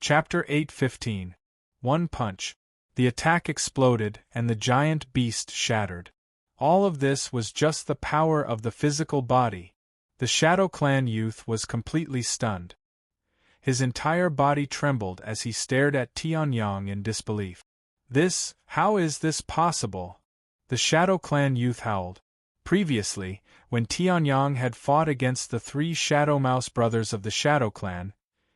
Chapter 8:15. One punch. The attack exploded and the giant beast shattered. All of this was just the power of the physical body. The Shadow Clan youth was completely stunned. His entire body trembled as he stared at Tianyang in disbelief. How is this possible? The Shadow Clan youth howled. Previously, when Tianyang had fought against the 3 Shadow Mouse brothers of the Shadow Clan,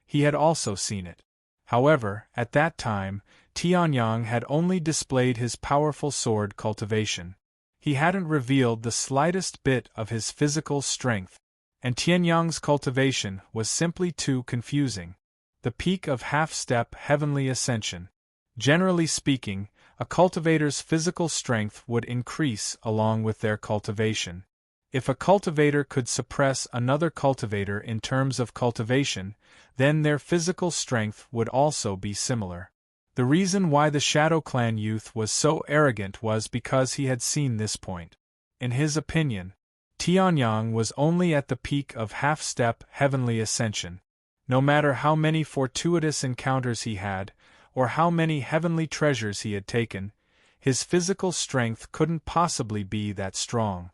he had also seen it. However, at that time, Tianyang had only displayed his powerful sword cultivation. He hadn't revealed the slightest bit of his physical strength, and Tianyang's cultivation was simply too confusing. The peak of half-step heavenly ascension. Generally speaking, a cultivator's physical strength would increase along with their cultivation. If a cultivator could suppress another cultivator in terms of cultivation, then their physical strength would also be similar. The reason why the Shadow Clan youth was so arrogant was because he had seen this point. In his opinion, Tianyang was only at the peak of half-step heavenly ascension. No matter how many fortuitous encounters he had, or how many heavenly treasures he had taken, his physical strength couldn't possibly be that strong.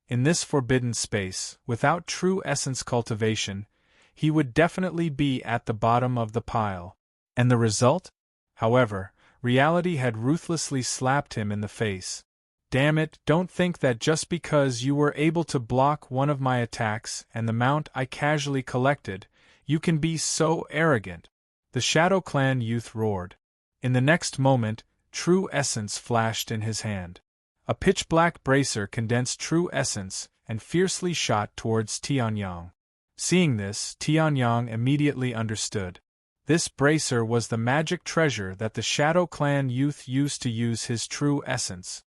In this forbidden space, without true essence cultivation, he would definitely be at the bottom of the pile. And the result? However, reality had ruthlessly slapped him in the face. Damn it, don't think that just because you were able to block one of my attacks and the mount I casually collected, you can be so arrogant. The Shadow Clan youth roared. In the next moment, true essence flashed in his hand. A pitch-black bracer condensed true essence and fiercely shot towards Tianyang. Seeing this, Tianyang immediately understood. This bracer was the magic treasure that the Shadow Clan youth used to use his true essence.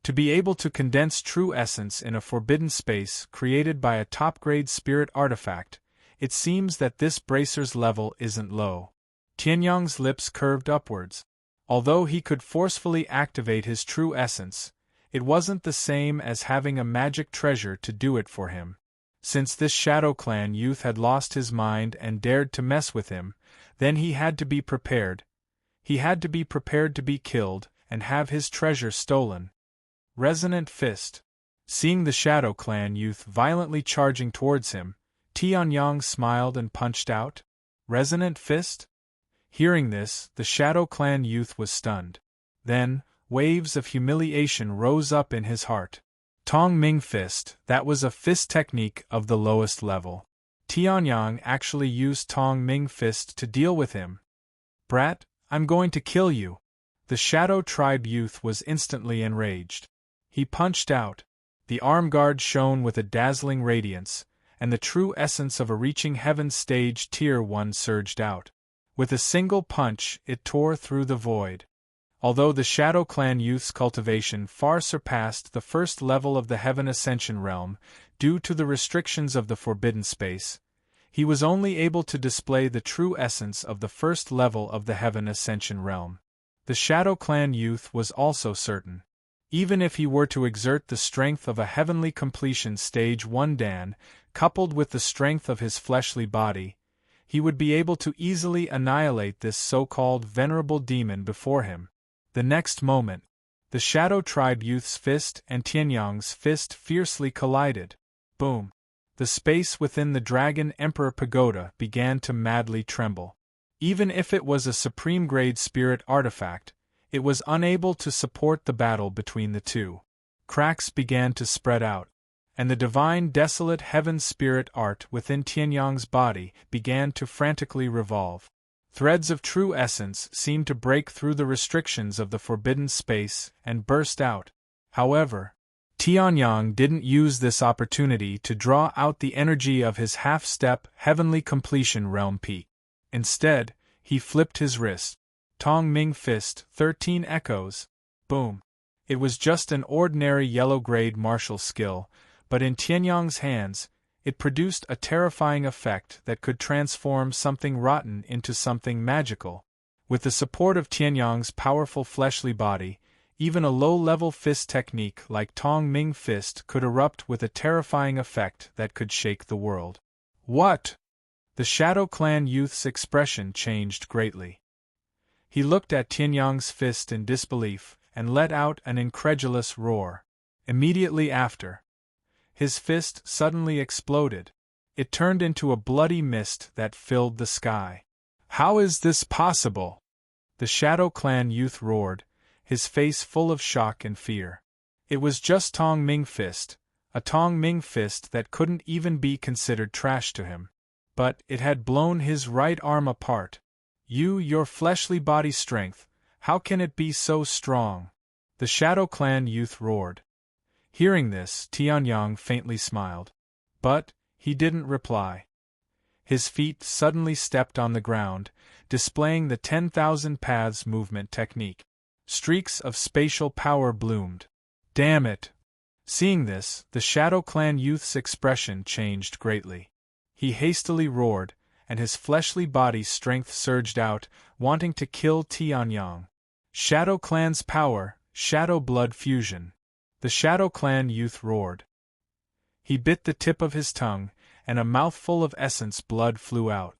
To be able to condense true essence in a forbidden space created by a top-grade spirit artifact, it seems that this bracer's level isn't low. Tianyang's lips curved upwards. Although he could forcefully activate his true essence, it wasn't the same as having a magic treasure to do it for him. Since this Shadow Clan youth had lost his mind and dared to mess with him, then he had to be prepared. He had to be prepared to be killed and have his treasure stolen. Resonant Fist. Seeing the Shadow Clan youth violently charging towards him, Tianyang smiled and punched out. Resonant Fist? Hearing this, the Shadow Clan youth was stunned. Then, waves of humiliation rose up in his heart. Tong Ming Fist, that was a fist technique of the lowest level. Tianyang actually used Tong Ming Fist to deal with him. Brat, I'm going to kill you. The Shadow Tribe youth was instantly enraged. He punched out. The arm guard shone with a dazzling radiance, and the true essence of a reaching heaven stage Tier 1 surged out. With a single punch, it tore through the void. Although the Shadow Clan youth's cultivation far surpassed the first level of the Heaven Ascension realm, due to the restrictions of the forbidden space, he was only able to display the true essence of the first level of the Heaven Ascension realm. The Shadow Clan youth was also certain. Even if he were to exert the strength of a Heavenly Completion Stage 1 Dan, coupled with the strength of his fleshly body, he would be able to easily annihilate this so-called venerable demon before him. The next moment, the Shadow Tribe youth's fist and Tianyang's fist fiercely collided. Boom! The space within the Dragon Emperor Pagoda began to madly tremble. Even if it was a supreme-grade spirit artifact, it was unable to support the battle between the two. Cracks began to spread out, and the divine desolate heaven spirit art within Tianyang's body began to frantically revolve. Threads of true essence seemed to break through the restrictions of the forbidden space and burst out. However, Tianyang didn't use this opportunity to draw out the energy of his half-step heavenly completion realm peak. Instead, he flipped his wrist. Tong Ming Fist, 13 echoes. Boom. It was just an ordinary yellow-grade martial skill, but in Tianyang's hands, it produced a terrifying effect that could transform something rotten into something magical. With the support of Tianyang's powerful fleshly body, even a low-level fist technique like Tong Ming Fist could erupt with a terrifying effect that could shake the world. What? The Shadow Clan youth's expression changed greatly. He looked at Tianyang's fist in disbelief and let out an incredulous roar. Immediately after, his fist suddenly exploded. It turned into a bloody mist that filled the sky. "How is this possible?" the Shadow Clan youth roared, his face full of shock and fear. It was just Tong Ming fist, a Tong Ming fist that couldn't even be considered trash to him. But it had blown his right arm apart. Your fleshly body strength, how can it be so strong?" the Shadow Clan youth roared. Hearing this, Tianyang faintly smiled. But he didn't reply. His feet suddenly stepped on the ground, displaying the 10,000 paths movement technique. Streaks of spatial power bloomed. "Damn it!" Seeing this, the Shadow Clan youth's expression changed greatly. He hastily roared, and his fleshly body's strength surged out, wanting to kill Tianyang. "Shadow Clan's power, Shadow Blood Fusion!" the Shadow Clan youth roared. He bit the tip of his tongue, and a mouthful of essence blood flew out.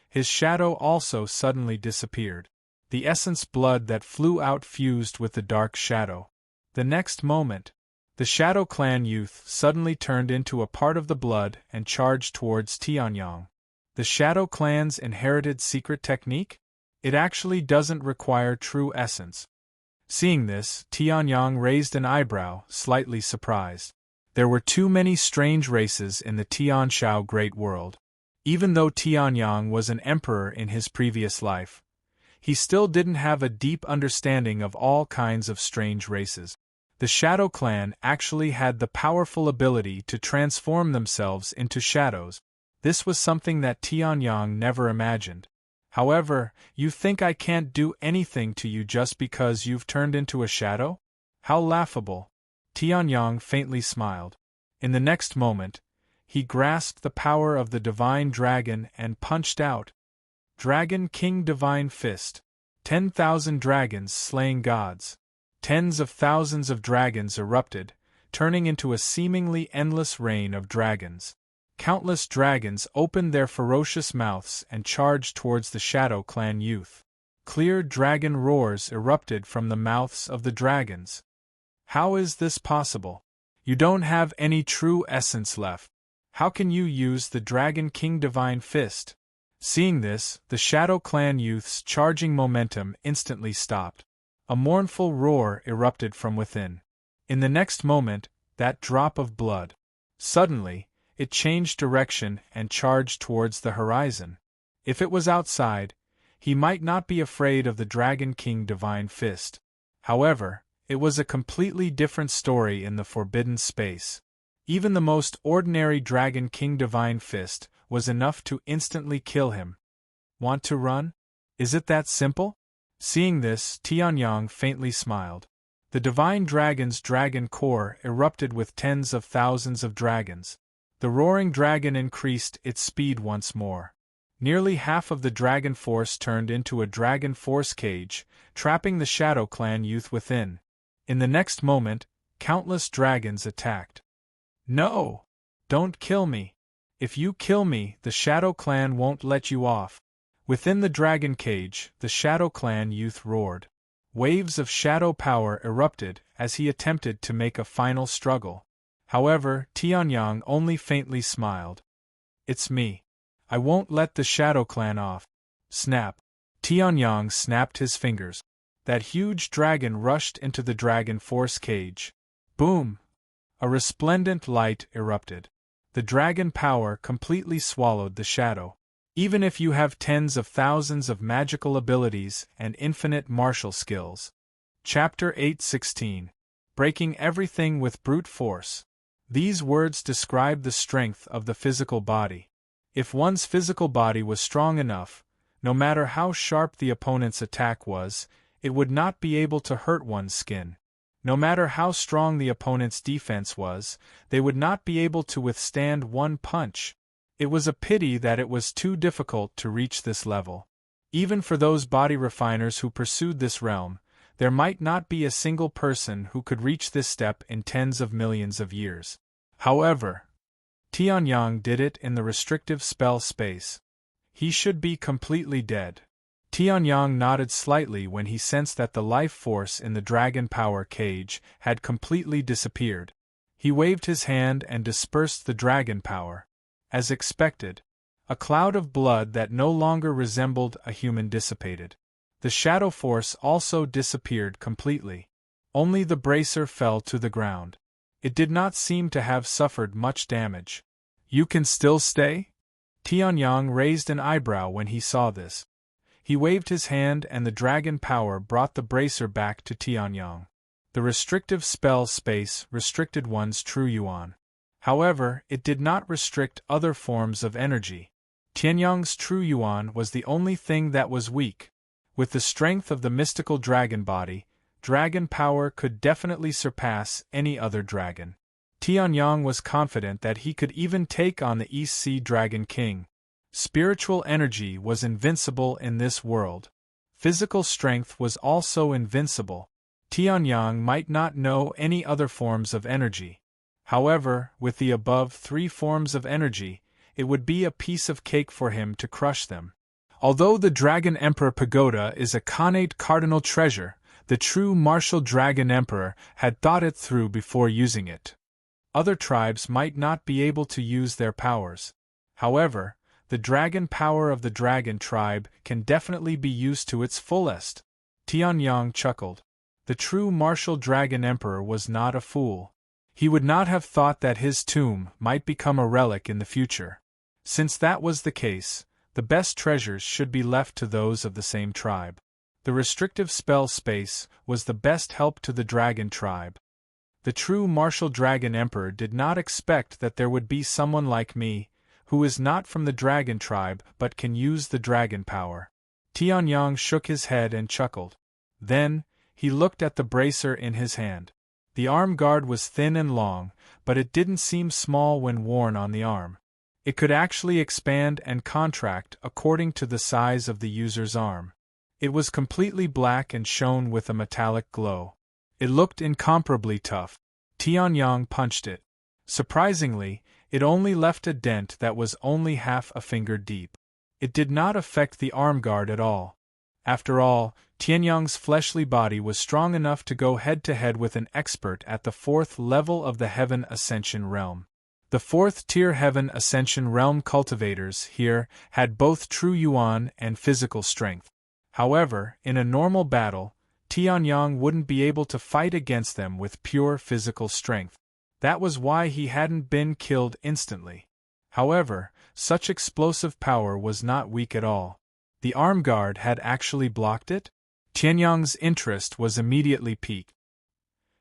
His shadow also suddenly disappeared. The essence blood that flew out fused with the dark shadow. The next moment, the Shadow Clan youth suddenly turned into a part of the blood and charged towards Tianyang. The Shadow Clan's inherited secret technique? It actually doesn't require true essence. Seeing this, Tianyang raised an eyebrow, slightly surprised. There were too many strange races in the Tianshao Great World. Even though Tianyang was an emperor in his previous life, he still didn't have a deep understanding of all kinds of strange races. The Shadow Clan actually had the powerful ability to transform themselves into shadows. This was something that Tianyang never imagined. "However, you think I can't do anything to you just because you've turned into a shadow? How laughable!" Tianyang faintly smiled. In the next moment, he grasped the power of the Divine Dragon and punched out. Dragon King Divine Fist. 10,000 dragons slaying gods. Tens of thousands of dragons erupted, turning into a seemingly endless rain of dragons. Countless dragons opened their ferocious mouths and charged towards the Shadow Clan youth. Clear dragon roars erupted from the mouths of the dragons. "How is this possible? You don't have any true essence left. How can you use the Dragon King Divine Fist?" Seeing this, the Shadow Clan youth's charging momentum instantly stopped. A mournful roar erupted from within. In the next moment, that drop of blood. Suddenly, it changed direction and charged towards the horizon. If it was outside, he might not be afraid of the Dragon King Divine Fist. However, it was a completely different story in the forbidden space. Even the most ordinary Dragon King Divine Fist was enough to instantly kill him. "Want to run? Is it that simple?" Seeing this, Tianyang faintly smiled. The Divine Dragon's dragon core erupted with tens of thousands of dragons. The roaring dragon increased its speed once more. Nearly half of the dragon force turned into a dragon force cage, trapping the Shadow Clan youth within. In the next moment, countless dragons attacked. "No! Don't kill me! If you kill me, the Shadow Clan won't let you off." Within the dragon cage, the Shadow Clan youth roared. Waves of shadow power erupted as he attempted to make a final struggle. However, Tianyang only faintly smiled. "It's me. I won't let the Shadow Clan off." Snap! Tianyang snapped his fingers. That huge dragon rushed into the dragon force cage. Boom! A resplendent light erupted. The dragon power completely swallowed the shadow. Even if you have tens of thousands of magical abilities and infinite martial skills. Chapter 8:16. Breaking everything with brute force. These words describe the strength of the physical body. If one's physical body was strong enough, no matter how sharp the opponent's attack was, it would not be able to hurt one's skin. No matter how strong the opponent's defense was, they would not be able to withstand one punch. It was a pity that it was too difficult to reach this level. Even for those body refiners who pursued this realm, there might not be a single person who could reach this step in tens of millions of years. However, Tianyang did it in the restrictive spell space. He should be completely dead. Tianyang nodded slightly when he sensed that the life force in the dragon power cage had completely disappeared. He waved his hand and dispersed the dragon power. As expected, a cloud of blood that no longer resembled a human dissipated. The shadow force also disappeared completely. Only the bracer fell to the ground. It did not seem to have suffered much damage. "You can still stay?" Tianyang raised an eyebrow when he saw this. He waved his hand and the dragon power brought the bracer back to Tianyang. The restrictive spell space restricted one's true yuan. However, it did not restrict other forms of energy. Tianyang's true yuan was the only thing that was weak. With the strength of the mystical dragon body, dragon power could definitely surpass any other dragon. Tianyang was confident that he could even take on the East Sea Dragon King. Spiritual energy was invincible in this world. Physical strength was also invincible. Tianyang might not know any other forms of energy. However, with the above 3 forms of energy, it would be a piece of cake for him to crush them. Although the Dragon Emperor Pagoda is a Khanate cardinal treasure, the true martial Dragon Emperor had thought it through before using it. Other tribes might not be able to use their powers. However, the dragon power of the dragon tribe can definitely be used to its fullest. Tianyang chuckled. The true martial dragon emperor was not a fool. He would not have thought that his tomb might become a relic in the future. Since that was the case, the best treasures should be left to those of the same tribe. The restrictive spell space was the best help to the dragon tribe. The true martial dragon emperor did not expect that there would be someone like me, who is not from the dragon tribe but can use the dragon power. Tianyang shook his head and chuckled. Then, he looked at the bracer in his hand. The arm guard was thin and long, but it didn't seem small when worn on the arm. It could actually expand and contract according to the size of the user's arm. It was completely black and shone with a metallic glow. It looked incomparably tough. Tianyang punched it. Surprisingly, it only left a dent that was only half a finger deep. It did not affect the arm guard at all. After all, Tianyang's fleshly body was strong enough to go head-to-head with an expert at the 4th level of the Heaven Ascension Realm. The 4th-tier Heaven Ascension Realm cultivators here had both true yuan and physical strength. However, in a normal battle, Tianyang wouldn't be able to fight against them with pure physical strength. That was why he hadn't been killed instantly. However, such explosive power was not weak at all. The arm guard had actually blocked it? Tianyang's interest was immediately piqued.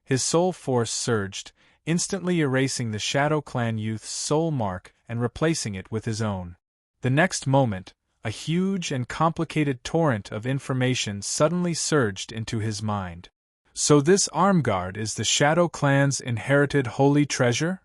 His soul force surged, instantly erasing the Shadow Clan youth's soul mark and replacing it with his own. The next moment, a huge and complicated torrent of information suddenly surged into his mind. So this arm guard is the Shadow Clan's inherited holy treasure?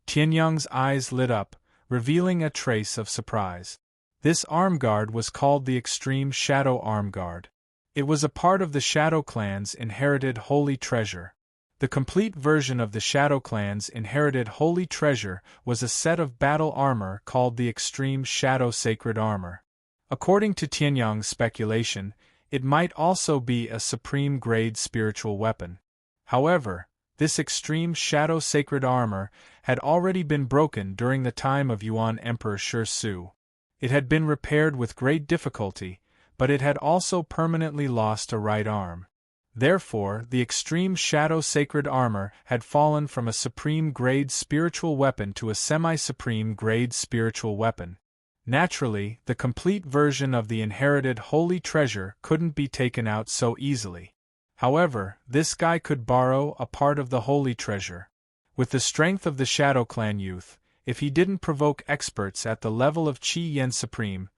Tianyang's eyes lit up, revealing a trace of surprise. This arm guard was called the Extreme Shadow Arm Guard. It was a part of the Shadow Clan's inherited holy treasure. The complete version of the Shadow Clan's inherited holy treasure was a set of battle armor called the Extreme Shadow Sacred Armor. According to Tianyang's speculation, it might also be a supreme-grade spiritual weapon. However, this Extreme Shadow Sacred Armor had already been broken during the time of Yuan Emperor Shi Su. It had been repaired with great difficulty, but it had also permanently lost a right arm. Therefore, the Extreme Shadow Sacred Armor had fallen from a supreme-grade spiritual weapon to a semi-supreme-grade spiritual weapon. Naturally, the complete version of the inherited holy treasure couldn't be taken out so easily. However, this guy could borrow a part of the holy treasure. With the strength of the Shadow Clan youth, if he didn't provoke experts at the level of Qi Yen Supreme,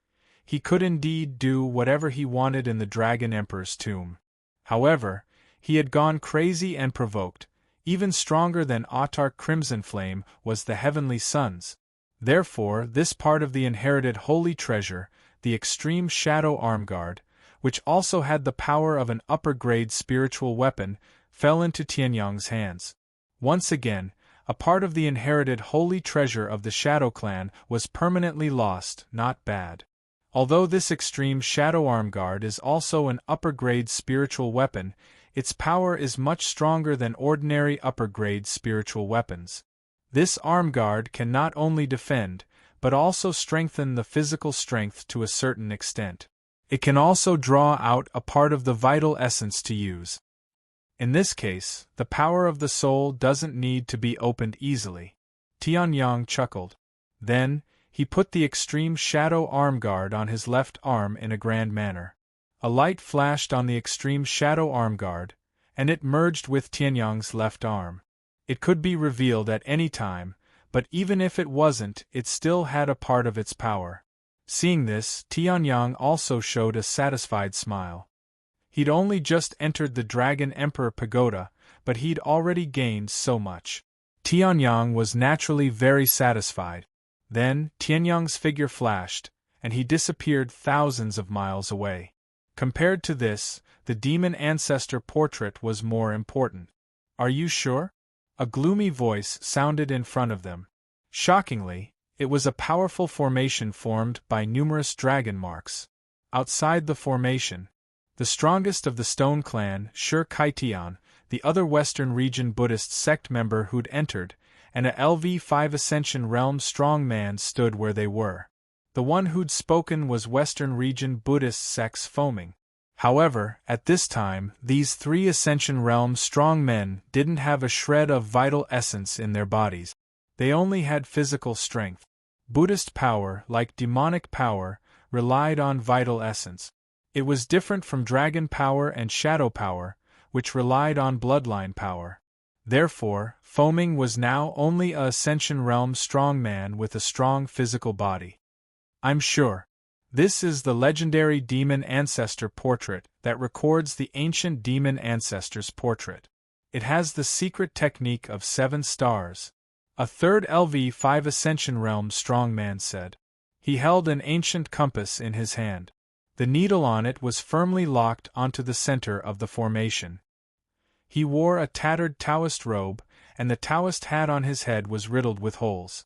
he could indeed do whatever he wanted in the Dragon Emperor's tomb. However, he had gone crazy and provoked. Even stronger than Autarch Crimson Flame was the Heavenly Sun's. Therefore, this part of the inherited holy treasure, the Extreme Shadow Arm Guard, which also had the power of an upper-grade spiritual weapon, fell into Tianyang's hands. Once again, a part of the inherited holy treasure of the Shadow Clan was permanently lost. Not bad. Although this extreme shadow arm guard is also an upper-grade spiritual weapon, its power is much stronger than ordinary upper-grade spiritual weapons. This arm guard can not only defend, but also strengthen the physical strength to a certain extent. It can also draw out a part of the vital essence to use. In this case, the power of the soul doesn't need to be opened easily. Tianyang chuckled. Then, he put the extreme shadow arm guard on his left arm in a grand manner. A light flashed on the extreme shadow arm guard, and it merged with Tianyang's left arm. It could be revealed at any time, but even if it wasn't, it still had a part of its power. Seeing this, Tianyang also showed a satisfied smile. He'd only just entered the Dragon Emperor Pagoda, but he'd already gained so much. Tianyang was naturally very satisfied. Then, Tianyang's figure flashed, and he disappeared thousands of miles away. Compared to this, the demon ancestor portrait was more important. Are you sure? A gloomy voice sounded in front of them. Shockingly, it was a powerful formation formed by numerous dragon marks. Outside the formation, the strongest of the Stone Clan, Shur Kaitian, the other Western region Buddhist sect member who'd entered, and a LV5 Ascension Realm strongman stood where they were. The one who'd spoken was Western region Buddhist sect's Foaming. However, at this time, these 3 Ascension Realm strongmen didn't have a shred of vital essence in their bodies. They only had physical strength. Buddhist power, like demonic power, relied on vital essence. It was different from dragon power and shadow power, which relied on bloodline power. Therefore, Foaming was now only a Ascension Realm strongman with a strong physical body. I'm sure. This is the legendary demon ancestor portrait that records the ancient demon ancestor's portrait. It has the secret technique of 7 stars. A third LV5 Ascension Realm strongman said. He held an ancient compass in his hand. The needle on it was firmly locked onto the center of the formation. He wore a tattered Taoist robe, and the Taoist hat on his head was riddled with holes.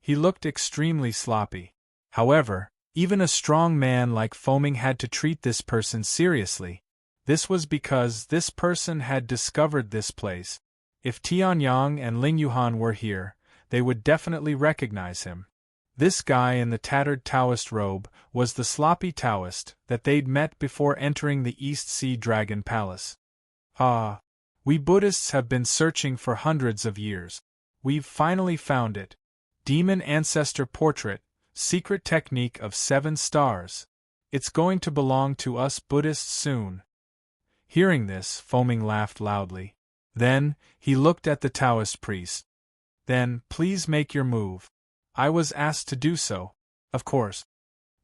He looked extremely sloppy. However, even a strong man like Foaming had to treat this person seriously. This was because this person had discovered this place. If Tianyang and Ling Yuhan were here, they would definitely recognize him. This guy in the tattered Taoist robe was the sloppy Taoist that they'd met before entering the East Sea Dragon Palace. Ah! We Buddhists have been searching for hundreds of years. We've finally found it. Demon Ancestor Portrait, secret technique of 7 stars. It's going to belong to us Buddhists soon. Hearing this, Foaming laughed loudly. Then, he looked at the Taoist priest. Then, please make your move. I was asked to do so. Of course.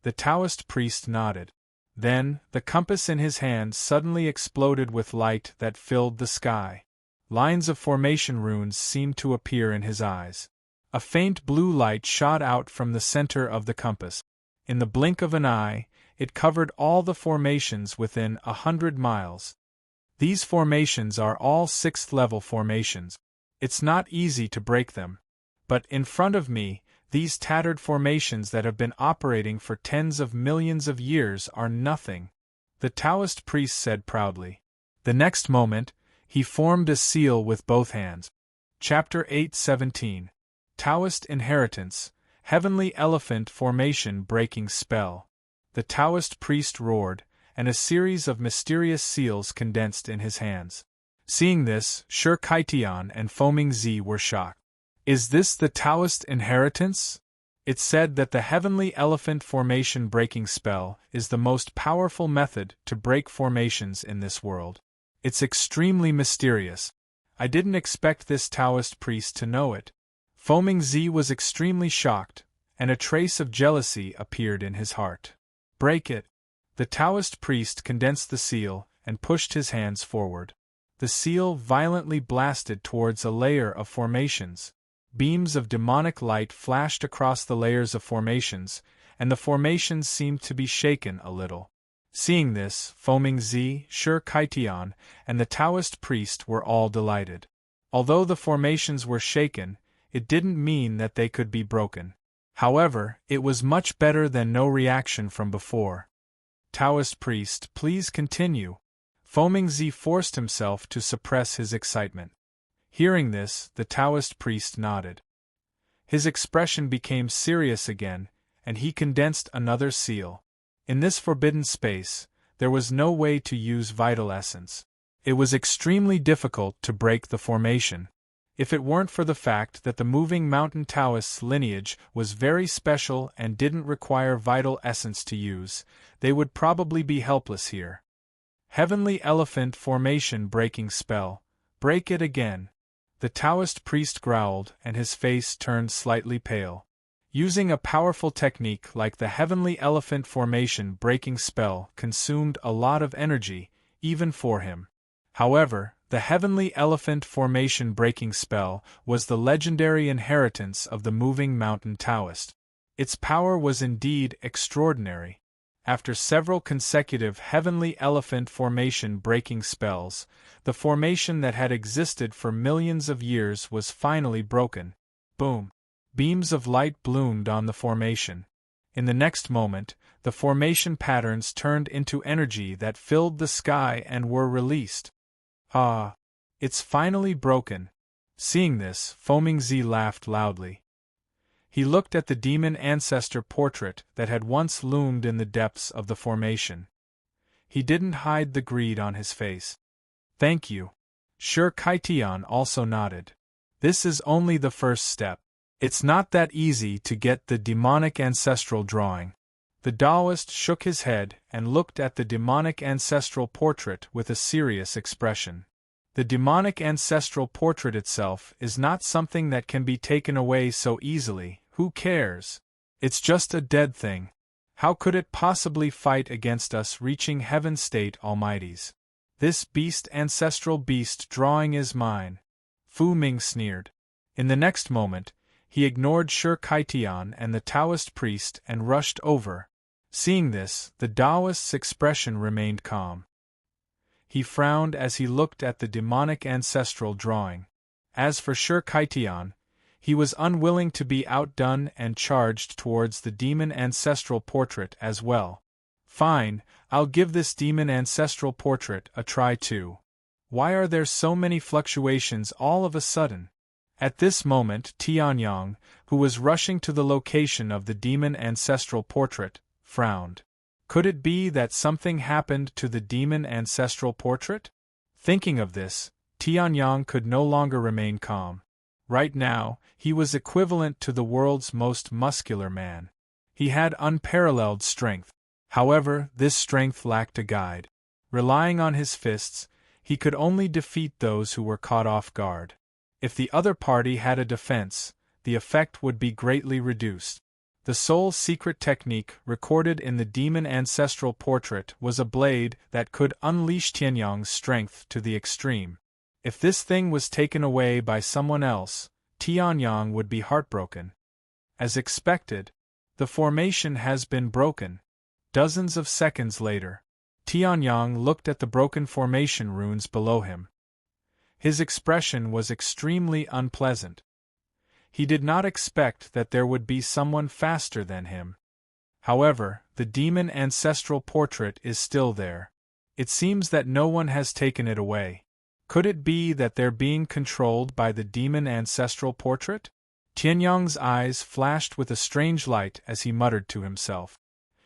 The Taoist priest nodded. Then, the compass in his hand suddenly exploded with light that filled the sky. Lines of formation runes seemed to appear in his eyes. A faint blue light shot out from the center of the compass. In the blink of an eye, it covered all the formations within 100 miles. These formations are all 6th-level formations. It's not easy to break them. But in front of me, these tattered formations that have been operating for tens of millions of years are nothing, the Taoist priest said proudly. The next moment, he formed a seal with both hands. Chapter 8:17 Taoist Inheritance, Heavenly Elephant Formation Breaking Spell. The Taoist priest roared, and a series of mysterious seals condensed in his hands. Seeing this, Shur Kaitian and Foaming Z were shocked. Is this the Taoist inheritance? It said that the Heavenly Elephant Formation Breaking Spell is the most powerful method to break formations in this world. It's extremely mysterious. I didn't expect this Taoist priest to know it. Foaming Z was extremely shocked, and a trace of jealousy appeared in his heart. Break it. The Taoist priest condensed the seal and pushed his hands forward. The seal violently blasted towards a layer of formations. Beams of demonic light flashed across the layers of formations, and the formations seemed to be shaken a little. Seeing this, Foaming Z, Shur Kaitian, and the Taoist priest were all delighted. Although the formations were shaken, it didn't mean that they could be broken. However, it was much better than no reaction from before. Taoist priest, please continue. Fomingzi forced himself to suppress his excitement. Hearing this, the Taoist priest nodded. His expression became serious again, and he condensed another seal. In this forbidden space, there was no way to use vital essence. It was extremely difficult to break the formation. If it weren't for the fact that the moving mountain Taoist's lineage was very special and didn't require vital essence to use, they would probably be helpless here. Heavenly Elephant Formation Breaking Spell. Break it again. The Taoist priest growled, and his face turned slightly pale. Using a powerful technique like the Heavenly Elephant Formation Breaking Spell consumed a lot of energy, even for him. However, the Heavenly Elephant Formation Breaking Spell was the legendary inheritance of the moving mountain Taoist. Its power was indeed extraordinary. After several consecutive Heavenly Elephant Formation breaking spells, the formation that had existed for millions of years was finally broken. Boom! Beams of light bloomed on the formation. In the next moment, the formation patterns turned into energy that filled the sky and were released. Ah! It's finally broken. Seeing this, Fomingzi laughed loudly. He looked at the demon ancestor portrait that had once loomed in the depths of the formation. He didn't hide the greed on his face. Thank you. Sure, Kaitian also nodded. This is only the first step. It's not that easy to get the demonic ancestral drawing. The Taoist shook his head and looked at the demonic ancestral portrait with a serious expression. The demonic ancestral portrait itself is not something that can be taken away so easily. Who cares? It's just a dead thing. How could it possibly fight against us reaching heaven state almighties? This beast ancestral beast drawing is mine. Fu Ming sneered. In the next moment, he ignored Shi Kaitian and the Taoist priest and rushed over. Seeing this, the Taoist's expression remained calm. He frowned as he looked at the demonic ancestral drawing. As for Shi Kaitian, he was unwilling to be outdone and charged towards the demon ancestral portrait as well. Fine, I'll give this demon ancestral portrait a try too. Why are there so many fluctuations all of a sudden? At this moment, Tianyang, who was rushing to the location of the demon ancestral portrait, frowned. Could it be that something happened to the demon ancestral portrait? Thinking of this, Tianyang could no longer remain calm. Right now, he was equivalent to the world's most muscular man. He had unparalleled strength. However, this strength lacked a guide. Relying on his fists, he could only defeat those who were caught off guard. If the other party had a defense, the effect would be greatly reduced. The sole secret technique recorded in the demon ancestral portrait was a blade that could unleash Tianyang's strength to the extreme. If this thing was taken away by someone else, Tianyang would be heartbroken. As expected, the formation has been broken. Dozens of seconds later, Tianyang looked at the broken formation runes below him. His expression was extremely unpleasant. He did not expect that there would be someone faster than him. However, the demon ancestral portrait is still there. It seems that no one has taken it away. Could it be that they're being controlled by the demon ancestral portrait? Tianyang's eyes flashed with a strange light as he muttered to himself.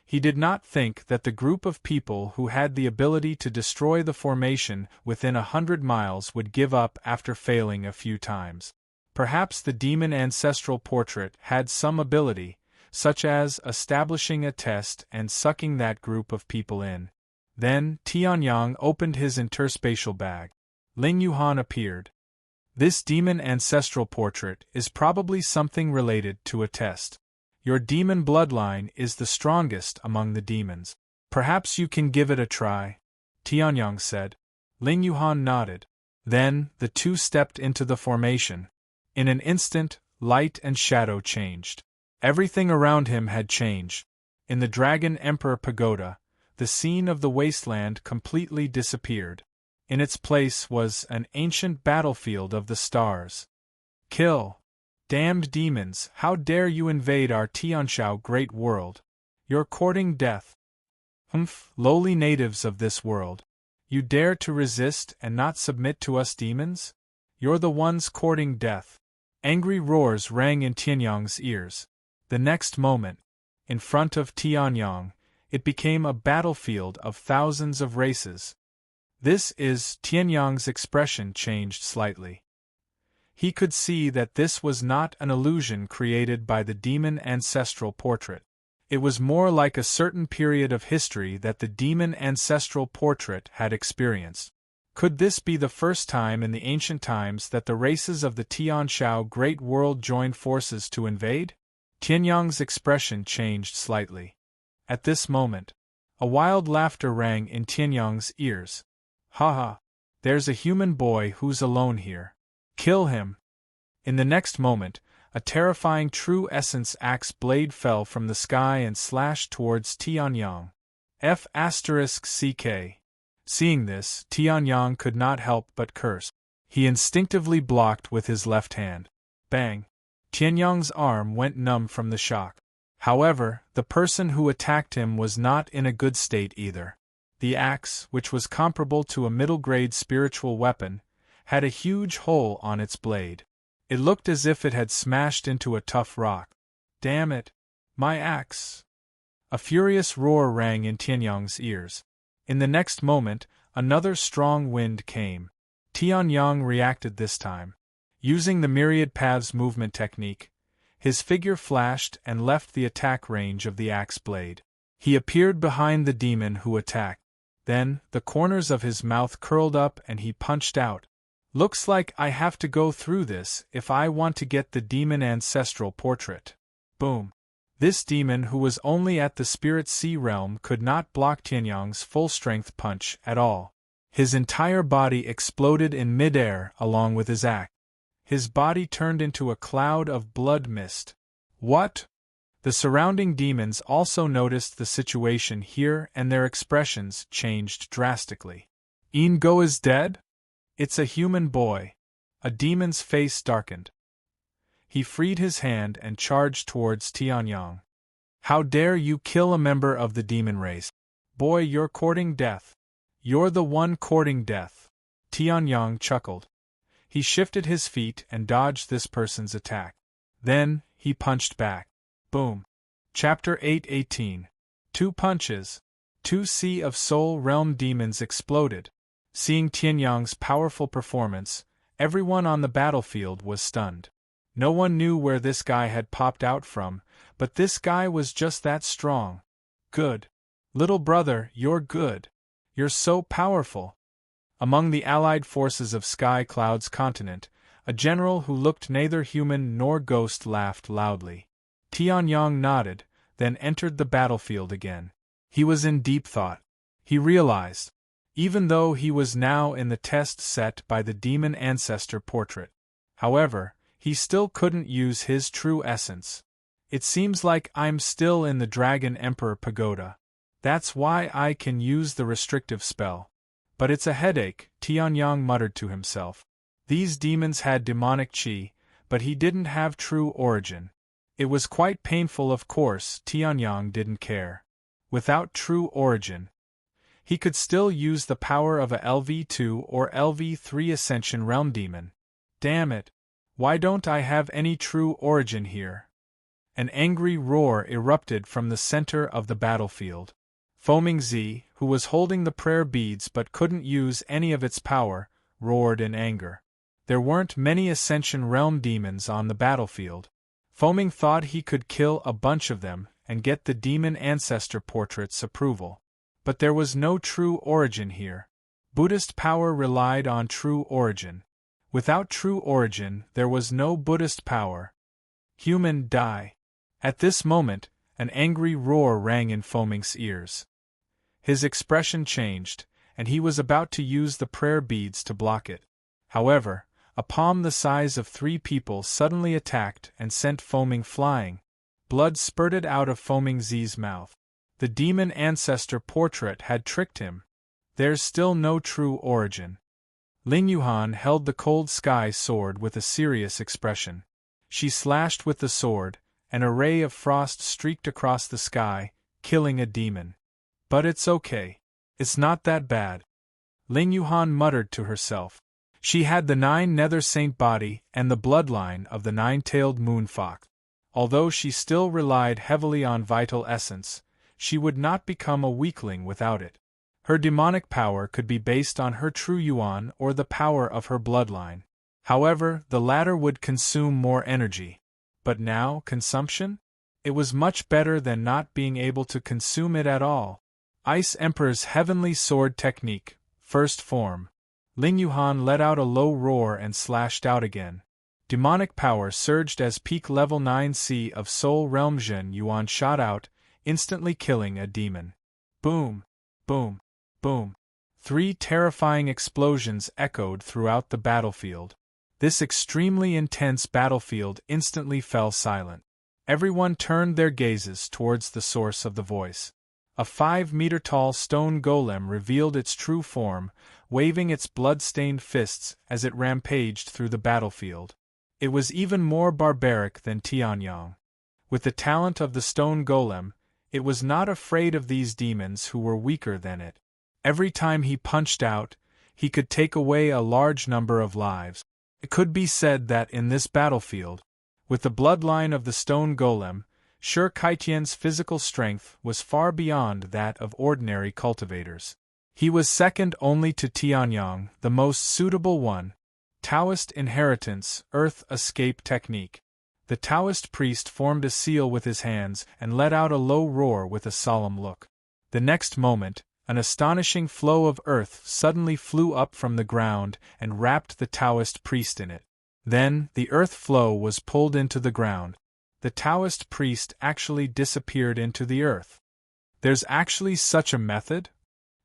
He did not think that the group of people who had the ability to destroy the formation within 100 miles would give up after failing a few times. Perhaps the demon ancestral portrait had some ability, such as establishing a test and sucking that group of people in. Then, Tianyang opened his interspatial bag. Ling Yuhan appeared. This demon ancestral portrait is probably something related to a test. Your demon bloodline is the strongest among the demons. Perhaps you can give it a try, Tianyang said. Ling Yuhan nodded. Then, the two stepped into the formation. In an instant, light and shadow changed. Everything around him had changed. In the Dragon Emperor Pagoda, the scene of the wasteland completely disappeared. In its place was an ancient battlefield of the stars. Kill! Damned demons, how dare you invade our Tianshao great world? You're courting death. Humph, lowly natives of this world. You dare to resist and not submit to us demons? You're the ones courting death. Angry roars rang in Tianyang's ears. The next moment, in front of Tianyang, it became a battlefield of thousands of races. Tianyang's expression changed slightly. He could see that this was not an illusion created by the demon ancestral portrait. It was more like a certain period of history that the demon ancestral portrait had experienced. Could this be the first time in the ancient times that the races of the Tianshao great world joined forces to invade? Tianyang's expression changed slightly. At this moment, a wild laughter rang in Tianyang's ears. Ha ha! There's a human boy who's alone here. Kill him! In the next moment, a terrifying true essence axe blade fell from the sky and slashed towards Tianyang. F***ck. Seeing this, Tianyang could not help but curse. He instinctively blocked with his left hand. Bang! Tianyang's arm went numb from the shock. However, the person who attacked him was not in a good state either. The axe, which was comparable to a middle-grade spiritual weapon, had a huge hole on its blade. It looked as if it had smashed into a tough rock. Damn it! My axe! A furious roar rang in Tianyang's ears. In the next moment, another strong wind came. Tianyang reacted this time. Using the myriad paths movement technique, his figure flashed and left the attack range of the axe blade. He appeared behind the demon who attacked. Then, the corners of his mouth curled up and he punched out. Looks like I have to go through this if I want to get the demon ancestral portrait. Boom. This demon who was only at the Spirit Sea realm could not block Tianyang's full-strength punch at all. His entire body exploded in midair along with his axe. His body turned into a cloud of blood mist. What? The surrounding demons also noticed the situation here and their expressions changed drastically. Ingo is dead? It's a human boy. A demon's face darkened. He freed his hand and charged towards Tianyang. How dare you kill a member of the demon race? Boy, you're courting death. You're the one courting death. Tianyang chuckled. He shifted his feet and dodged this person's attack. Then, he punched back. Boom. Chapter 8:18. Two punches. Two Sea of Soul Realm demons exploded. Seeing Tianyang's powerful performance, everyone on the battlefield was stunned. No one knew where this guy had popped out from, but this guy was just that strong. Good. Little brother, you're good. You're so powerful. Among the allied forces of Sky Cloud's continent, a general who looked neither human nor ghost laughed loudly. Tianyang nodded, then entered the battlefield again. He was in deep thought. He realized, even though he was now in the test set by the demon ancestor portrait, however, he still couldn't use his true essence. It seems like I'm still in the Dragon Emperor Pagoda. That's why I can use the restrictive spell. But it's a headache, Tianyang muttered to himself. These demons had demonic chi, but he didn't have true origin. It was quite painful, of course. Tianyang didn't care. Without true origin, he could still use the power of a LV2 or LV3 Ascension Realm Demon. Damn it! Why don't I have any true origin here? An angry roar erupted from the center of the battlefield. Foaming Z, who was holding the prayer beads but couldn't use any of its power, roared in anger. There weren't many Ascension Realm demons on the battlefield. Foaming thought he could kill a bunch of them and get the demon ancestor portrait's approval. But there was no true origin here. Buddhist power relied on true origin. Without true origin, there was no Buddhist power. Human die. At this moment, an angry roar rang in Foaming's ears. His expression changed, and he was about to use the prayer beads to block it. However, a palm the size of 3 people suddenly attacked and sent Foaming flying. Blood spurted out of Foaming Z's mouth. The demon ancestor portrait had tricked him. There's still no true origin. Ling Yuhan held the cold sky sword with a serious expression. She slashed with the sword, and a ray of frost streaked across the sky, killing a demon. But it's okay. It's not that bad. Ling Yuhan muttered to herself. She had the 9 nether saint body and the bloodline of the 9-tailed moon fox. Although she still relied heavily on vital essence, she would not become a weakling without it. Her demonic power could be based on her true yuan or the power of her bloodline. However, the latter would consume more energy. But now, consumption? It was much better than not being able to consume it at all. Ice Emperor's Heavenly Sword Technique, First Form. Ling Yuhan let out a low roar and slashed out again. Demonic power surged as peak level 9C of Soul Realm Jin Yuan shot out, instantly killing a demon. Boom! Boom! Boom! 3 terrifying explosions echoed throughout the battlefield. This extremely intense battlefield instantly fell silent. Everyone turned their gazes towards the source of the voice. A 5-meter-tall stone golem revealed its true form, waving its blood-stained fists as it rampaged through the battlefield. It was even more barbaric than Tianyang. With the talent of the stone golem, it was not afraid of these demons who were weaker than it. Every time he punched out, he could take away a large number of lives. It could be said that in this battlefield, with the bloodline of the stone golem, Shi Kaitian's physical strength was far beyond that of ordinary cultivators. He was second only to Tianyang, the most suitable one. Taoist Inheritance, Earth Escape Technique. The Taoist priest formed a seal with his hands and let out a low roar with a solemn look. The next moment, an astonishing flow of earth suddenly flew up from the ground and wrapped the Taoist priest in it. Then, the earth flow was pulled into the ground. The Taoist priest actually disappeared into the earth. There's actually such a method?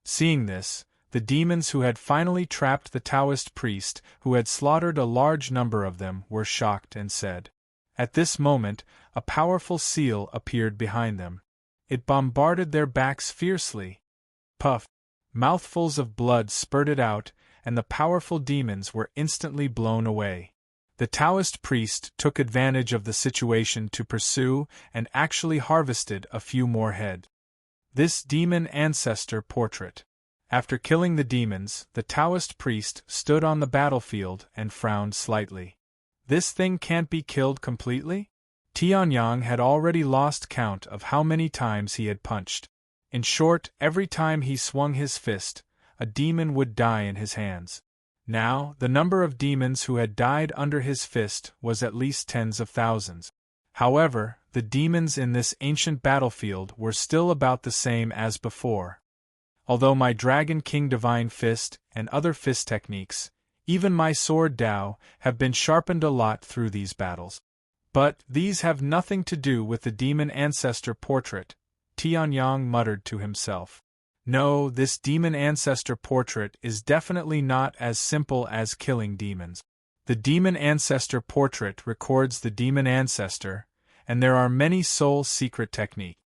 Seeing this, the demons who had finally trapped the Taoist priest, who had slaughtered a large number of them, were shocked and said. At this moment, a powerful seal appeared behind them. It bombarded their backs fiercely. Puff! Mouthfuls of blood spurted out, and the powerful demons were instantly blown away. The Taoist priest took advantage of the situation to pursue and actually harvested a few more head. This demon ancestor portrait. After killing the demons, the Taoist priest stood on the battlefield and frowned slightly. This thing can't be killed completely? Tianyang had already lost count of how many times he had punched. In short, every time he swung his fist, a demon would die in his hands. Now, the number of demons who had died under his fist was at least tens of thousands. However, the demons in this ancient battlefield were still about the same as before. Although my Dragon King Divine Fist and other fist techniques, even my Sword Dao, have been sharpened a lot through these battles. But these have nothing to do with the demon ancestor portrait, Tianyang muttered to himself. No, this demon ancestor portrait is definitely not as simple as killing demons. The demon ancestor portrait records the demon ancestor, and there are many soul secret techniques.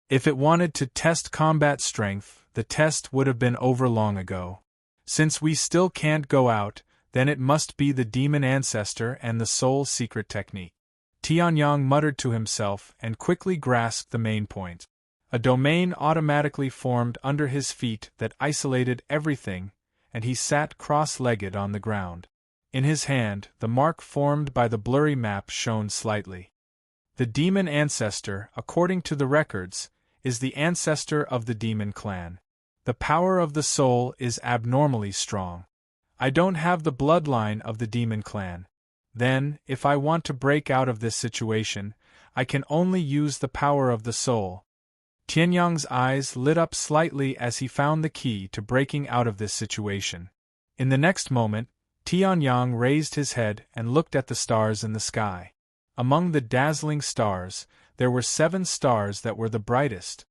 If it wanted to test combat strength, the test would have been over long ago. Since we still can't go out, then it must be the demon ancestor and the soul secret technique. Tianyang muttered to himself and quickly grasped the main point. A domain automatically formed under his feet that isolated everything, and he sat cross-legged on the ground. In his hand, the mark formed by the blurry map shone slightly. The demon ancestor, according to the records, is the ancestor of the demon clan. The power of the soul is abnormally strong. I don't have the bloodline of the demon clan. Then, if I want to break out of this situation, I can only use the power of the soul. Tianyang's eyes lit up slightly as he found the key to breaking out of this situation. In the next moment, Tianyang raised his head and looked at the stars in the sky. Among the dazzling stars, there were 7 stars that were the brightest.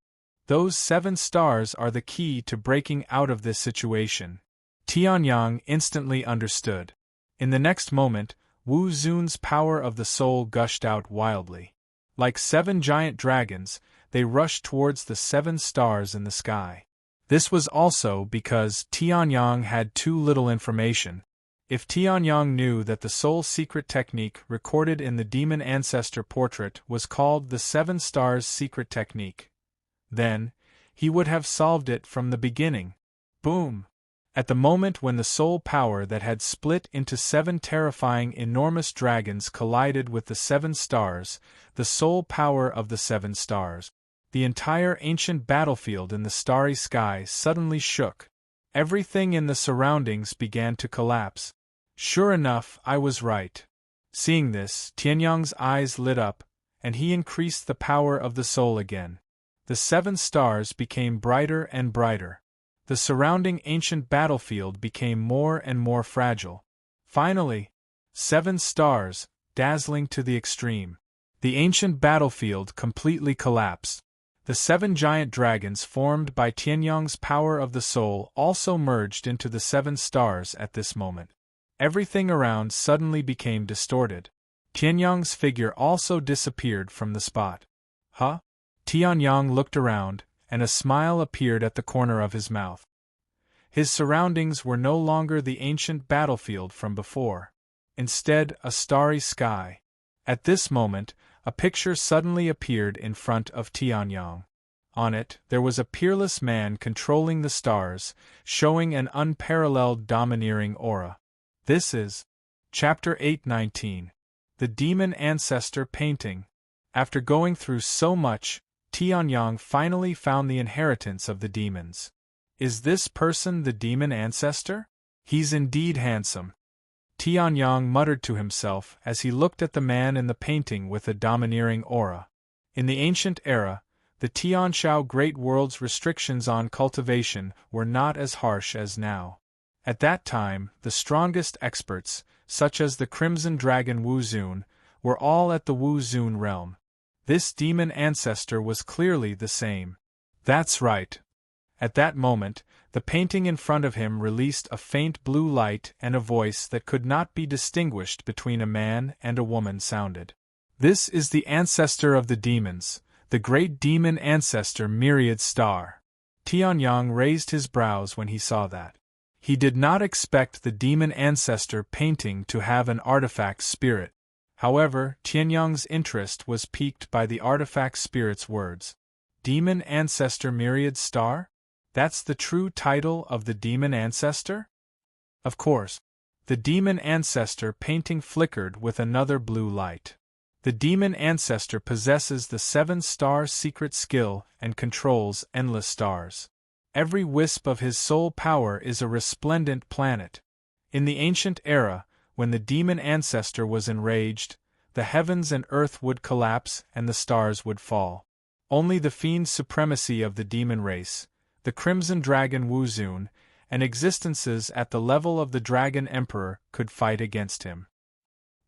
Those 7 stars are the key to breaking out of this situation. Tianyang instantly understood. In the next moment, Wu Zun's power of the soul gushed out wildly. Like 7 giant dragons, they rushed towards the 7 stars in the sky. This was also because Tianyang had too little information. If Tianyang knew that the sole secret technique recorded in the demon ancestor portrait was called the Seven Stars Secret Technique, then he would have solved it from the beginning. Boom! At the moment when the soul power that had split into 7 terrifying enormous dragons collided with the 7 stars, the soul power of the 7 stars, the entire ancient battlefield in the starry sky suddenly shook. Everything in the surroundings began to collapse. Sure enough, I was right. Seeing this, Tianyang's eyes lit up, and he increased the power of the soul again. The 7 stars became brighter and brighter. The surrounding ancient battlefield became more and more fragile. Finally, 7 stars, dazzling to the extreme. The ancient battlefield completely collapsed. The 7 giant dragons formed by Tianyang's power of the soul also merged into the 7 stars at this moment. Everything around suddenly became distorted. Tianyang's figure also disappeared from the spot. Huh? Tianyang looked around, and a smile appeared at the corner of his mouth. His surroundings were no longer the ancient battlefield from before. Instead, a starry sky. At this moment, a picture suddenly appeared in front of Tianyang. On it, there was a peerless man controlling the stars, showing an unparalleled domineering aura. This is Chapter 819. The Demon Ancestor Painting. After going through so much, Tianyang finally found the inheritance of the demons. Is this person the demon ancestor? He's indeed handsome. Tianyang muttered to himself as he looked at the man in the painting with a domineering aura. In the ancient era, the Tianshao Great World's restrictions on cultivation were not as harsh as now. At that time, the strongest experts, such as the Crimson Dragon Wu Zun, were all at the Wu Zun realm. This demon ancestor was clearly the same. That's right. At that moment, the painting in front of him released a faint blue light, and a voice that could not be distinguished between a man and a woman sounded. This is the ancestor of the demons, the great demon ancestor Myriad Star. Tianyang raised his brows when he saw that. He did not expect the demon ancestor painting to have an artifact spirit. However, Tianyang's interest was piqued by the artifact spirit's words. Demon Ancestor Myriad Star? That's the true title of the demon ancestor? Of course. The demon ancestor painting flickered with another blue light. The demon ancestor possesses the 7-star secret skill and controls endless stars. Every wisp of his soul power is a resplendent planet. In the ancient era, when the demon ancestor was enraged, the heavens and earth would collapse and the stars would fall. Only the fiend supremacy of the demon race, the Crimson Dragon Wu Zun, and existences at the level of the Dragon Emperor could fight against him.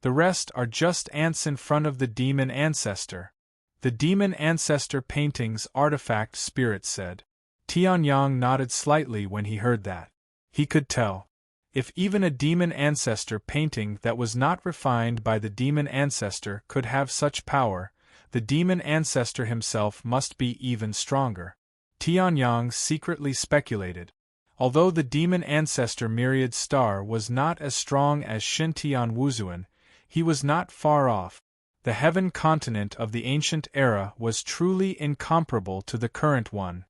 The rest are just ants in front of the demon ancestor. The demon ancestor painting's artifact spirit said. Tianyang nodded slightly when he heard that. He could tell. If even a demon ancestor painting that was not refined by the demon ancestor could have such power, the demon ancestor himself must be even stronger. Tianyang secretly speculated. Although the demon ancestor Myriad Star was not as strong as Shintian Wuzuan, he was not far off. The heaven continent of the ancient era was truly incomparable to the current one.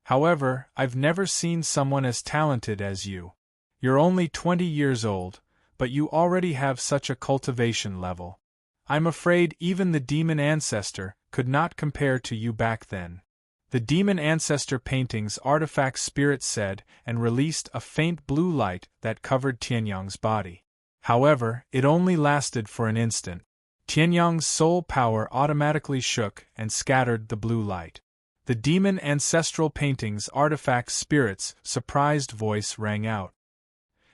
However, I've never seen someone as talented as you. You're only 20 years old, but you already have such a cultivation level. I'm afraid even the demon ancestor could not compare to you back then. The demon ancestor painting's artifact spirit said and released a faint blue light that covered Tianyang's body. However, it only lasted for an instant. Tianyang's soul power automatically shook and scattered the blue light. The demon ancestral painting's artifact spirit's surprised voice rang out.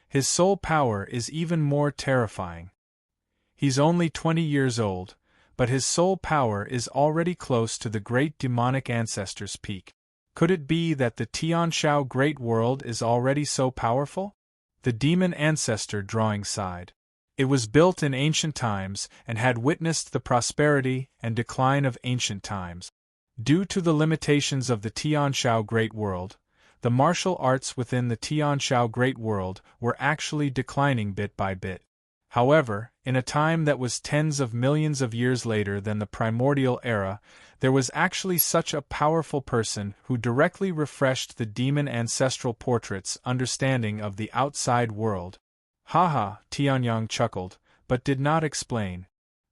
His soul power is even more terrifying. He's only 20 years old, but his soul power is already close to the great demonic ancestor's peak. Could it be that the Tianshao Great World is already so powerful? The demon ancestor drawing sighed. It was built in ancient times and had witnessed the prosperity and decline of ancient times. Due to the limitations of the Tianshao Great World, the martial arts within the Tianshao Great World were actually declining bit by bit. However, in a time that was tens of millions of years later than the primordial era, there was actually such a powerful person who directly refreshed the demon ancestral portrait's understanding of the outside world. Haha, Tianyang chuckled, but did not explain.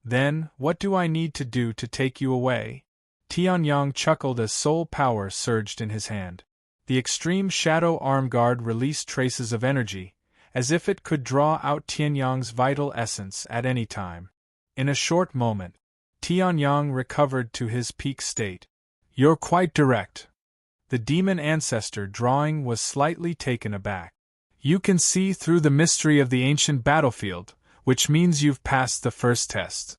Then, what do I need to do to take you away? Tianyang chuckled as soul power surged in his hand. The extreme shadow arm guard released traces of energy, as if it could draw out Tianyang's vital essence at any time. In a short moment, Tianyang recovered to his peak state. You're quite direct. The demon ancestor drawing was slightly taken aback. You can see through the mystery of the ancient battlefield, which means you've passed the first test.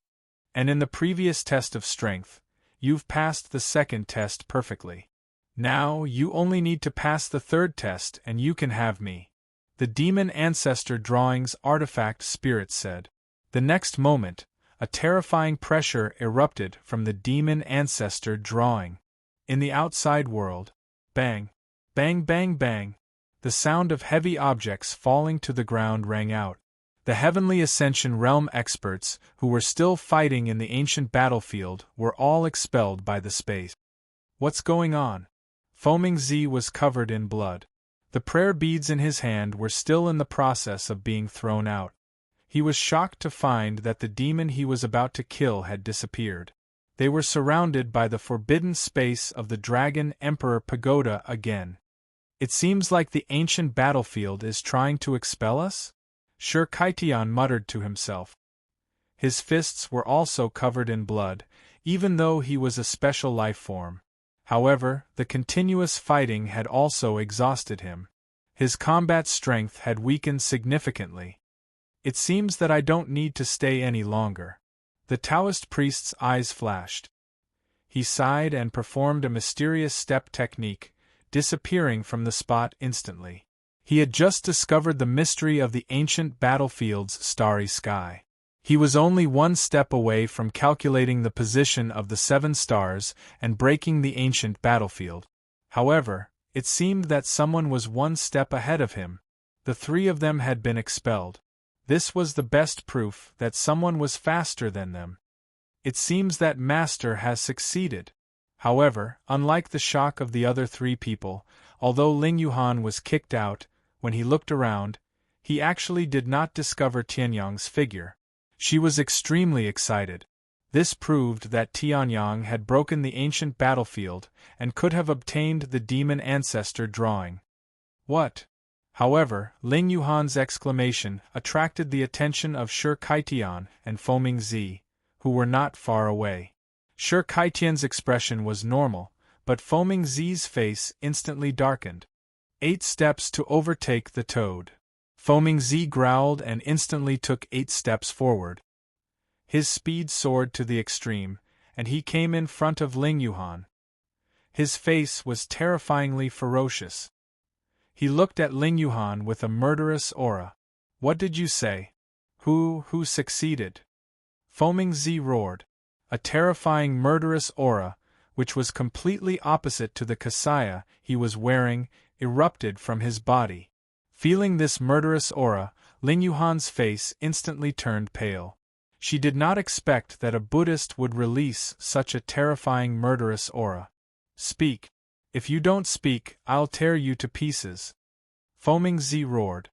And in the previous test of strength, you've passed the second test perfectly. Now you only need to pass the third test and you can have me. The demon ancestor drawing's artifact spirit said. The next moment, a terrifying pressure erupted from the demon ancestor drawing. In the outside world, bang, bang, bang, bang, the sound of heavy objects falling to the ground rang out. The Heavenly Ascension Realm experts, who were still fighting in the ancient battlefield, were all expelled by the space. What's going on? Foaming Z was covered in blood. The prayer beads in his hand were still in the process of being thrown out. He was shocked to find that the demon he was about to kill had disappeared. They were surrounded by the forbidden space of the Dragon Emperor Pagoda again. It seems like the ancient battlefield is trying to expel us? Sure, Kaitian muttered to himself. His fists were also covered in blood, even though he was a special life form. However, the continuous fighting had also exhausted him. His combat strength had weakened significantly. It seems that I don't need to stay any longer. The Taoist priest's eyes flashed. He sighed and performed a mysterious step technique, disappearing from the spot instantly. He had just discovered the mystery of the ancient battlefield's starry sky. He was only one step away from calculating the position of the 7 stars and breaking the ancient battlefield. However, it seemed that someone was one step ahead of him. The 3 of them had been expelled. This was the best proof that someone was faster than them. It seems that Master has succeeded. However, unlike the shock of the other 3 people, although Ling Yuhan was kicked out, when he looked around, he actually did not discover Tianyang's figure. She was extremely excited. This proved that Tianyang had broken the ancient battlefield and could have obtained the demon ancestor drawing. What? However, Ling Yuhan's exclamation attracted the attention of Shi Kaitian and Foaming Z, who were not far away. Shi Kaitian's expression was normal, but Foaming Z's face instantly darkened. 8 steps to overtake the toad. Foaming Z growled and instantly took 8 steps forward. His speed soared to the extreme, and he came in front of Ling Yuhan. His face was terrifyingly ferocious. He looked at Ling Yuhan with a murderous aura. What did you say? Who succeeded? Foaming Z roared. A terrifying murderous aura, which was completely opposite to the kasaya he was wearing, erupted from his body. Feeling this murderous aura, Ling Yuhan's face instantly turned pale. She did not expect that a Buddhist would release such a terrifying murderous aura. Speak. If you don't speak, I'll tear you to pieces. Foaming Z roared.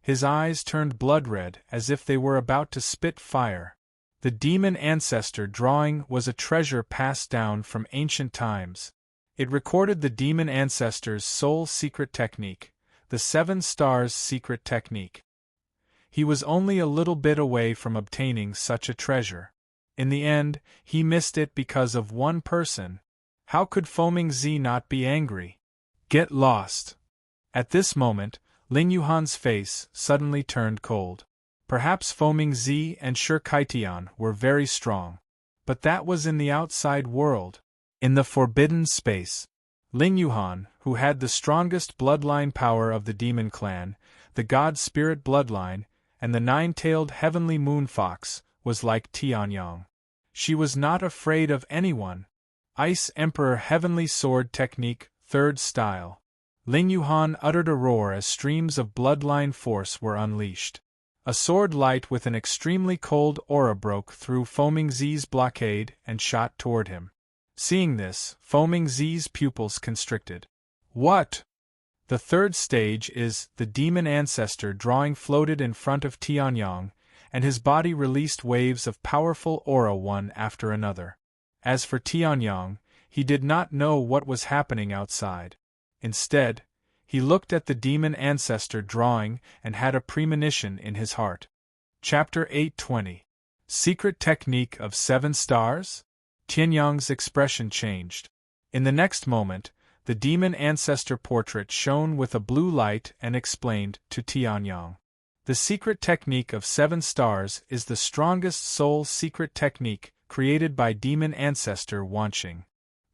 His eyes turned blood-red as if they were about to spit fire. The demon ancestor drawing was a treasure passed down from ancient times. It recorded the demon ancestor's sole secret technique, the 7 stars secret technique. He was only a little bit away from obtaining such a treasure. In the end, he missed it because of one person. How could Foaming Z not be angry? Get lost. At this moment, Ling Yuhan's face suddenly turned cold. Perhaps Foaming Z and Shi Kaitian were very strong. But that was in the outside world. In the forbidden space. Ling Yuhan, who had the strongest bloodline power of the demon clan, the god-spirit bloodline, and the 9-tailed heavenly moon fox, was like Tianyang. She was not afraid of anyone. Ice Emperor Heavenly Sword Technique, 3rd Style. Ling Yuhan uttered a roar as streams of bloodline force were unleashed. A sword light with an extremely cold aura broke through Foaming Z's blockade and shot toward him. Seeing this, Foaming Z's pupils constricted. What? The third stage is, the demon ancestor drawing floated in front of Tianyang, and his body released waves of powerful aura one after another. As for Tianyang, he did not know what was happening outside. Instead, he looked at the demon ancestor drawing and had a premonition in his heart. Chapter 820. Secret Technique of 7 Stars? Tianyang's expression changed. In the next moment, the demon ancestor portrait shone with a blue light and explained to Tianyang. The secret technique of 7 stars is the strongest soul secret technique created by demon ancestor Wanqing.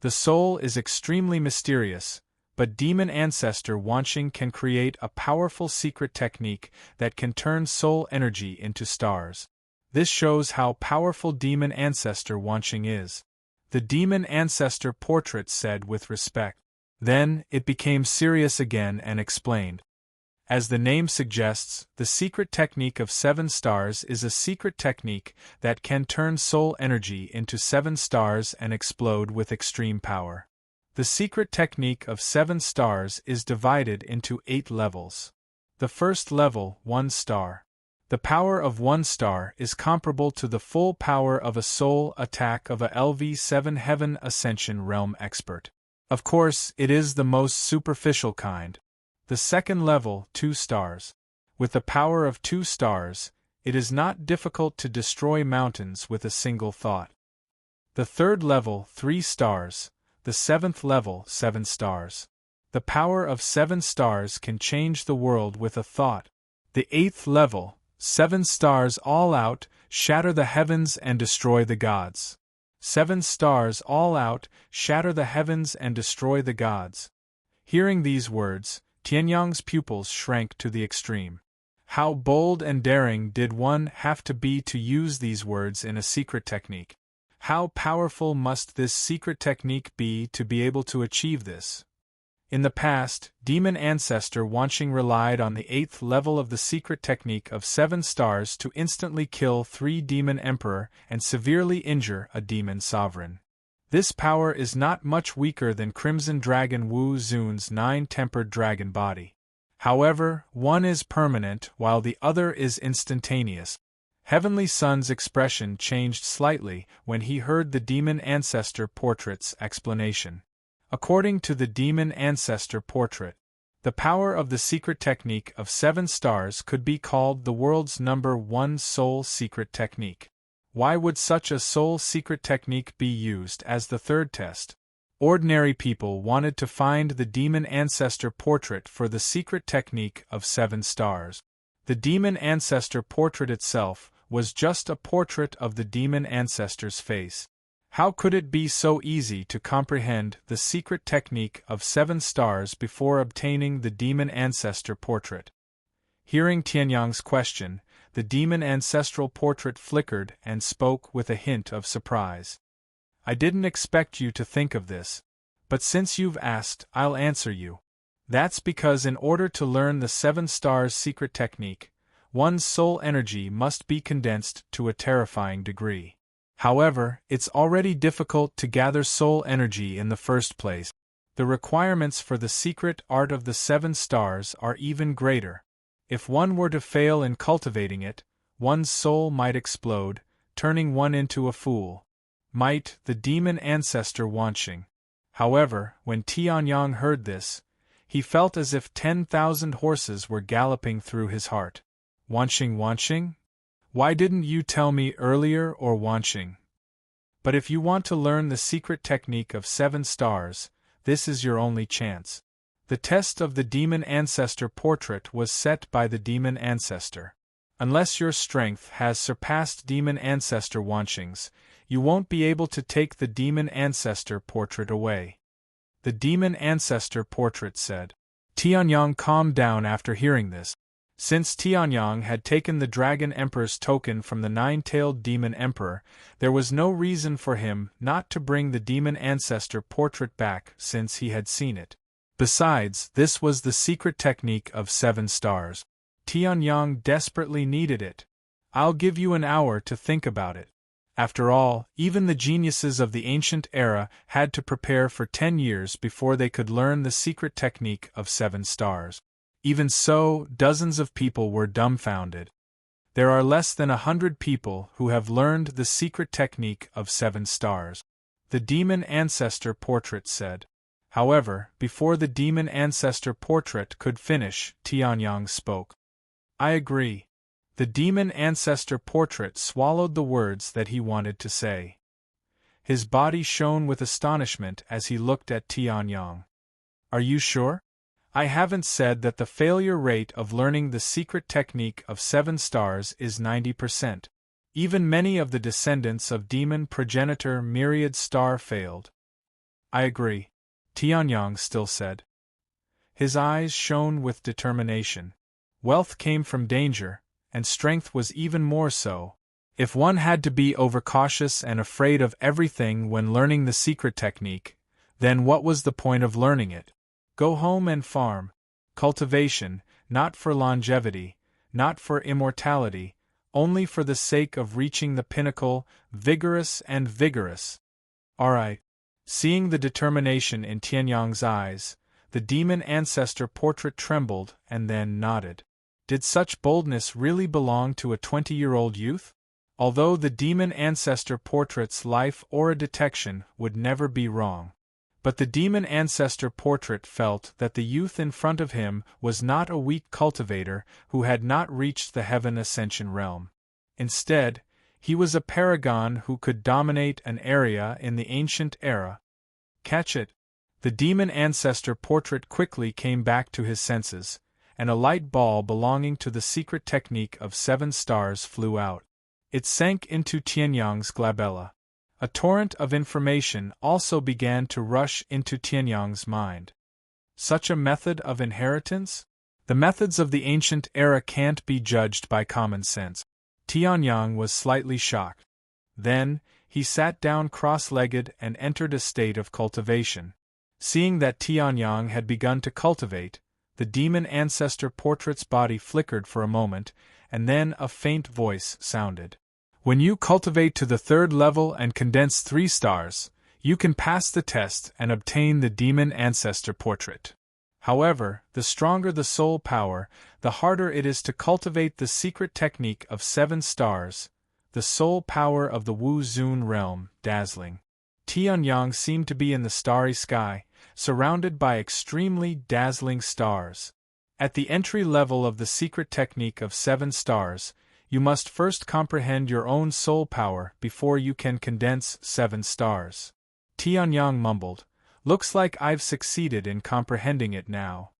The soul is extremely mysterious, but demon ancestor Wanqing can create a powerful secret technique that can turn soul energy into stars. This shows how powerful demon ancestor Wanqing is. The demon ancestor portrait said with respect. Then, it became serious again and explained. As the name suggests, the secret technique of 7 stars is a secret technique that can turn soul energy into 7 stars and explode with extreme power. The secret technique of 7 stars is divided into 8 levels. The first level, 1 star. The power of 1 star is comparable to the full power of a soul attack of a LV7 Heaven Ascension Realm expert. Of course, it is the most superficial kind. The second level, 2 stars. With the power of 2 stars, it is not difficult to destroy mountains with a single thought. The third level, 3 stars. The 7th level, 7 stars. The power of 7 stars can change the world with a thought. The 8th level, 7 stars all out, shatter the heavens and destroy the gods. 7 stars all out, shatter the heavens and destroy the gods. Hearing these words, Tianyang's pupils shrank to the extreme. How bold and daring did one have to be to use these words in a secret technique? How powerful must this secret technique be to be able to achieve this? In the past, demon ancestor Wanqing relied on the 8th level of the secret technique of 7 stars to instantly kill 3 demon emperor and severely injure a demon sovereign. This power is not much weaker than Crimson Dragon Wu Zun's 9-tempered dragon body. However, one is permanent while the other is instantaneous. Heavenly Sun's expression changed slightly when he heard the demon ancestor portrait's explanation. According to the demon ancestor portrait, the power of the secret technique of 7 stars could be called the world's number 1 soul secret technique. Why would such a soul secret technique be used as the third test? Ordinary people wanted to find the demon ancestor portrait for the secret technique of 7 stars. The demon ancestor portrait itself was just a portrait of the demon ancestor's face. How could it be so easy to comprehend the secret technique of 7 stars before obtaining the demon ancestor portrait? Hearing Tianyang's question, the demon ancestral portrait flickered and spoke with a hint of surprise. I didn't expect you to think of this. But since you've asked, I'll answer you. That's because in order to learn the 7 stars secret technique, one's soul energy must be condensed to a terrifying degree. However, it's already difficult to gather soul energy in the first place. The requirements for the secret art of the 7 stars are even greater. If one were to fail in cultivating it, one's soul might explode, turning one into a fool. Might the demon ancestor Wanqing. However, when Tianyang heard this, he felt as if 10,000 horses were galloping through his heart. Wanqing? Why didn't you tell me earlier, or Wanqing? But if you want to learn the secret technique of 7 stars, this is your only chance. The test of the demon ancestor portrait was set by the demon ancestor. Unless your strength has surpassed demon ancestor Wanqing's, you won't be able to take the demon ancestor portrait away. The demon ancestor portrait said. Tianyang calmed down after hearing this. Since Tianyang had taken the Dragon Emperor's token from the 9-tailed demon emperor, there was no reason for him not to bring the demon ancestor portrait back since he had seen it. Besides, this was the secret technique of 7 stars. Tianyang desperately needed it. I'll give you an hour to think about it. After all, even the geniuses of the ancient era had to prepare for 10 years before they could learn the secret technique of 7 stars. Even so, dozens of people were dumbfounded. There are less than 100 people who have learned the secret technique of 7 stars. The demon ancestor portrait said. However, before the demon ancestor portrait could finish, Tianyang spoke. I agree. The demon ancestor portrait swallowed the words that he wanted to say. His body shone with astonishment as he looked at Tianyang. Are you sure? I haven't said that the failure rate of learning the secret technique of 7 stars is 90%. Even many of the descendants of demon progenitor Myriad Star failed. I agree, Tianyang still said. His eyes shone with determination. Wealth came from danger, and strength was even more so. If one had to be overcautious and afraid of everything when learning the secret technique, then what was the point of learning it? Go home and farm. Cultivation, not for longevity, not for immortality, only for the sake of reaching the pinnacle, vigorous and vigorous. All right. Seeing the determination in Tianyang's eyes, the demon ancestor portrait trembled and then nodded. Did such boldness really belong to a 20-year-old youth? Although the demon ancestor portrait's life aura detection would never be wrong. But the demon ancestor portrait felt that the youth in front of him was not a weak cultivator who had not reached the heaven ascension realm. Instead, he was a paragon who could dominate an area in the ancient era. Catch it! The demon ancestor portrait quickly came back to his senses, and a light ball belonging to the secret technique of 7 stars flew out. It sank into Tianyang's glabella. A torrent of information also began to rush into Tianyang's mind. Such a method of inheritance? The methods of the ancient era can't be judged by common sense. Tianyang was slightly shocked. Then, he sat down cross-legged and entered a state of cultivation. Seeing that Tianyang had begun to cultivate, the demon ancestor portrait's body flickered for a moment, and then a faint voice sounded. When you cultivate to the 3rd level and condense 3 stars, you can pass the test and obtain the demon ancestor portrait. However, the stronger the soul power, the harder it is to cultivate the secret technique of 7 stars, the soul power of the Wu Zun realm, dazzling. Tianyang seemed to be in the starry sky, surrounded by extremely dazzling stars. At the entry level of the secret technique of 7 stars, you must first comprehend your own soul power before you can condense 7 stars. Tianyang mumbled, "Looks like I've succeeded in comprehending it now."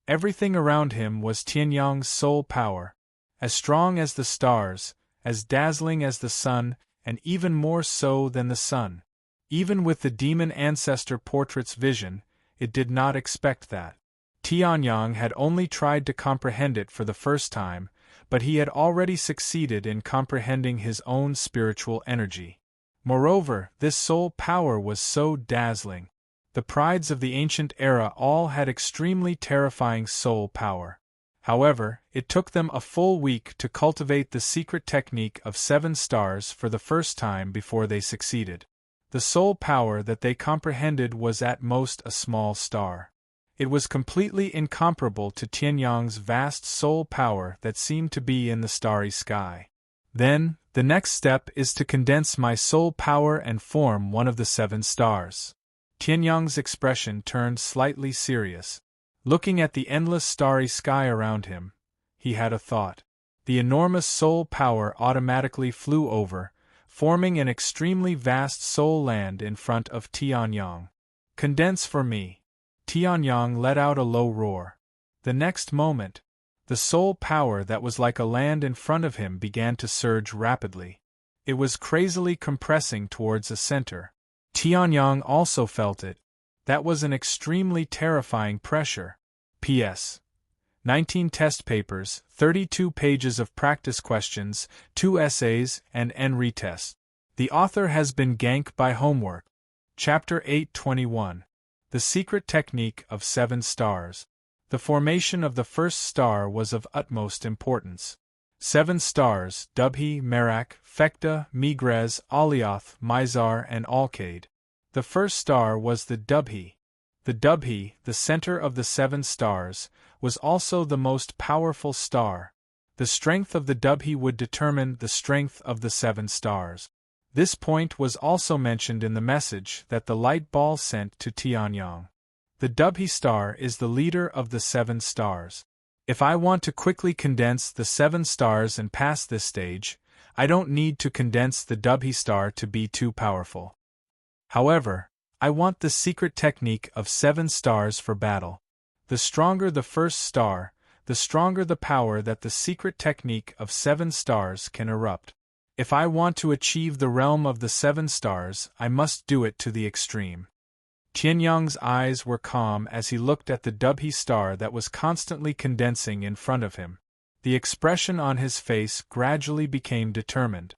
Everything around him was Tianyang's soul power, as strong as the stars, as dazzling as the sun, and even more so than the sun. Even with the demon ancestor portrait's vision, it did not expect that. Tianyang had only tried to comprehend it for the first time, but he had already succeeded in comprehending his own spiritual energy. Moreover, this soul power was so dazzling. The prides of the ancient era all had extremely terrifying soul power. However, it took them a full week to cultivate the secret technique of 7 stars for the first time before they succeeded. The soul power that they comprehended was at most a small star. It was completely incomparable to Tianyang's vast soul power that seemed to be in the starry sky. Then, the next step is to condense my soul power and form one of the 7 stars. Tianyang's expression turned slightly serious. Looking at the endless starry sky around him, he had a thought. The enormous soul power automatically flew over, forming an extremely vast soul land in front of Tianyang. "Condense for me." Tianyang let out a low roar. The next moment, the soul power that was like a land in front of him began to surge rapidly. It was crazily compressing towards a center. Tianyang also felt it. That was an extremely terrifying pressure. P.S. 19 test papers, 32 pages of practice questions, 2 essays, and N retest. The author has been ganked by homework. Chapter 821. The secret technique of 7 stars. The formation of the first star was of utmost importance. 7 stars, Dubhe, Merak, Phecda, Megrez, Alioth, Mizar, and Alkaid. The first star was the Dubhe. The Dubhe, the center of the 7 stars, was also the most powerful star. The strength of the Dubhe would determine the strength of the 7 stars. This point was also mentioned in the message that the light ball sent to Tianyang. The Dubhe star is the leader of the 7 stars. If I want to quickly condense the 7 stars and pass this stage, I don't need to condense the Dubhe star to be too powerful. However, I want the secret technique of 7 stars for battle. The stronger the first star, the stronger the power that the secret technique of 7 stars can erupt. If I want to achieve the realm of the 7 stars, I must do it to the extreme. Tianyang's eyes were calm as he looked at the Dubhe star that was constantly condensing in front of him. The expression on his face gradually became determined.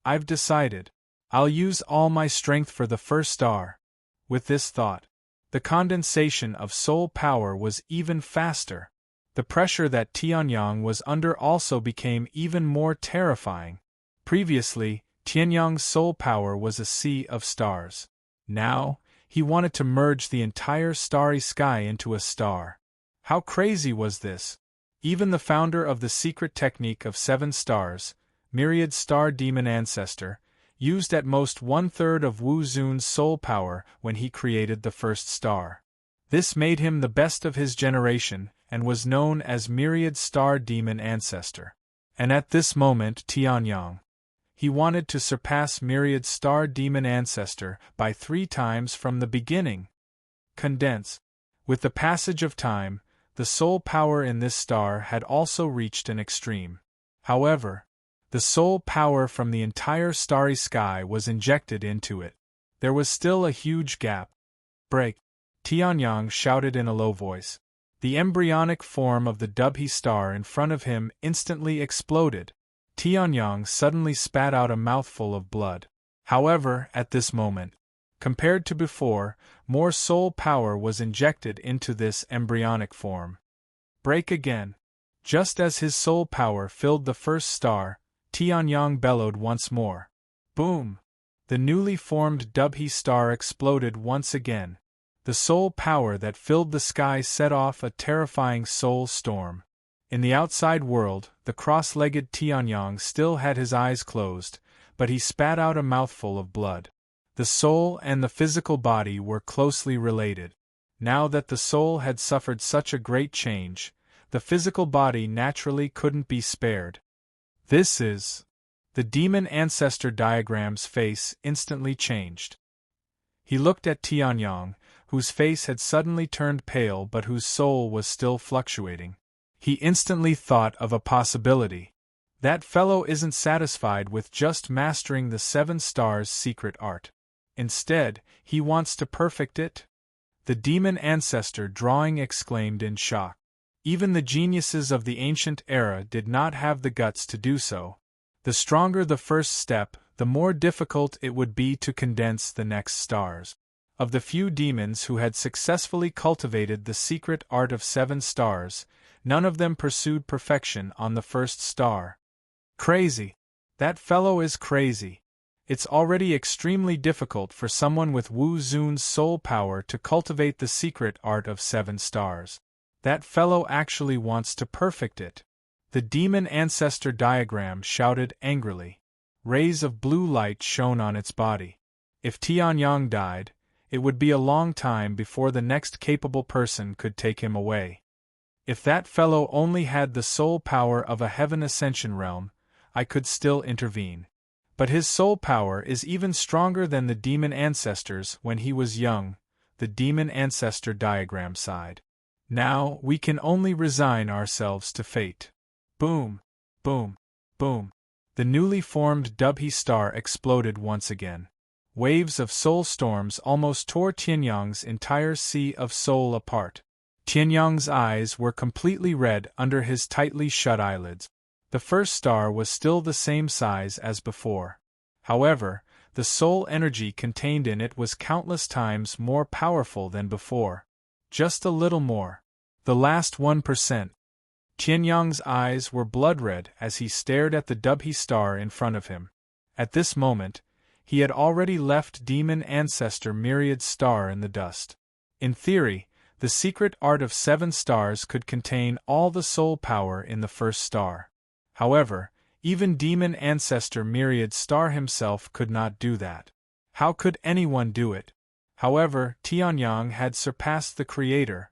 I've decided. I'll use all my strength for the first star. With this thought, the condensation of soul power was even faster. The pressure that Tianyang was under also became even more terrifying. Previously, Tianyang's soul power was a sea of stars. Now, he wanted to merge the entire starry sky into a star. How crazy was this? Even the founder of the secret technique of 7 stars, Myriad Star Demon Ancestor, used at most 1/3 of Wu Zun's soul power when he created the first star. This made him the best of his generation and was known as Myriad Star Demon Ancestor. And at this moment Tianyang. He wanted to surpass Myriad Star Demon Ancestor by 3 times from the beginning. Condense. With the passage of time, the soul power in this star had also reached an extreme. However, the soul power from the entire starry sky was injected into it. There was still a huge gap. Break! Tianyang shouted in a low voice. The embryonic form of the Dubhe star in front of him instantly exploded. Tianyang suddenly spat out a mouthful of blood. However, at this moment, compared to before, more soul power was injected into this embryonic form. Break again. Just as his soul power filled the first star, Tianyang bellowed once more. Boom! The newly formed Dubhe star exploded once again. The soul power that filled the sky set off a terrifying soul storm. In the outside world, the cross-legged Tianyang still had his eyes closed, but he spat out a mouthful of blood. The soul and the physical body were closely related. Now that the soul had suffered such a great change, the physical body naturally couldn't be spared. This is... The demon ancestor diagram's face instantly changed. He looked at Tianyang, whose face had suddenly turned pale but whose soul was still fluctuating. He instantly thought of a possibility. That fellow isn't satisfied with just mastering the 7 stars' secret art. Instead, he wants to perfect it? The demon ancestor drawing exclaimed in shock. Even the geniuses of the ancient era did not have the guts to do so. The stronger the first step, the more difficult it would be to condense the next stars. Of the few demons who had successfully cultivated the secret art of 7 stars, none of them pursued perfection on the first star. Crazy. That fellow is crazy. It's already extremely difficult for someone with Wu Zun's soul power to cultivate the secret art of 7 stars. That fellow actually wants to perfect it. The demon ancestor diagram shouted angrily. Rays of blue light shone on its body. If Tianyang died, it would be a long time before the next capable person could take him away. If that fellow only had the soul power of a heaven ascension realm, I could still intervene. But his soul power is even stronger than the demon ancestor's when he was young, the demon ancestor diagram sighed. Now we can only resign ourselves to fate. Boom! Boom! Boom! The newly formed Dubhe star exploded once again. Waves of soul storms almost tore Tianyang's entire sea of soul apart. Tianyang's eyes were completely red under his tightly shut eyelids. The first star was still the same size as before. However, the The soul energy contained in it was countless times more powerful than before. Just a little more. The last 1%. Tianyang's eyes were blood-red as he stared at the Dubhe star in front of him. At this moment, he had already left Demon Ancestor Myriad's star in the dust. In theory, the secret art of 7 stars could contain all the soul power in the first star. However, even Demon Ancestor Myriad's star himself could not do that. How could anyone do it? However, Tianyang had surpassed the Creator.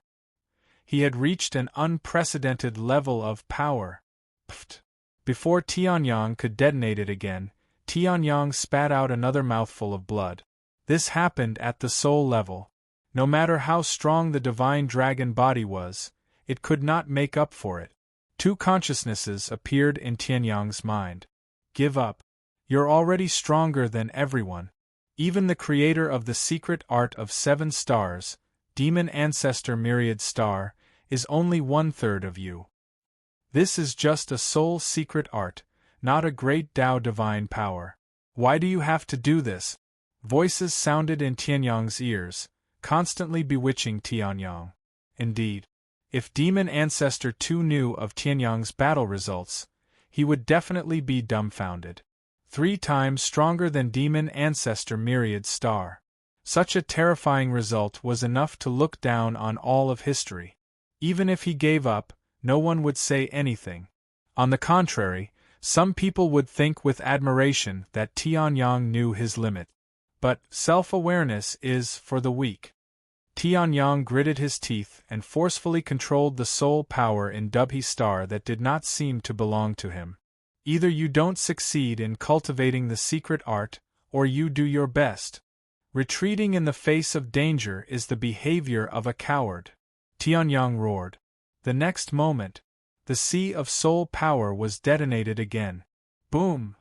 He had reached an unprecedented level of power. Pfft! Before Tianyang could detonate it again, Tianyang spat out another mouthful of blood. This happened at the soul level. No matter how strong the divine dragon body was, it could not make up for it. 2 consciousnesses appeared in Tianyang's mind. Give up. You're already stronger than everyone. Even the creator of the secret art of 7 stars, Demon Ancestor Myriad Star, is only 1/3 of you. This is just a soul secret art, not a great Tao divine power. Why do you have to do this? Voices sounded in Tianyang's ears, constantly bewitching Tianyang. Indeed, if Demon Ancestor 2 knew of Tianyang's battle results, he would definitely be dumbfounded. 3 times stronger than Demon Ancestor Myriad Star. Such a terrifying result was enough to look down on all of history. Even if he gave up, no one would say anything. On the contrary, some people would think with admiration that Tianyang knew his limit. But self-awareness is for the weak. Tianyang gritted his teeth and forcefully controlled the soul power in Dubhe Star that did not seem to belong to him. Either you don't succeed in cultivating the secret art, or you do your best. Retreating in the face of danger is the behavior of a coward. Tianyang roared. The next moment, the sea of soul power was detonated again. Boom!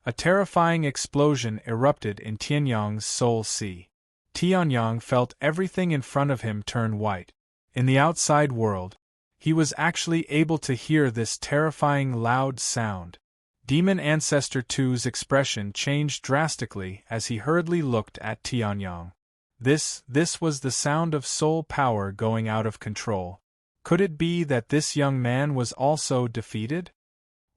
A terrifying explosion erupted in Tianyang's soul sea. Tianyang felt everything in front of him turn white. In the outside world, he was actually able to hear this terrifying loud sound. Demon Ancestor 2's expression changed drastically as he hurriedly looked at Tianyang. This was the sound of soul power going out of control. Could it be that this young man was also defeated?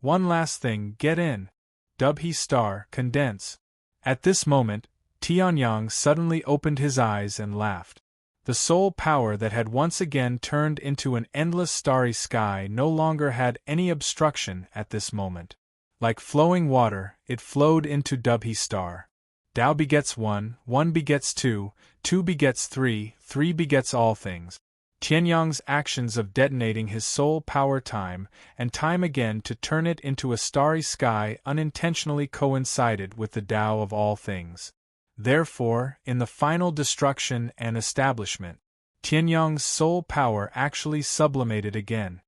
One last thing, get in. Dubhe Star, condense. At this moment, Tianyang suddenly opened his eyes and laughed. The soul power that had once again turned into an endless starry sky no longer had any obstruction at this moment. Like flowing water, it flowed into Dubhe Star. Tao begets 1, 1 begets 2, 2 begets 3, 3 begets all things. Tianyang's actions of detonating his soul power time and time again to turn it into a starry sky unintentionally coincided with the Tao of all things. Therefore, in the final destruction and establishment, Tianyang's soul power actually sublimated again.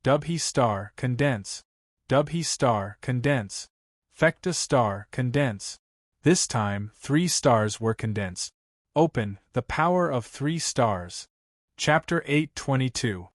Dubhe Star, condense. Dubhe Star, condense. Phecta Star, condense. This time, 3 stars were condensed. Open, the power of 3 stars. Chapter 8:22.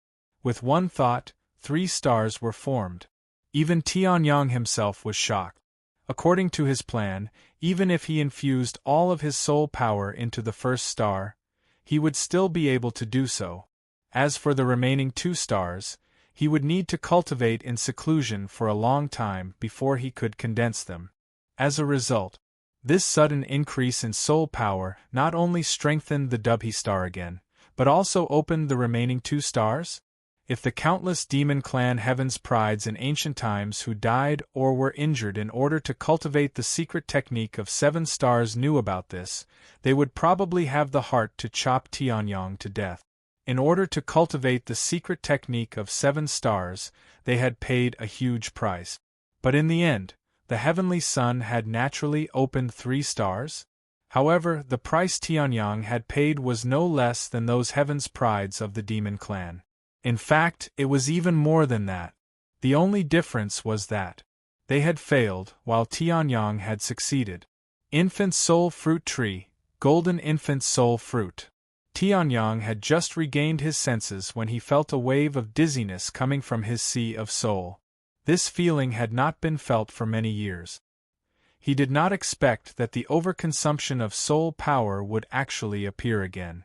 With one thought, 3 stars were formed. Even Tianyang himself was shocked. According to his plan, even if he infused all of his soul power into the first star, he would still be able to do so. As for the remaining 2 stars, he would need to cultivate in seclusion for a long time before he could condense them. As a result, this sudden increase in soul power not only strengthened the Dubhe Star again, but also opened the remaining 2 stars? If the countless demon clan Heaven's Prides in ancient times who died or were injured in order to cultivate the secret technique of 7 stars knew about this, they would probably have the heart to chop Tianyang to death. In order to cultivate the secret technique of 7 stars, they had paid a huge price. But in the end, the Heavenly Sun had naturally opened 3 stars? However, the price Tianyang had paid was no less than those Heaven's Prides of the demon clan. In fact, it was even more than that. The only difference was that they had failed, while Tianyang had succeeded. Infant Soul Fruit Tree, Golden Infant Soul Fruit. Tianyang had just regained his senses when he felt a wave of dizziness coming from his sea of soul. This feeling had not been felt for many years. He did not expect that the overconsumption of soul power would actually appear again.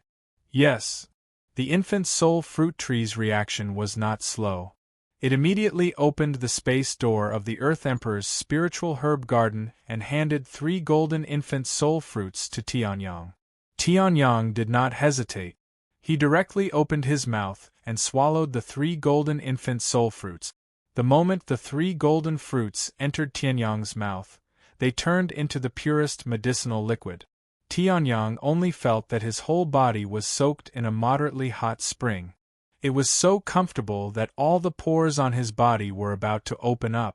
Yes. The infant soul fruit tree's reaction was not slow. It immediately opened the space door of the Earth Emperor's spiritual herb garden and handed 3 golden infant soul fruits to Tianyang. Tianyang did not hesitate. He directly opened his mouth and swallowed the 3 golden infant soul fruits. The moment the 3 golden fruits entered Tianyang's mouth, they turned into the purest medicinal liquid. Tianyang only felt that his whole body was soaked in a moderately hot spring. It was so comfortable that all the pores on his body were about to open up.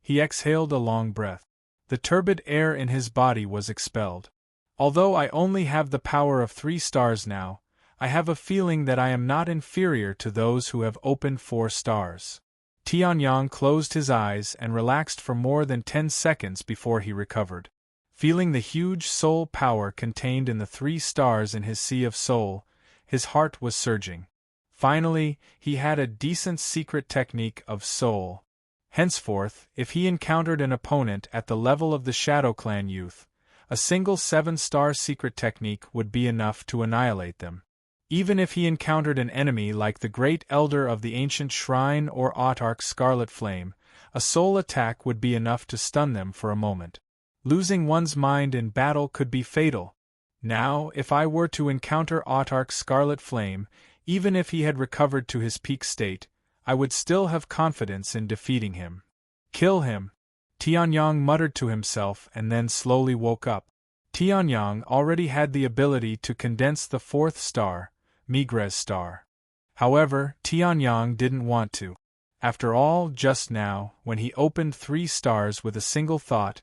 He exhaled a long breath. The turbid air in his body was expelled. Although I only have the power of 3 stars now, I have a feeling that I am not inferior to those who have opened 4 stars. Tianyang closed his eyes and relaxed for more than 10 seconds before he recovered. Feeling the huge soul power contained in the 3 stars in his sea of soul, his heart was surging. Finally, he had a decent secret technique of soul. Henceforth, if he encountered an opponent at the level of the Shadow Clan youth, a single 7-star secret technique would be enough to annihilate them. Even if he encountered an enemy like the Great Elder of the Ancient Shrine or Autarch Scarlet Flame, a soul attack would be enough to stun them for a moment. Losing one's mind in battle could be fatal. Now, if I were to encounter Autarch Scarlet Flame, even if he had recovered to his peak state, I would still have confidence in defeating him. Kill him, Tianyang muttered to himself and then slowly woke up. Tianyang already had the ability to condense the 4th star, Migre's star. However, Tianyang didn't want to. After all, just now, when he opened 3 stars with a single thought,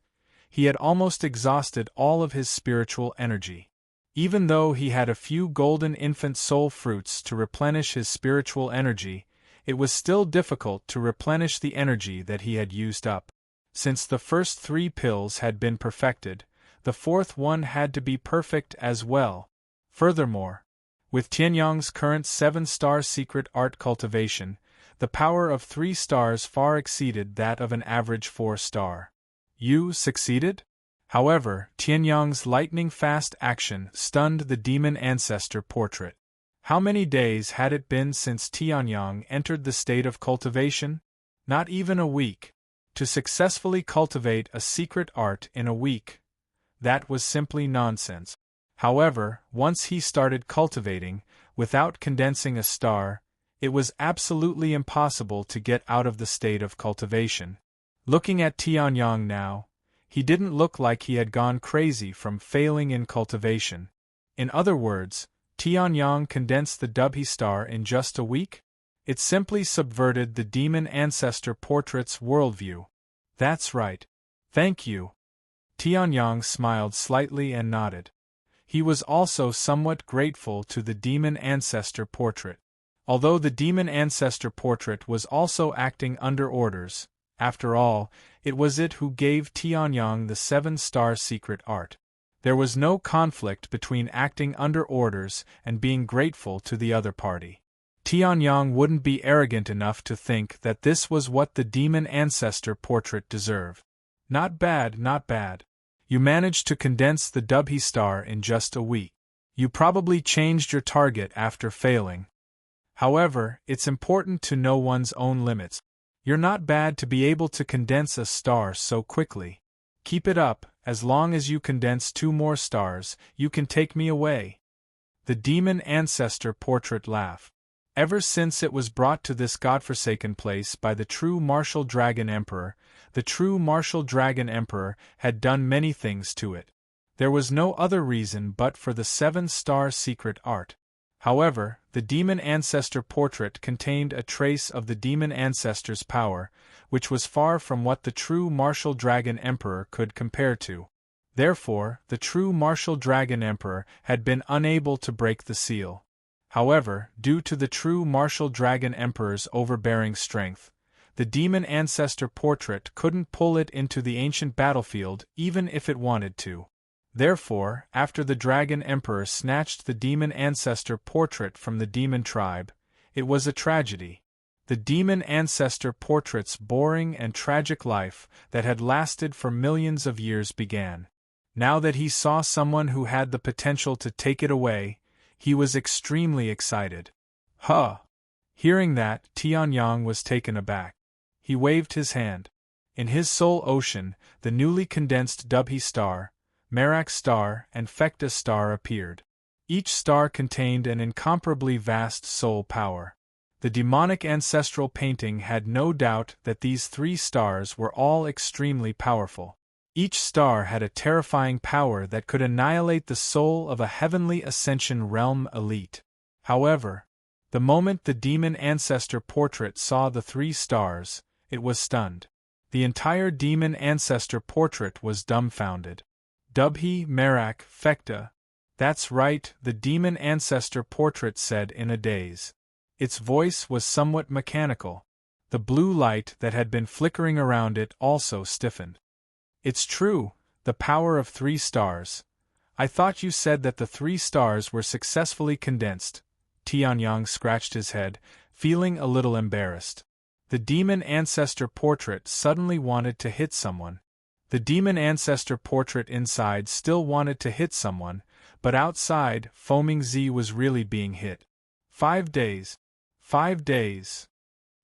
he had almost exhausted all of his spiritual energy. Even though he had a few golden infant soul fruits to replenish his spiritual energy, it was still difficult to replenish the energy that he had used up. Since the first 3 pills had been perfected, the 4th one had to be perfect as well. Furthermore, with Tianyang's current 7-star secret art cultivation, the power of 3 stars far exceeded that of an average 4-star. You succeeded? However, Tianyang's lightning-fast action stunned the demon ancestor portrait. How many days had it been since Tianyang entered the state of cultivation? Not even a week. To successfully cultivate a secret art in a week, that was simply nonsense. However, once he started cultivating, without condensing a star, it was absolutely impossible to get out of the state of cultivation. Looking at Tianyang now, he didn't look like he had gone crazy from failing in cultivation. In other words, Tianyang condensed the Dubhe star in just a week? It simply subverted the demon ancestor portrait's worldview. That's right. Thank you. Tianyang smiled slightly and nodded. He was also somewhat grateful to the demon ancestor portrait. Although the demon ancestor portrait was also acting under orders, after all, it was it who gave Tianyang the 7-star secret art. There was no conflict between acting under orders and being grateful to the other party. Tianyang wouldn't be arrogant enough to think that this was what the demon ancestor portrait deserved. Not bad, not bad. You managed to condense the Dubhe star in just a week. You probably changed your target after failing. However, it's important to know one's own limits. You're not bad to be able to condense a star so quickly. Keep it up. As long as you condense 2 more stars, you can take me away. The demon ancestor portrait laughed. Ever since it was brought to this godforsaken place by the true martial dragon emperor, the true martial dragon emperor had done many things to it. There was no other reason but for the 7-star secret art. However, the demon ancestor portrait contained a trace of the demon ancestor's power, which was far from what the true martial dragon emperor could compare to. Therefore, the true martial dragon emperor had been unable to break the seal. However, due to the true martial dragon emperor's overbearing strength, the demon ancestor portrait couldn't pull it into the ancient battlefield even if it wanted to. Therefore, after the dragon emperor snatched the demon ancestor portrait from the demon tribe, it was a tragedy. the demon ancestor portrait's boring and tragic life that had lasted for millions of years began. Now that he saw someone who had the potential to take it away, he was extremely excited. Huh! Hearing that, Tianyang was taken aback. He waved his hand. In his soul ocean, the newly condensed Dubhe star, Merak star, and Phecda star appeared. Each star contained an incomparably vast soul power. The demonic ancestral painting had no doubt that these 3 stars were all extremely powerful. Each star had a terrifying power that could annihilate the soul of a heavenly ascension realm elite. However, the moment the demon ancestor portrait saw the 3 stars, it was stunned. The entire demon ancestor portrait was dumbfounded. Dubhe, Merak, Phecda. That's right, the demon ancestor portrait said in a daze. Its voice was somewhat mechanical. The blue light that had been flickering around it also stiffened. It's true, the power of 3 stars. I thought you said that the 3 stars were successfully condensed. Tianyang scratched his head, feeling a little embarrassed. The demon ancestor portrait suddenly wanted to hit someone. The demon ancestor portrait inside still wanted to hit someone, but outside, Foaming Z was really being hit. 5 days. 5 days.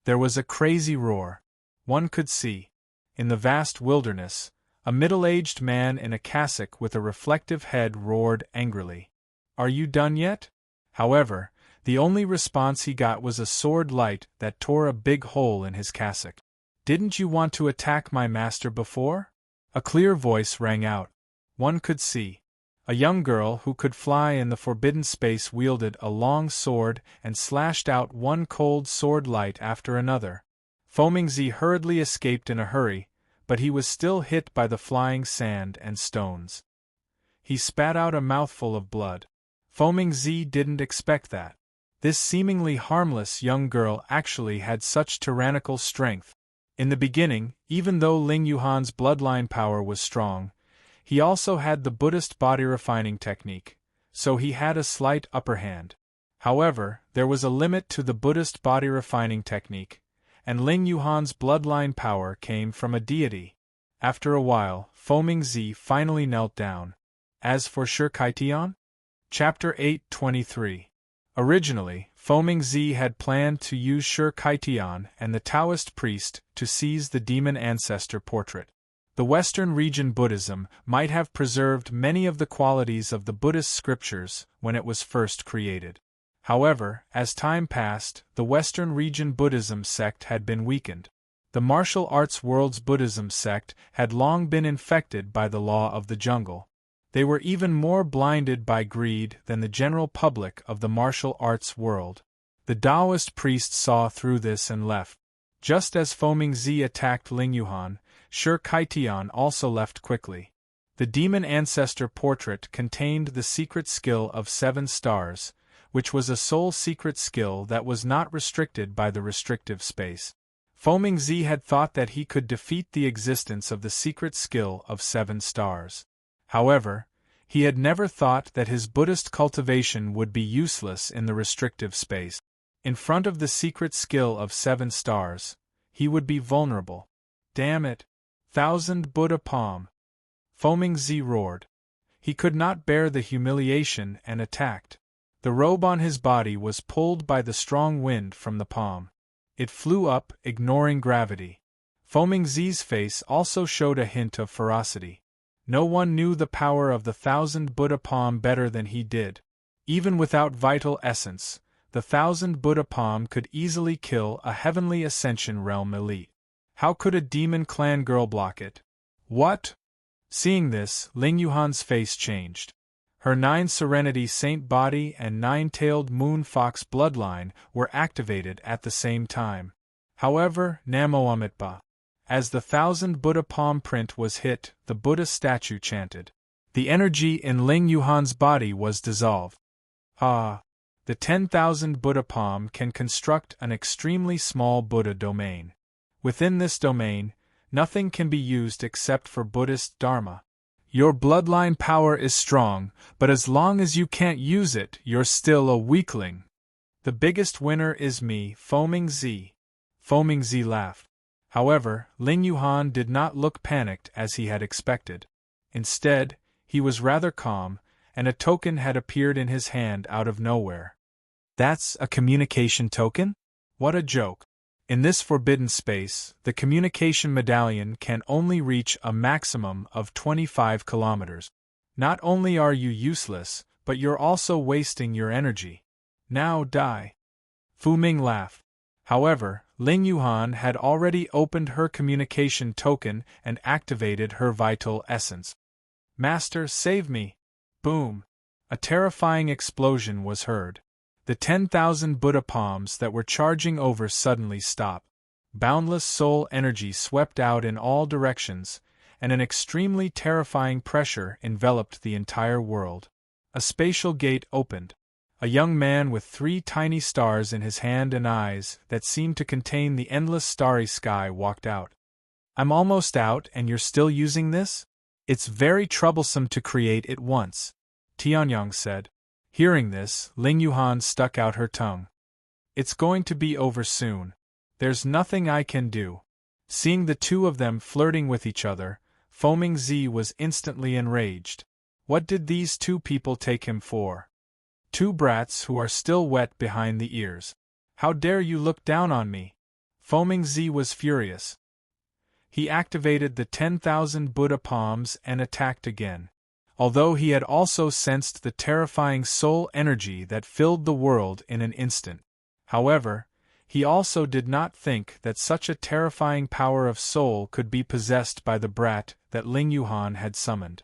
There was a crazy roar. One could see, in the vast wilderness, a middle-aged man in a cassock with a reflective head roared angrily. Are you done yet? However, the only response he got was a sword light that tore a big hole in his cassock. Didn't you want to attack my master before? A clear voice rang out. One could see. A young girl who could fly in the forbidden space wielded a long sword and slashed out one cold sword light after another. Foaming Z hurriedly escaped in a hurry, but he was still hit by the flying sand and stones. He spat out a mouthful of blood. Foaming Z didn't expect that. This seemingly harmless young girl actually had such tyrannical strength. In the beginning, even though Ling Yuhan's bloodline power was strong, he also had the Buddhist body refining technique, so he had a slight upper hand. However, there was a limit to the Buddhist body refining technique, and Ling Yuhan's bloodline power came from a deity. After a while, Foaming Z finally knelt down. As for Shirkaitian? Chapter 8:23. Originally, Foaming Z had planned to use Shirkaitian and the Taoist priest to seize the demon ancestor portrait. The Western region Buddhism might have preserved many of the qualities of the Buddhist scriptures when it was first created. However, as time passed, the Western region Buddhism sect had been weakened. The martial arts world's Buddhism sect had long been infected by the law of the jungle. They were even more blinded by greed than the general public of the martial arts world. The Taoist priest saw through this and left. Just as Foaming Z attacked Ling Yuhan, Shirkaitian also left quickly. The demon ancestor portrait contained the secret skill of 7 stars, which was a sole secret skill that was not restricted by the restrictive space. Foaming Z had thought that he could defeat the existence of the secret skill of 7 stars. However, he had never thought that his Buddhist cultivation would be useless in the restrictive space. In front of the secret skill of 7 stars, he would be vulnerable. Damn it! 1000 Buddha Palm! Foaming Z roared. He could not bear the humiliation and attacked. The robe on his body was pulled by the strong wind from the palm. It flew up, ignoring gravity. Foaming Z's face also showed a hint of ferocity. No one knew the power of the 1000 Buddha Palm better than he did. Even without vital essence, the 1000 Buddha Palm could easily kill a heavenly ascension realm elite. How could a demon clan girl block it? What? Seeing this, Ling Yuhan's face changed. Her 9 Serenity Saint body and 9-tailed Moon Fox bloodline were activated at the same time. However, Namo Amitba. As the 1000 Buddha palm print was hit, the Buddha statue chanted. The energy in Ling Yuhan's body was dissolved. Ah! The 10,000 Buddha palm can construct an extremely small Buddha domain. Within this domain, nothing can be used except for Buddhist Dharma. Your bloodline power is strong, but as long as you can't use it, you're still a weakling. The biggest winner is me, Foaming Z. Foaming Z laughed. However, Ling Yuhan did not look panicked as he had expected. Instead, he was rather calm, and a token had appeared in his hand out of nowhere. That's a communication token? What a joke. In this forbidden space, the communication medallion can only reach a maximum of 25 kilometers. Not only are you useless, but you're also wasting your energy. Now die. Fu Ming laughed. However, Ling Yuhan had already opened her communication token and activated her vital essence. Master, save me! Boom! A terrifying explosion was heard. The 10,000 Buddha palms that were charging over suddenly stopped. Boundless soul energy swept out in all directions, and an extremely terrifying pressure enveloped the entire world. A spatial gate opened. A young man with 3 tiny stars in his hand and eyes that seemed to contain the endless starry sky walked out. I'm almost out and you're still using this? It's very troublesome to create it once, Tianyang said. Hearing this, Ling Yuhan stuck out her tongue. It's going to be over soon. There's nothing I can do. Seeing the two of them flirting with each other, Foaming Z was instantly enraged. What did these two people take him for? Two brats who are still wet behind the ears. How dare you look down on me? Foaming Z was furious. He activated the 10,000 Buddha palms and attacked again. Although he had also sensed the terrifying soul energy that filled the world in an instant. However, he also did not think that such a terrifying power of soul could be possessed by the brat that Ling Yuhan had summoned.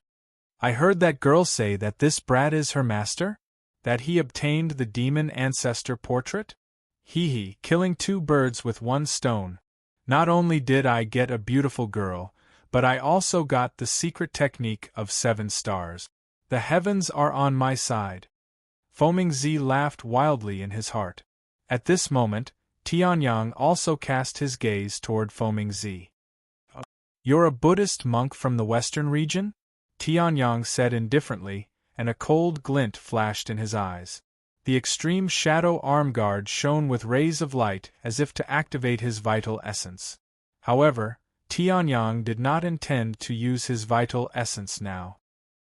I heard that girl say that this brat is her master? That he obtained the demon ancestor portrait? Hee, killing 2 birds with 1 stone. Not only did I get a beautiful girl, but I also got the secret technique of 7 stars. The heavens are on my side. Foaming Z laughed wildly in his heart. At this moment, Tianyang also cast his gaze toward Foaming Z. You're a Buddhist monk from the western region? Tianyang said indifferently, and a cold glint flashed in his eyes. The extreme shadow arm guard shone with rays of light as if to activate his vital essence. However, Tianyang did not intend to use his vital essence now.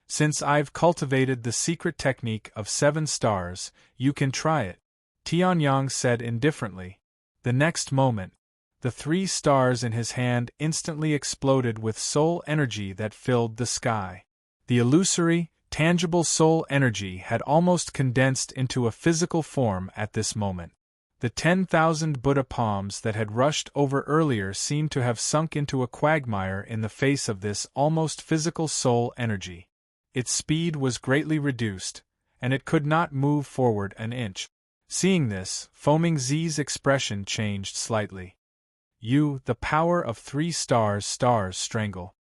Since I've cultivated the secret technique of 7 stars, you can try it, Tianyang said indifferently. The next moment, the 3 stars in his hand instantly exploded with soul energy that filled the sky. The illusory, tangible soul energy had almost condensed into a physical form at this moment. The 10,000 Buddha palms that had rushed over earlier seemed to have sunk into a quagmire in the face of this almost physical soul energy. Its speed was greatly reduced, and it could not move forward an inch. Seeing this, Foaming Z's expression changed slightly. You, the power of 3 stars strangle.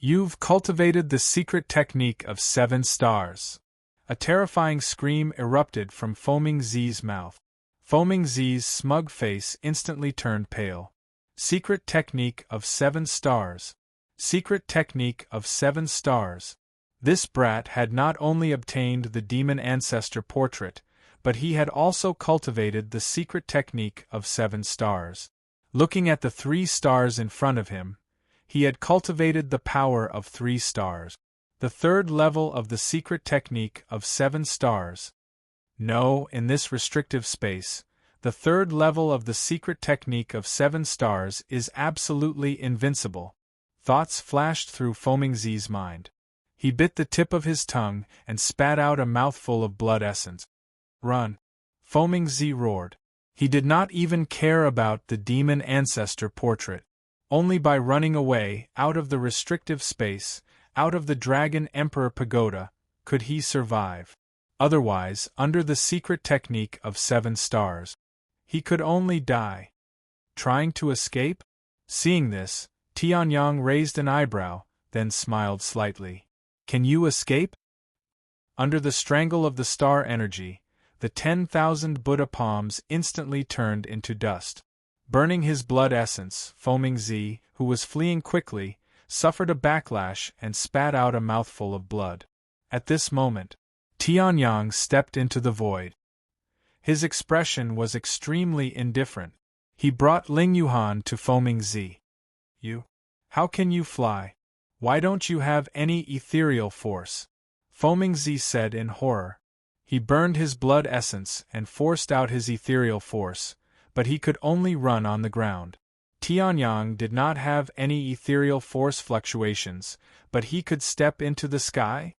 You've cultivated the secret technique of 7 stars. A terrifying scream erupted from Foaming Z's mouth. Foaming Z's smug face instantly turned pale. Secret technique of 7 stars. Secret technique of 7 stars. This brat had not only obtained the demon ancestor portrait, but he had also cultivated the secret technique of 7 stars. Looking at the 3 stars in front of him, he had cultivated the power of 3 stars. The 3rd level of the secret technique of 7 stars. No, in this restrictive space, the 3rd level of the secret technique of 7 stars is absolutely invincible. Thoughts flashed through Foaming Z's mind. He bit the tip of his tongue and spat out a mouthful of blood essence. Run! Foaming Z roared. He did not even care about the demon ancestor portrait. Only by running away, out of the restrictive space, out of the Dragon Emperor Pagoda, could he survive. Otherwise, under the secret technique of 7 stars, he could only die. Trying to escape? Seeing this, Tianyang raised an eyebrow, then smiled slightly. Can you escape? Under the strangle of the star energy, the 10,000 Buddha palms instantly turned into dust. Burning his blood essence, Foaming Z, who was fleeing quickly, suffered a backlash and spat out a mouthful of blood. At this moment, Tianyang stepped into the void. His expression was extremely indifferent. He brought Ling Yuhan to Foaming Zi. You? How can you fly? Why don't you have any ethereal force? Foaming Zi said in horror. He burned his blood essence and forced out his ethereal force, but he could only run on the ground. Tianyang did not have any ethereal force fluctuations, but he could step into the sky?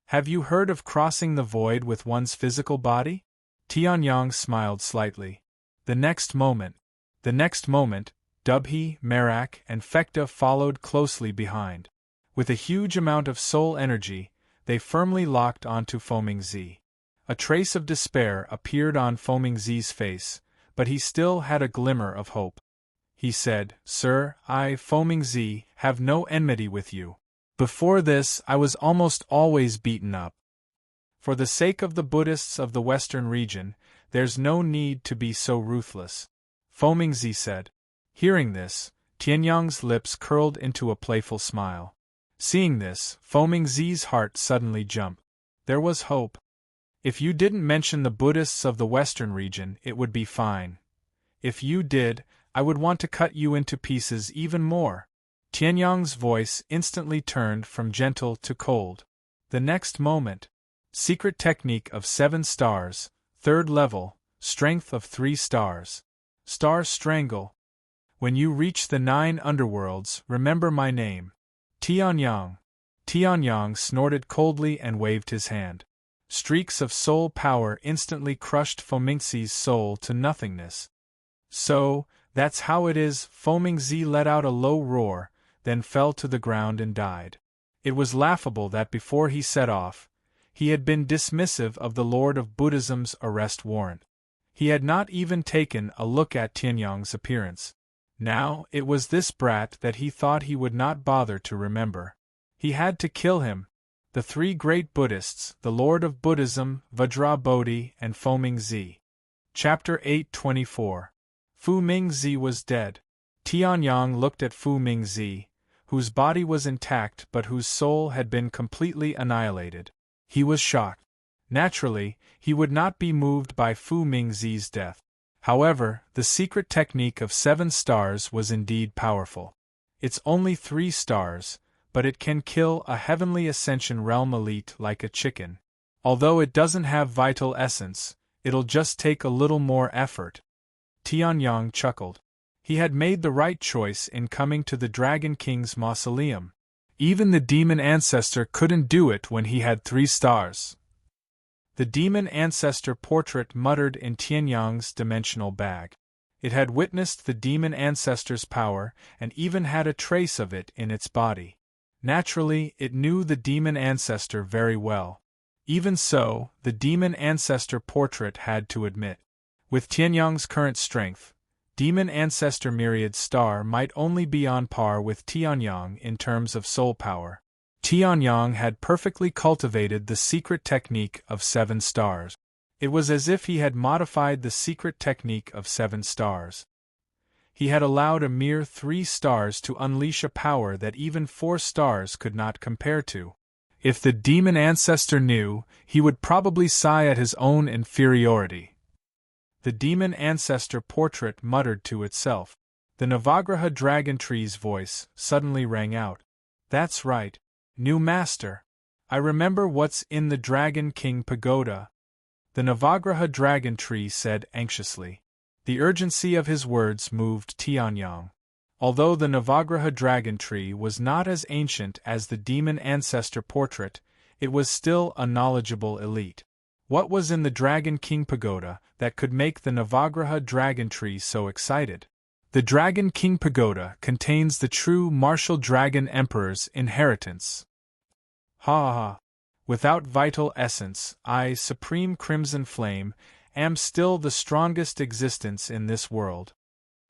Have you heard of crossing the void with one's physical body? Tianyang smiled slightly. The next moment, Dubhe, Merak, and Fekta followed closely behind. With a huge amount of soul energy, they firmly locked onto Foaming Zi. A trace of despair appeared on Foaming Zi's face, but he still had a glimmer of hope. He said, "Sir, I, Foaming Zi, have no enmity with you. Before this, I was almost always beaten up. For the sake of the Buddhists of the Western region, there's no need to be so ruthless," Foaming Zi said. Hearing this, Tianyang's lips curled into a playful smile. Seeing this, Foaming Zi's heart suddenly jumped. There was hope. If you didn't mention the Buddhists of the Western region, it would be fine. If you did, I would want to cut you into pieces even more. Tianyang's voice instantly turned from gentle to cold. The next moment, secret technique of 7 stars, 3rd level, strength of 3 stars. Star Strangle. When you reach the 9 underworlds, remember my name. Tianyang. Tianyang snorted coldly and waved his hand. Streaks of soul power instantly crushed Foaming Zi's soul to nothingness. So, that's how it is. Foaming Zi let out a low roar, then fell to the ground and died. It was laughable that before he set off, he had been dismissive of the Lord of Buddhism's arrest warrant. He had not even taken a look at Tianyang's appearance. Now, it was this brat that he thought he would not bother to remember. He had to kill him. The 3 great Buddhists, the Lord of Buddhism, Vajrabodhi, and Foaming Zi. Chapter 8:24. Foaming Zi was dead. Tianyang looked at Foaming Zi, whose body was intact but whose soul had been completely annihilated. He was shocked. Naturally, he would not be moved by Foaming Zi's death. However, the secret technique of 7 stars was indeed powerful. It's only 3 stars, but it can kill a heavenly ascension realm elite like a chicken. Although it doesn't have vital essence, it'll just take a little more effort. Tianyang chuckled. He had made the right choice in coming to the Dragon King's mausoleum. Even the demon ancestor couldn't do it when he had 3 stars. The demon ancestor portrait muttered in Tianyang's dimensional bag. It had witnessed the demon ancestor's power and even had a trace of it in its body. Naturally, it knew the demon ancestor very well. Even so, the demon ancestor portrait had to admit. With Tianyang's current strength, demon ancestor Myriad Star might only be on par with Tianyang in terms of soul power. Tianyang had perfectly cultivated the secret technique of 7 stars. It was as if he had modified the secret technique of 7 stars. He had allowed a mere 3 stars to unleash a power that even 4 stars could not compare to. If the demon ancestor knew, he would probably sigh at his own inferiority. The demon ancestor portrait muttered to itself. The Navagraha dragon tree's voice suddenly rang out. "That's right, new master. I remember what's in the Dragon King pagoda," the Navagraha dragon tree said anxiously. The urgency of his words moved Tianyang. Although the Navagraha dragon tree was not as ancient as the demon ancestor portrait, it was still a knowledgeable elite. What was in the Dragon King pagoda that could make the Navagraha dragon tree so excited? The Dragon King pagoda contains the true martial dragon emperor's inheritance. Ha ha! Without vital essence, I, Supreme Crimson Flame, am still the strongest existence in this world.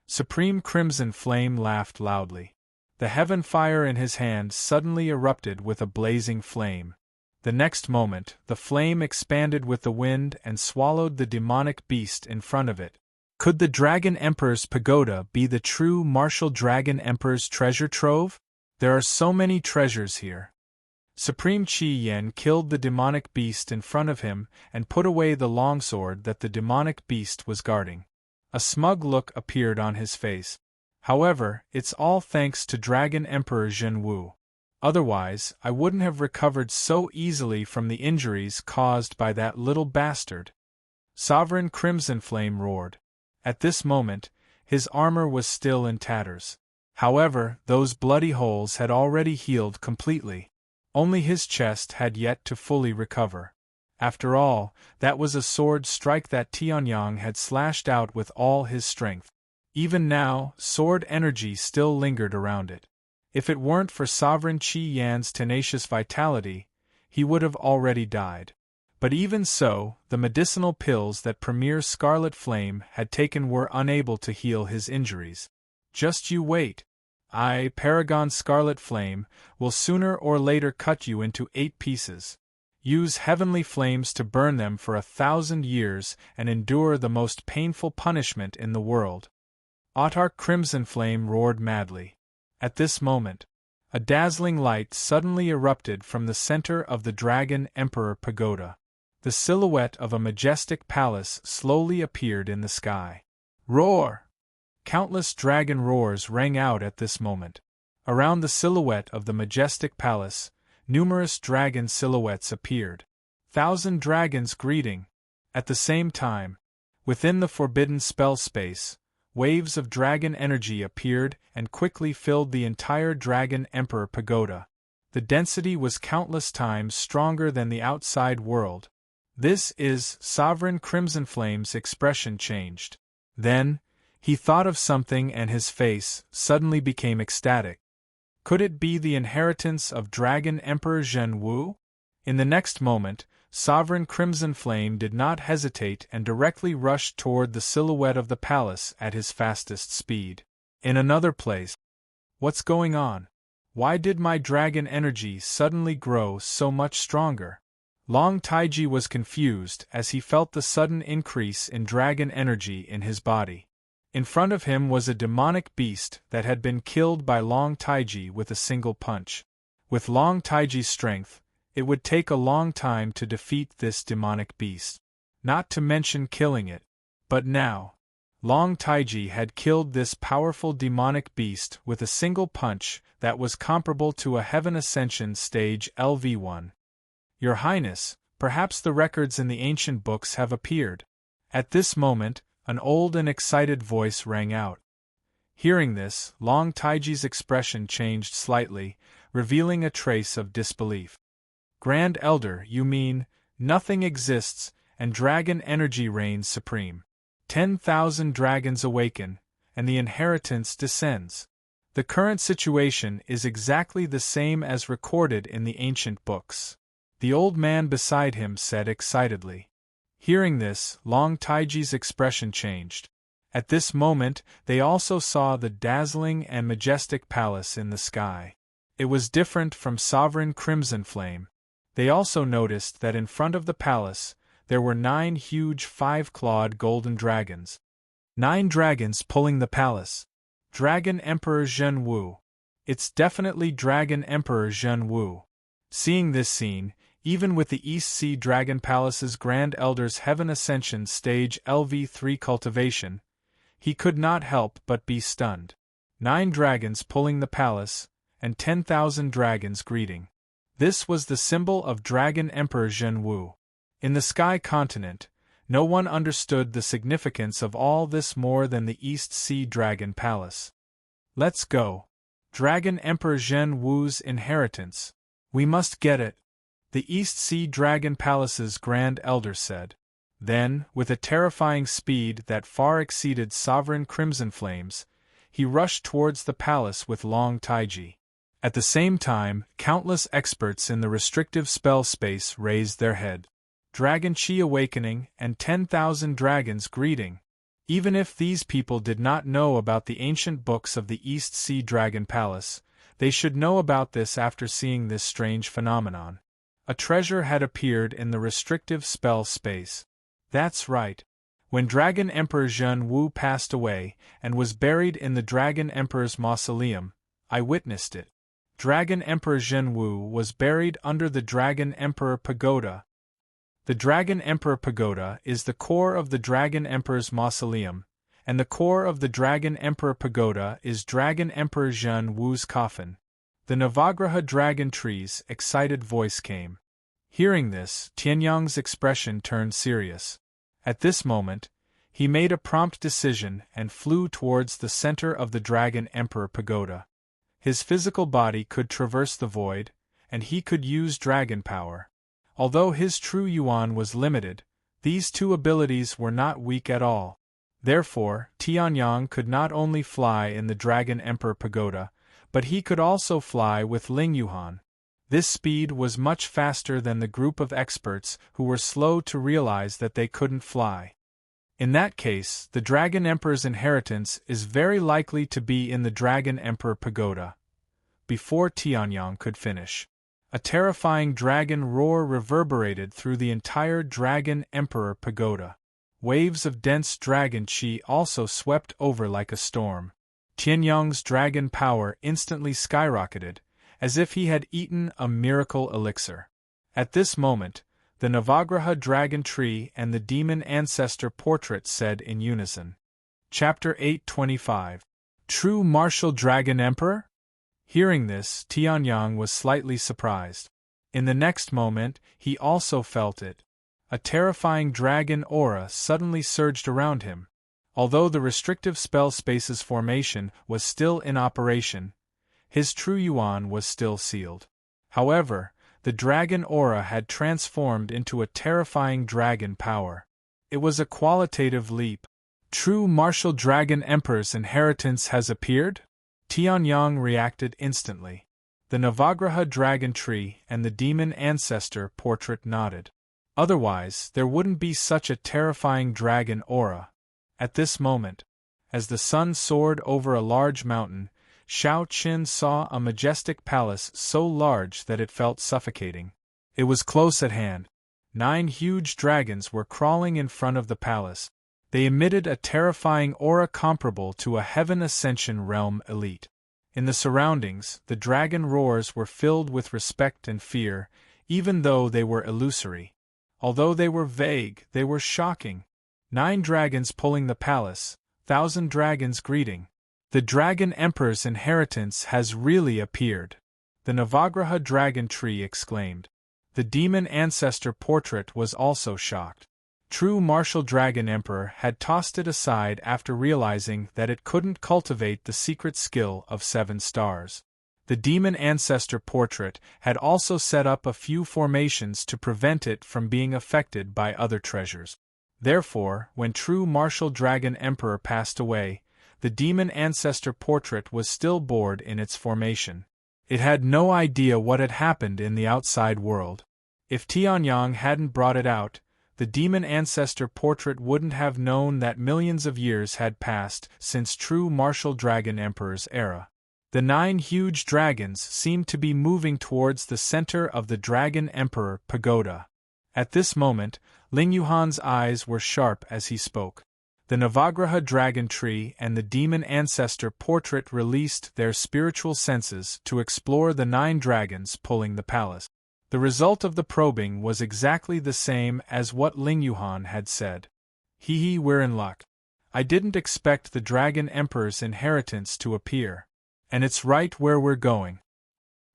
Supreme Crimson Flame laughed loudly. The heaven fire in his hand suddenly erupted with a blazing flame. The next moment, the flame expanded with the wind and swallowed the demonic beast in front of it. Could the Dragon Emperor's pagoda be the true martial Dragon Emperor's treasure trove? There are so many treasures here. Supreme Qi Yen killed the demonic beast in front of him and put away the longsword that the demonic beast was guarding. A smug look appeared on his face. However, it's all thanks to Dragon Emperor Zhen Wu. Otherwise, I wouldn't have recovered so easily from the injuries caused by that little bastard. Sovereign Crimson Flame roared. At this moment, his armor was still in tatters. However, those bloody holes had already healed completely. Only his chest had yet to fully recover. After all, that was a sword strike that Tianyang had slashed out with all his strength. Even now, sword energy still lingered around it. If it weren't for Sovereign Qi Yan's tenacious vitality, he would have already died. But even so, the medicinal pills that Premier Scarlet Flame had taken were unable to heal his injuries. Just you wait. I, Paragon Scarlet Flame, will sooner or later cut you into 8 pieces. Use heavenly flames to burn them for 1,000 years and endure the most painful punishment in the world. Autarch Crimson Flame roared madly. At this moment, a dazzling light suddenly erupted from the center of the Dragon Emperor Pagoda. The silhouette of a majestic palace slowly appeared in the sky. Roar! Countless dragon roars rang out at this moment. Around the silhouette of the majestic palace, numerous dragon silhouettes appeared. 1,000 dragons greeting. At the same time, within the forbidden spell space, waves of dragon energy appeared and quickly filled the entire Dragon Emperor Pagoda. The density was countless times stronger than the outside world. This is Sovereign Crimson Flame's expression changed. Then, he thought of something and his face suddenly became ecstatic. Could it be the inheritance of Dragon Emperor Zhen Wu? In the next moment, Sovereign Crimson Flame did not hesitate and directly rushed toward the silhouette of the palace at his fastest speed. In another place. What's going on? Why did my dragon energy suddenly grow so much stronger? Long Taiji was confused as he felt the sudden increase in dragon energy in his body. In front of him was a demonic beast that had been killed by Long Taiji with a single punch. With Long Taiji's strength, it would take a long time to defeat this demonic beast, not to mention killing it. But now, Long Taiji had killed this powerful demonic beast with a single punch that was comparable to a Heaven Ascension Stage LV1. Your Highness, perhaps the records in the ancient books have appeared. At this moment, an old and excited voice rang out. Hearing this, Long Taiji's expression changed slightly, revealing a trace of disbelief. Grand Elder, you mean, nothing exists, and dragon energy reigns supreme. 10,000 dragons awaken, and the inheritance descends. The current situation is exactly the same as recorded in the ancient books. The old man beside him said excitedly. Hearing this, Long Taiji's expression changed. At this moment, they also saw the dazzling and majestic palace in the sky. It was different from Sovereign Crimson Flame. They also noticed that in front of the palace, there were 9 huge 5-clawed golden dragons. 9 dragons pulling the palace. Dragon Emperor Zhen Wu. It's definitely Dragon Emperor Zhen Wu. Seeing this scene, even with the East Sea Dragon Palace's Grand Elder's Heaven Ascension Stage LV3 cultivation, he could not help but be stunned. 9 dragons pulling the palace, and 10,000 dragons greeting. This was the symbol of Dragon Emperor Zhen Wu. In the Sky Continent, no one understood the significance of all this more than the East Sea Dragon Palace. Let's go. Dragon Emperor Zhen Wu's inheritance. We must get it. The East Sea Dragon Palace's Grand Elder said. Then, with a terrifying speed that far exceeded Sovereign Crimson Flame's, he rushed towards the palace with Long Taiji. At the same time, countless experts in the restrictive spell space raised their head. Dragon Qi awakening and 10,000 dragons greeting. Even if these people did not know about the ancient books of the East Sea Dragon Palace, they should know about this after seeing this strange phenomenon. A treasure had appeared in the restrictive spell space. That's right. When Dragon Emperor Zhen Wu passed away and was buried in the Dragon Emperor's mausoleum, I witnessed it. Dragon Emperor Zhen Wu was buried under the Dragon Emperor Pagoda. The Dragon Emperor Pagoda is the core of the Dragon Emperor's mausoleum, and the core of the Dragon Emperor Pagoda is Dragon Emperor Zhen Wu's coffin. The Navagraha dragon tree's excited voice came. Hearing this, Tianyang's expression turned serious. At this moment, he made a prompt decision and flew towards the center of the Dragon Emperor Pagoda. His physical body could traverse the void, and he could use dragon power. Although his true yuan was limited, these two abilities were not weak at all. Therefore, Tianyang could not only fly in the Dragon Emperor Pagoda, but he could also fly with Ling Yuhan. This speed was much faster than the group of experts who were slow to realize that they couldn't fly. In that case, the Dragon Emperor's inheritance is very likely to be in the Dragon Emperor Pagoda. Before Tianyang could finish, a terrifying dragon roar reverberated through the entire Dragon Emperor Pagoda. Waves of dense dragon chi also swept over like a storm. Tianyang's dragon power instantly skyrocketed, as if he had eaten a miracle elixir. At this moment, the Navagraha dragon tree and the demon ancestor portrait said in unison. Chapter 825. True Martial Dragon Emperor? Hearing this, Tianyang was slightly surprised. In the next moment, he also felt it. A terrifying dragon aura suddenly surged around him. Although the restrictive spell space's formation was still in operation, his true yuan was still sealed. However, the dragon aura had transformed into a terrifying dragon power. It was a qualitative leap. True Martial Dragon Emperor's inheritance has appeared? Tianyang reacted instantly. The Navagraha dragon tree and the demon ancestor portrait nodded. Otherwise, there wouldn't be such a terrifying dragon aura. At this moment, as the sun soared over a large mountain, Xiao Qin saw a majestic palace so large that it felt suffocating. It was close at hand. 9 huge dragons were crawling in front of the palace. They emitted a terrifying aura comparable to a Heaven Ascension realm elite. In the surroundings, the dragon roars were filled with respect and fear, even though they were illusory. Although they were vague, they were shocking. 9 dragons pulling the palace, 1,000 dragons greeting. The Dragon Emperor's inheritance has really appeared. The Navagraha dragon tree exclaimed. The demon ancestor portrait was also shocked. True Martial Dragon Emperor had tossed it aside after realizing that it couldn't cultivate the secret skill of 7 stars. The demon ancestor portrait had also set up a few formations to prevent it from being affected by other treasures. Therefore, when True Martial Dragon Emperor passed away, the demon ancestor portrait was still bored in its formation. It had no idea what had happened in the outside world. If Tianyang hadn't brought it out, the demon ancestor portrait wouldn't have known that millions of years had passed since True Martial Dragon Emperor's era. The 9 huge dragons seemed to be moving towards the center of the Dragon Emperor Pagoda. At this moment, Ling Yuhan's eyes were sharp as he spoke. The Navagraha dragon tree and the demon ancestor portrait released their spiritual senses to explore the 9 dragons pulling the palace. The result of the probing was exactly the same as what Ling Yuhan had said. We're in luck. I didn't expect the Dragon Emperor's inheritance to appear. And it's right where we're going.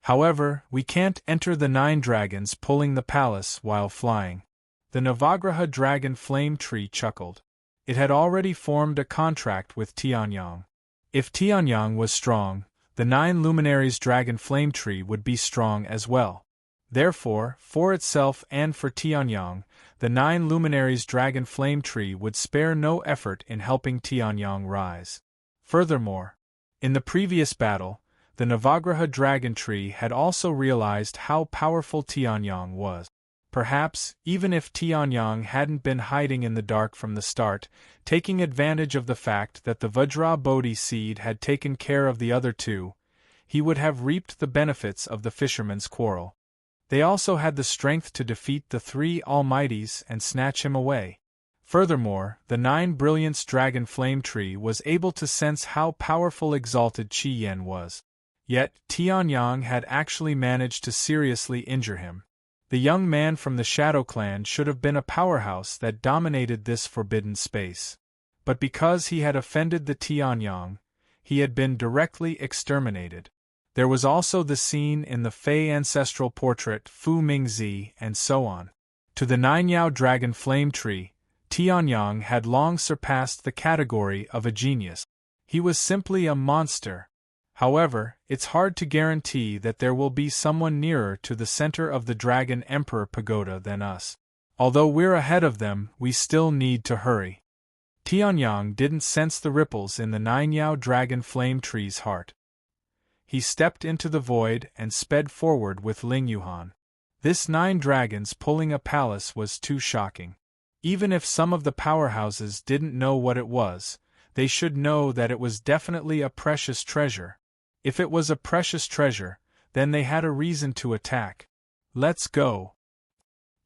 However, we can't enter the 9 dragons pulling the palace while flying. The Navagraha dragon flame tree chuckled. It had already formed a contract with Tianyang. If Tianyang was strong, the 9 luminaries dragon flame tree would be strong as well. Therefore, for itself and for Tianyang, the 9 luminaries dragon flame tree would spare no effort in helping Tianyang rise. Furthermore, in the previous battle, the Navagraha dragon tree had also realized how powerful Tianyang was. Perhaps, even if Tianyang hadn't been hiding in the dark from the start, taking advantage of the fact that the Vajra Bodhi seed had taken care of the other 2, he would have reaped the benefits of the fisherman's quarrel. They also had the strength to defeat the 3 Almighties and snatch him away. Furthermore, the 9 Brilliance Dragon Flame Tree was able to sense how powerful exalted Qi Yen was. Yet, Tianyang had actually managed to seriously injure him. The young man from the Shadow Clan should have been a powerhouse that dominated this forbidden space. but because he had offended the Tianyang, he had been directly exterminated. There was also the scene in the Fey ancestral portrait Fu Mingzi and so on. To the Ninyao dragon flame tree, Tianyang had long surpassed the category of a genius. He was simply a monster. However, it's hard to guarantee that there will be someone nearer to the center of the Dragon Emperor Pagoda than us. Although we're ahead of them, we still need to hurry. Tianyang didn't sense the ripples in the Ninyao dragon flame tree's heart. He stepped into the void and sped forward with Ling Yuhan. This 9 dragons pulling a palace was too shocking. Even if some of the powerhouses didn't know what it was, they should know that it was definitely a precious treasure. If it was a precious treasure, then they had a reason to attack. Let's go.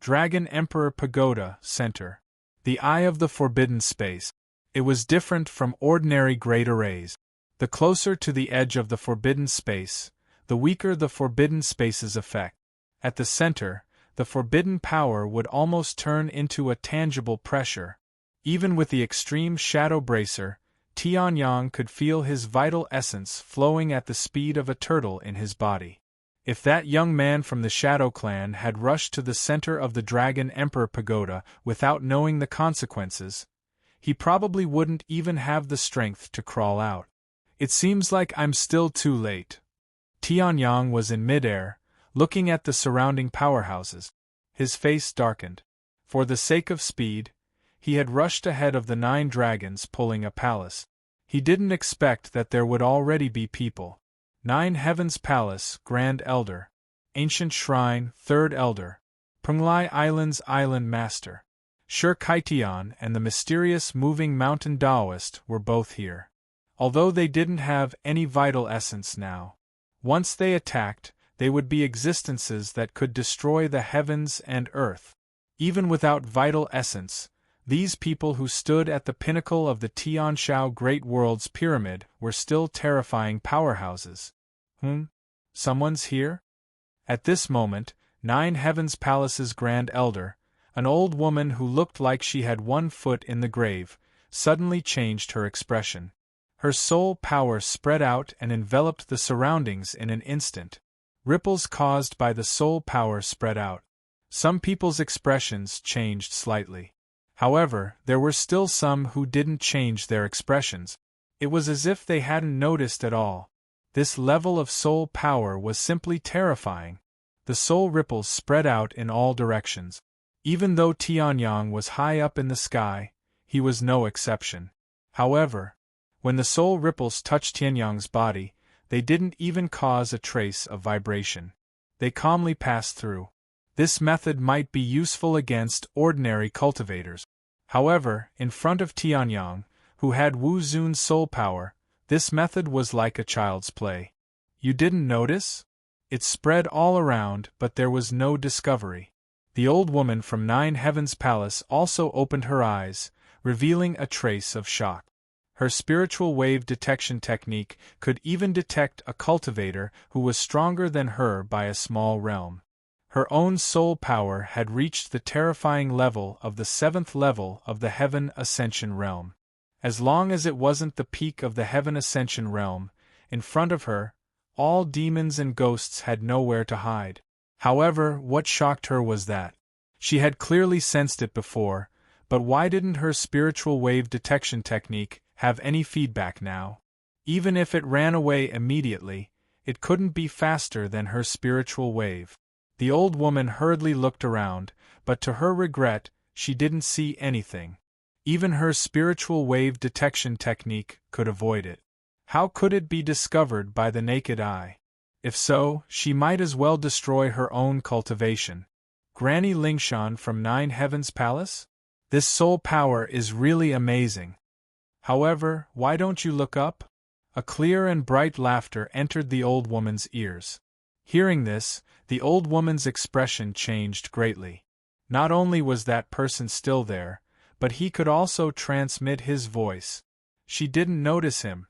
Dragon Emperor Pagoda Center. The eye of the forbidden space. It was different from ordinary great arrays. The closer to the edge of the forbidden space, the weaker the forbidden space's effect. At the center, the forbidden power would almost turn into a tangible pressure. Even with the extreme shadow bracer, Tianyang could feel his vital essence flowing at the speed of a turtle in his body. If that young man from the Shadow Clan had rushed to the center of the Dragon Emperor Pagoda without knowing the consequences, he probably wouldn't even have the strength to crawl out. It seems like I'm still too late. Tianyang was in midair, looking at the surrounding powerhouses. His face darkened. For the sake of speed, he had rushed ahead of the 9 dragons pulling a palace. He didn't expect that there would already be people. 9 Heavens Palace, Grand Elder. Ancient Shrine, Third Elder. Penglai Island's Island Master. Shi Kaitian and the mysterious moving mountain Taoist were both here. Although they didn't have any vital essence now. Once they attacked, they would be existences that could destroy the heavens and earth. Even without vital essence, these people who stood at the pinnacle of the Tianshao Great World's pyramid were still terrifying powerhouses. Someone's here? At this moment, 9 Heavens Palace's Grand Elder, an old woman who looked like she had 1 foot in the grave, suddenly changed her expression. Her soul power spread out and enveloped the surroundings in an instant. Ripples caused by the soul power spread out. Some people's expressions changed slightly. However, there were still some who didn't change their expressions. It was as if they hadn't noticed at all. This level of soul power was simply terrifying. The soul ripples spread out in all directions. Even though Tianyang was high up in the sky, he was no exception. However, when the soul ripples touched Tianyang's body, they didn't even cause a trace of vibration. They calmly passed through. This method might be useful against ordinary cultivators. However, in front of Tianyang, who had Wu Zun's soul power, this method was like a child's play. You didn't notice? It spread all around, but there was no discovery. The old woman from 9 Heavens Palace also opened her eyes, revealing a trace of shock. Her spiritual wave detection technique could even detect a cultivator who was stronger than her by a small realm. Her own soul power had reached the terrifying level of the 7th level of the Heaven Ascension realm. As long as it wasn't the peak of the Heaven Ascension realm, in front of her, all demons and ghosts had nowhere to hide. However, what shocked her was that she had clearly sensed it before, but why didn't her spiritual wave detection technique have any feedback now? Even if it ran away immediately, it couldn't be faster than her spiritual wave. The old woman hurriedly looked around, but to her regret, she didn't see anything. Even her spiritual wave detection technique could avoid it. How could it be discovered by the naked eye? If so, she might as well destroy her own cultivation. Granny Lingshan from 9 Heavens Palace? This soul power is really amazing. However, why don't you look up? A clear and bright laughter entered the old woman's ears. Hearing this, the old woman's expression changed greatly. Not only was that person still there, but he could also transmit his voice. She didn't notice him.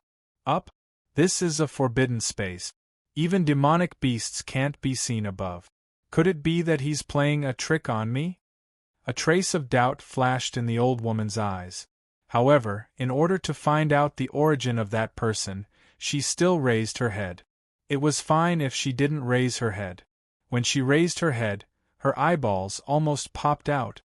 Up? This is a forbidden space. Even demonic beasts can't be seen above. Could it be that he's playing a trick on me? A trace of doubt flashed in the old woman's eyes. However, in order to find out the origin of that person, she still raised her head. It was fine if she didn't raise her head. When she raised her head, her eyeballs almost popped out.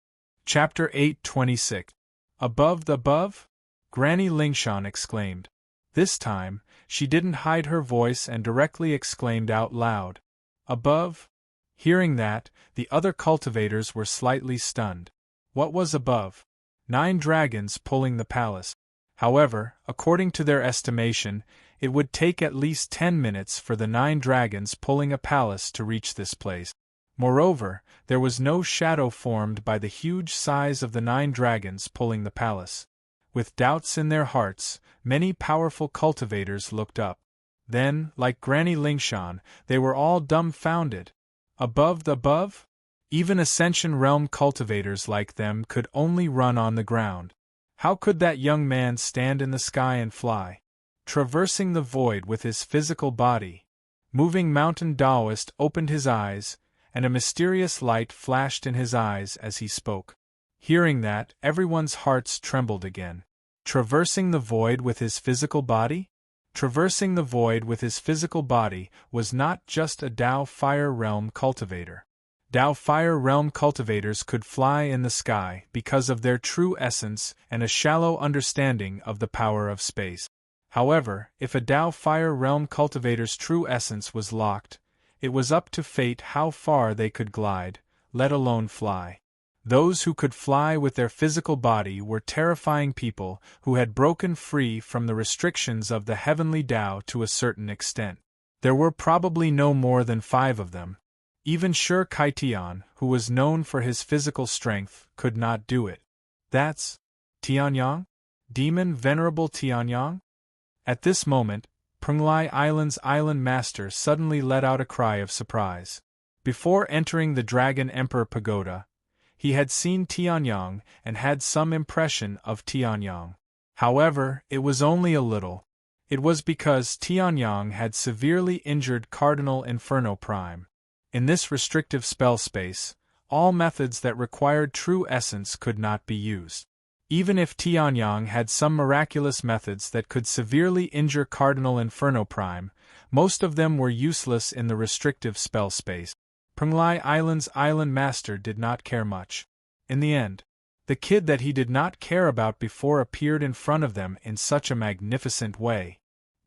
Chapter 8:26. Above? Granny Lingshan exclaimed. This time, she didn't hide her voice and directly exclaimed out loud. Above? Hearing that, the other cultivators were slightly stunned. What was above? 9 dragons pulling the palace. However, according to their estimation, it would take at least 10 minutes for the 9 dragons pulling a palace to reach this place. Moreover, there was no shadow formed by the huge size of the 9 dragons pulling the palace. With doubts in their hearts, many powerful cultivators looked up. Then, like Granny Lingshan, they were all dumbfounded. Above? Even Ascension Realm cultivators like them could only run on the ground. How could that young man stand in the sky and fly? Traversing the void with his physical body. Moving Mountain Taoist opened his eyes, and a mysterious light flashed in his eyes as he spoke. Hearing that, everyone's hearts trembled again. Traversing the void with his physical body? Traversing the void with his physical body was not just a Dao Fire Realm cultivator. Dao Fire Realm cultivators could fly in the sky because of their true essence and a shallow understanding of the power of space. However, if a Dao Fire Realm cultivator's true essence was locked, it was up to fate how far they could glide, let alone fly. Those who could fly with their physical body were terrifying people who had broken free from the restrictions of the heavenly Tao to a certain extent. There were probably no more than 5 of them. Even Shi Kaitian, who was known for his physical strength, could not do it. That's Tianyang? Demon Venerable Tianyang? At this moment, Penglai Island's island master suddenly let out a cry of surprise. Before entering the Dragon Emperor Pagoda, he had seen Tianyang and had some impression of Tianyang. However, it was only a little. It was because Tianyang had severely injured Cardinal Inferno Prime. In this restrictive spell space, all methods that required true essence could not be used. Even if Tianyang had some miraculous methods that could severely injure Cardinal Inferno Prime, most of them were useless in the restrictive spell space. Penglai Island's island master did not care much. In the end, the kid that he did not care about before appeared in front of them in such a magnificent way.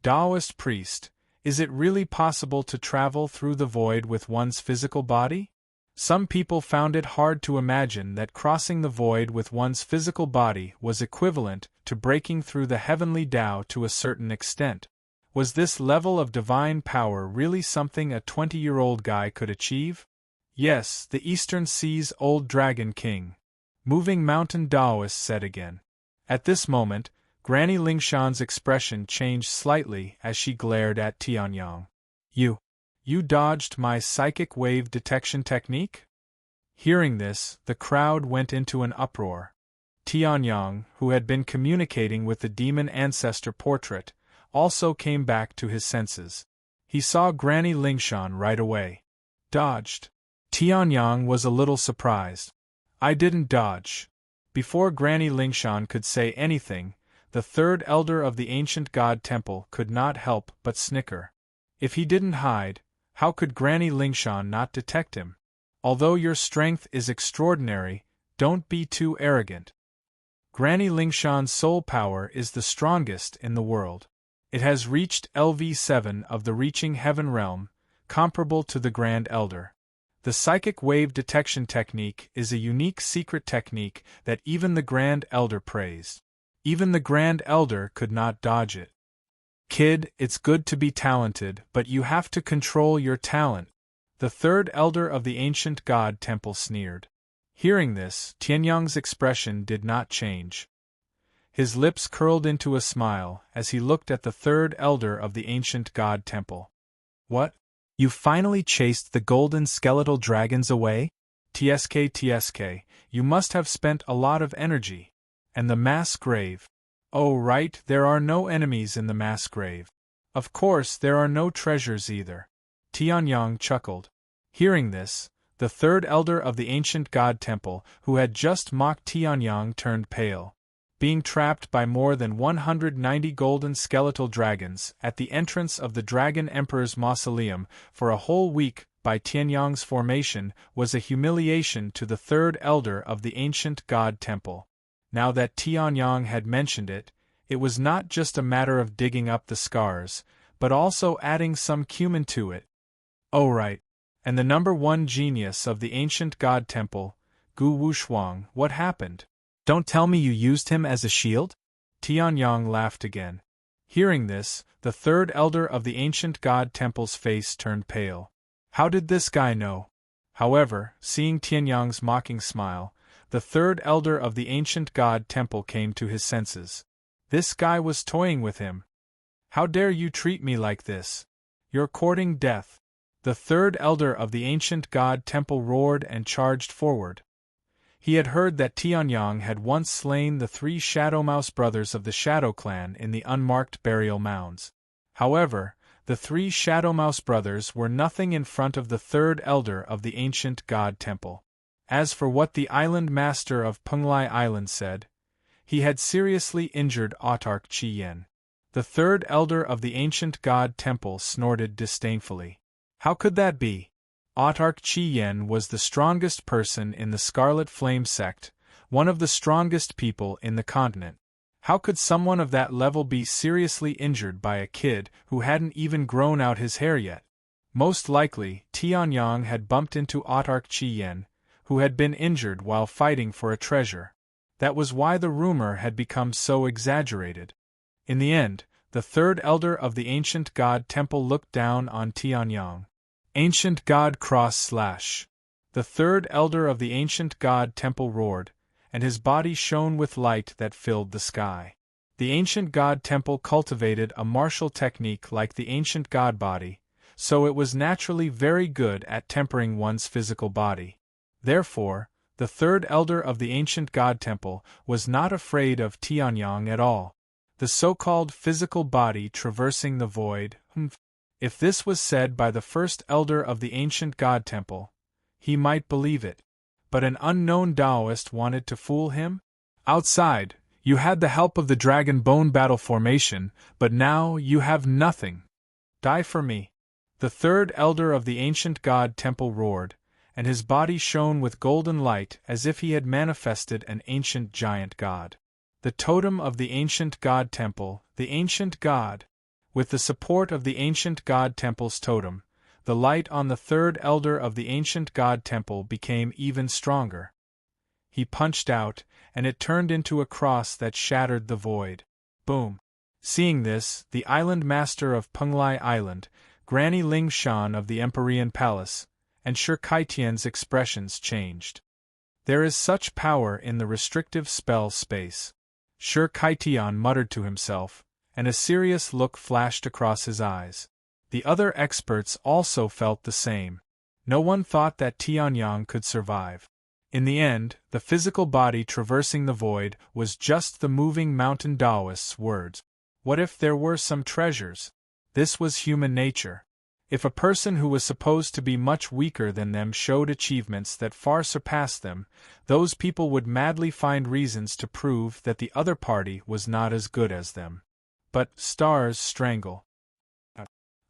Taoist priest, is it really possible to travel through the void with one's physical body? Some people found it hard to imagine that crossing the void with one's physical body was equivalent to breaking through the heavenly Tao to a certain extent. Was this level of divine power really something a 20-year-old guy could achieve? Yes, the Eastern Sea's old Dragon King. Moving Mountain Taoist said again. At this moment, Granny Lingshan's expression changed slightly as she glared at Tianyang. You dodged my psychic wave detection technique? Hearing this, the crowd went into an uproar. Tianyang, who had been communicating with the demon ancestor portrait, also came back to his senses. He saw Granny Lingshan right away. Dodged. Tianyang was a little surprised. I didn't dodge. Before Granny Lingshan could say anything, the 3rd elder of the ancient god temple could not help but snicker. If he didn't hide, how could Granny Lingshan not detect him? Although your strength is extraordinary, don't be too arrogant. Granny Lingshan's soul power is the strongest in the world. It has reached LV7 of the Reaching Heaven realm, comparable to the Grand Elder. The psychic wave detection technique is a unique secret technique that even the Grand Elder praised. Even the Grand Elder could not dodge it. Kid, it's good to be talented, but you have to control your talent. The 3rd elder of the ancient god temple sneered. Hearing this, Tianyang's expression did not change. His lips curled into a smile as he looked at the 3rd elder of the ancient god temple. What? You finally chased the golden skeletal dragons away? TSK, you must have spent a lot of energy. And the mass grave. Oh right, there are no enemies in the mass grave. Of course there are no treasures either. Tianyang chuckled. Hearing this, the 3rd elder of the ancient god temple, who had just mocked Tianyang, turned pale. being trapped by more than 190 golden skeletal dragons at the entrance of the Dragon Emperor's mausoleum for a whole week by Tianyang's formation was a humiliation to the third elder of the ancient god temple. Now that Tianyang had mentioned it, it was not just a matter of digging up the scars, but also adding some cumin to it. Oh right. And the #1 genius of the ancient god temple, Gu Wushuang, what happened? Don't tell me you used him as a shield? Tianyang laughed again. Hearing this, the third elder of the ancient god temple's face turned pale. How did this guy know? However, seeing Tianyang's mocking smile, the third elder of the ancient god temple came to his senses. This guy was toying with him. How dare you treat me like this? You're courting death. The third elder of the ancient god temple roared and charged forward. He had heard that Tianyang had once slain the 3 Shadow Mouse brothers of the Shadow Clan in the unmarked burial mounds. However, the 3 Shadow Mouse brothers were nothing in front of the third elder of the ancient god temple. As for what the island master of Penglai Island said, he had seriously injured Autarch Chi Yen. The third elder of the ancient god temple snorted disdainfully. How could that be? Autarch Chi Yen was the strongest person in the Scarlet Flame sect, one of the strongest people in the continent. How could someone of that level be seriously injured by a kid who hadn't even grown out his hair yet? Most likely, Tianyang had bumped into Autarch Chi Yen, who had been injured while fighting for a treasure. That was why the rumor had become so exaggerated. In the end, the third elder of the ancient god temple looked down on Tianyang. Ancient god / The third elder of the ancient god temple roared, and his body shone with light that filled the sky. The ancient god temple cultivated a martial technique like the ancient god body, so it was naturally very good at tempering one's physical body. Therefore, the third elder of the ancient god temple was not afraid of Tianyang at all. The so-called physical body traversing the void. If this was said by the first elder of the ancient god temple, he might believe it. But an unknown Taoist wanted to fool him? Outside, you had the help of the Dragon Bone Battle Formation, but now you have nothing. Die for me. The third elder of the ancient god temple roared, and his body shone with golden light as if he had manifested an ancient giant god. The totem of the ancient god temple, the ancient god. With the support of the ancient god temple's totem, the light on the third elder of the ancient god temple became even stronger. He punched out, and it turned into a cross that shattered the void. Boom! Seeing this, the island master of Penglai Island, Granny Ling Shan of the Empyrean Palace, and Shi Kaitian's expressions changed. There is such power in the restrictive spell space. Shi Kaitian muttered to himself, and a serious look flashed across his eyes. The other experts also felt the same. No one thought that Tianyang could survive. In the end, the physical body traversing the void was just the moving mountain Taoist's words. What if there were some treasures? This was human nature. If a person who was supposed to be much weaker than them showed achievements that far surpassed them, those people would madly find reasons to prove that the other party was not as good as them. But stars strangle.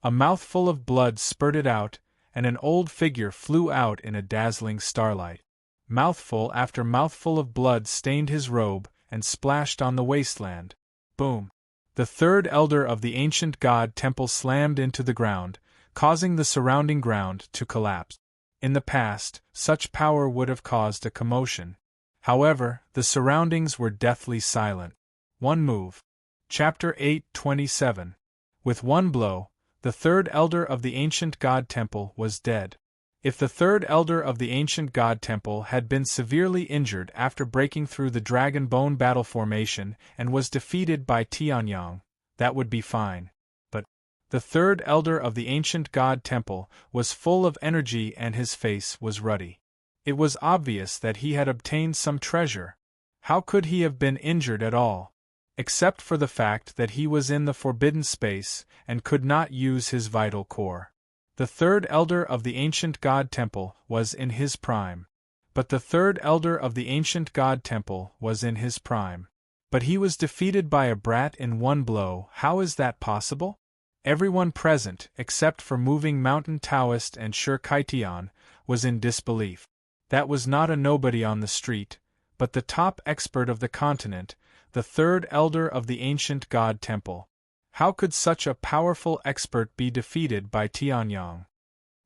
A mouthful of blood spurted out, and an old figure flew out in a dazzling starlight. Mouthful after mouthful of blood stained his robe and splashed on the wasteland. Boom! The third elder of the ancient god temple slammed into the ground, causing the surrounding ground to collapse. In the past, such power would have caused a commotion. However, the surroundings were deathly silent. One move. Chapter 8:27. With one blow, the third elder of the ancient god temple was dead. If the third elder of the ancient god temple had been severely injured after breaking through the Dragon Bone Battle Formation and was defeated by Tianyang, that would be fine. But the third elder of the ancient god temple was full of energy and his face was ruddy. It was obvious that he had obtained some treasure. How could he have been injured at all? Except for the fact that he was in the forbidden space and could not use his vital core. The third elder of the ancient god temple was in his prime. But the third elder of the ancient god temple was in his prime. But he was defeated by a brat in one blow. How is that possible? Everyone present, except for moving mountain Taoist and Sher Kaitian, was in disbelief. That was not a nobody on the street, but the top expert of the continent, the third elder of the ancient god temple. How could such a powerful expert be defeated by Tianyang?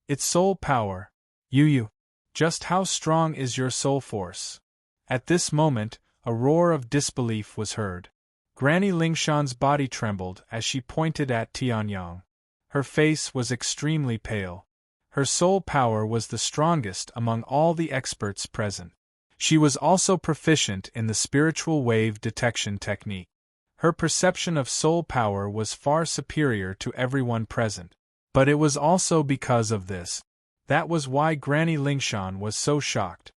Its soul power. Yu. Just how strong is your soul force? At this moment, a roar of disbelief was heard. Granny Lingshan's body trembled as she pointed at Tianyang. Her face was extremely pale. Her soul power was the strongest among all the experts present. She was also proficient in the spiritual wave detection technique. Her perception of soul power was far superior to everyone present. But it was also because of this. That was why Granny Lingshan was so shocked.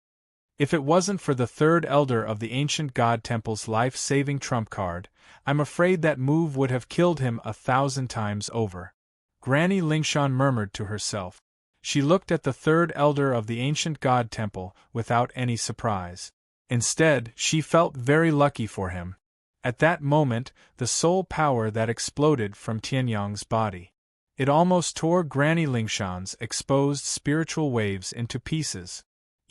If it wasn't for the third elder of the ancient god temple's life-saving trump card, I'm afraid that move would have killed him 1,000 times over. Granny Lingshan murmured to herself. She looked at the third elder of the ancient god temple without any surprise. Instead, she felt very lucky for him. At that moment, the soul power that exploded from Tianyang's body. It almost tore Granny Lingshan's exposed spiritual waves into pieces.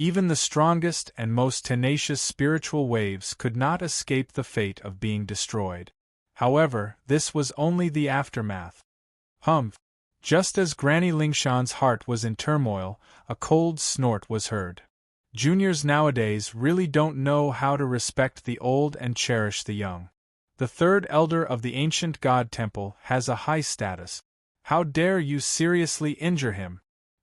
Even the strongest and most tenacious spiritual waves could not escape the fate of being destroyed. However, this was only the aftermath. Humph! Just as Granny Lingshan's heart was in turmoil, a cold snort was heard. Juniors nowadays really don't know how to respect the old and cherish the young. The third elder of the ancient god temple has a high status. How dare you seriously injure him?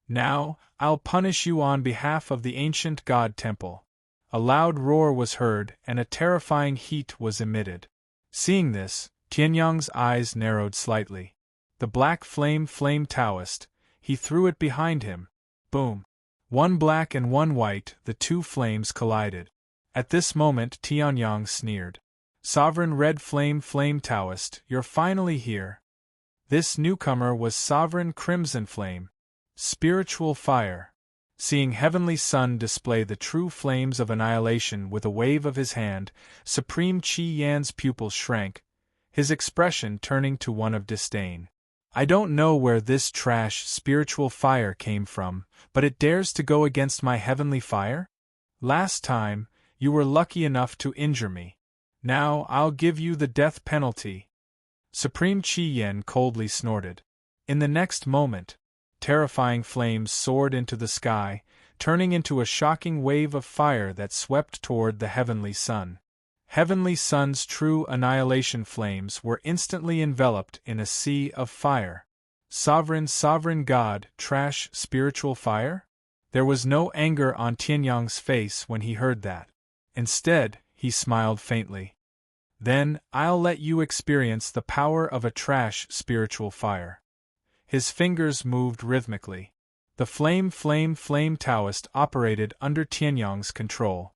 Now, I'll punish you on behalf of the ancient god temple. A loud roar was heard and a terrifying heat was emitted. Seeing this, Tianyang's eyes narrowed slightly. The black flame Taoist, he threw it behind him. Boom! One black and one white, the two flames collided. At this moment Tianyang sneered. Sovereign red flame Taoist, you're finally here. This newcomer was Sovereign Crimson Flame. Spiritual fire. Seeing Heavenly Sun display the true flames of annihilation with a wave of his hand, Supreme Qi Yan's pupils shrank, his expression turning to one of disdain. I don't know where this trash spiritual fire came from, but it dares to go against my heavenly fire? Last time, you were lucky enough to injure me. Now I'll give you the death penalty. Supreme Qi Yan coldly snorted. In the next moment, terrifying flames soared into the sky, turning into a shocking wave of fire that swept toward the Heavenly Sun. Heavenly Sun's true annihilation flames were instantly enveloped in a sea of fire. Sovereign God, trash spiritual fire? There was no anger on Tianyang's face when he heard that. Instead, he smiled faintly. Then, I'll let you experience the power of a trash spiritual fire. His fingers moved rhythmically. The flame Taoist operated under Tianyang's control.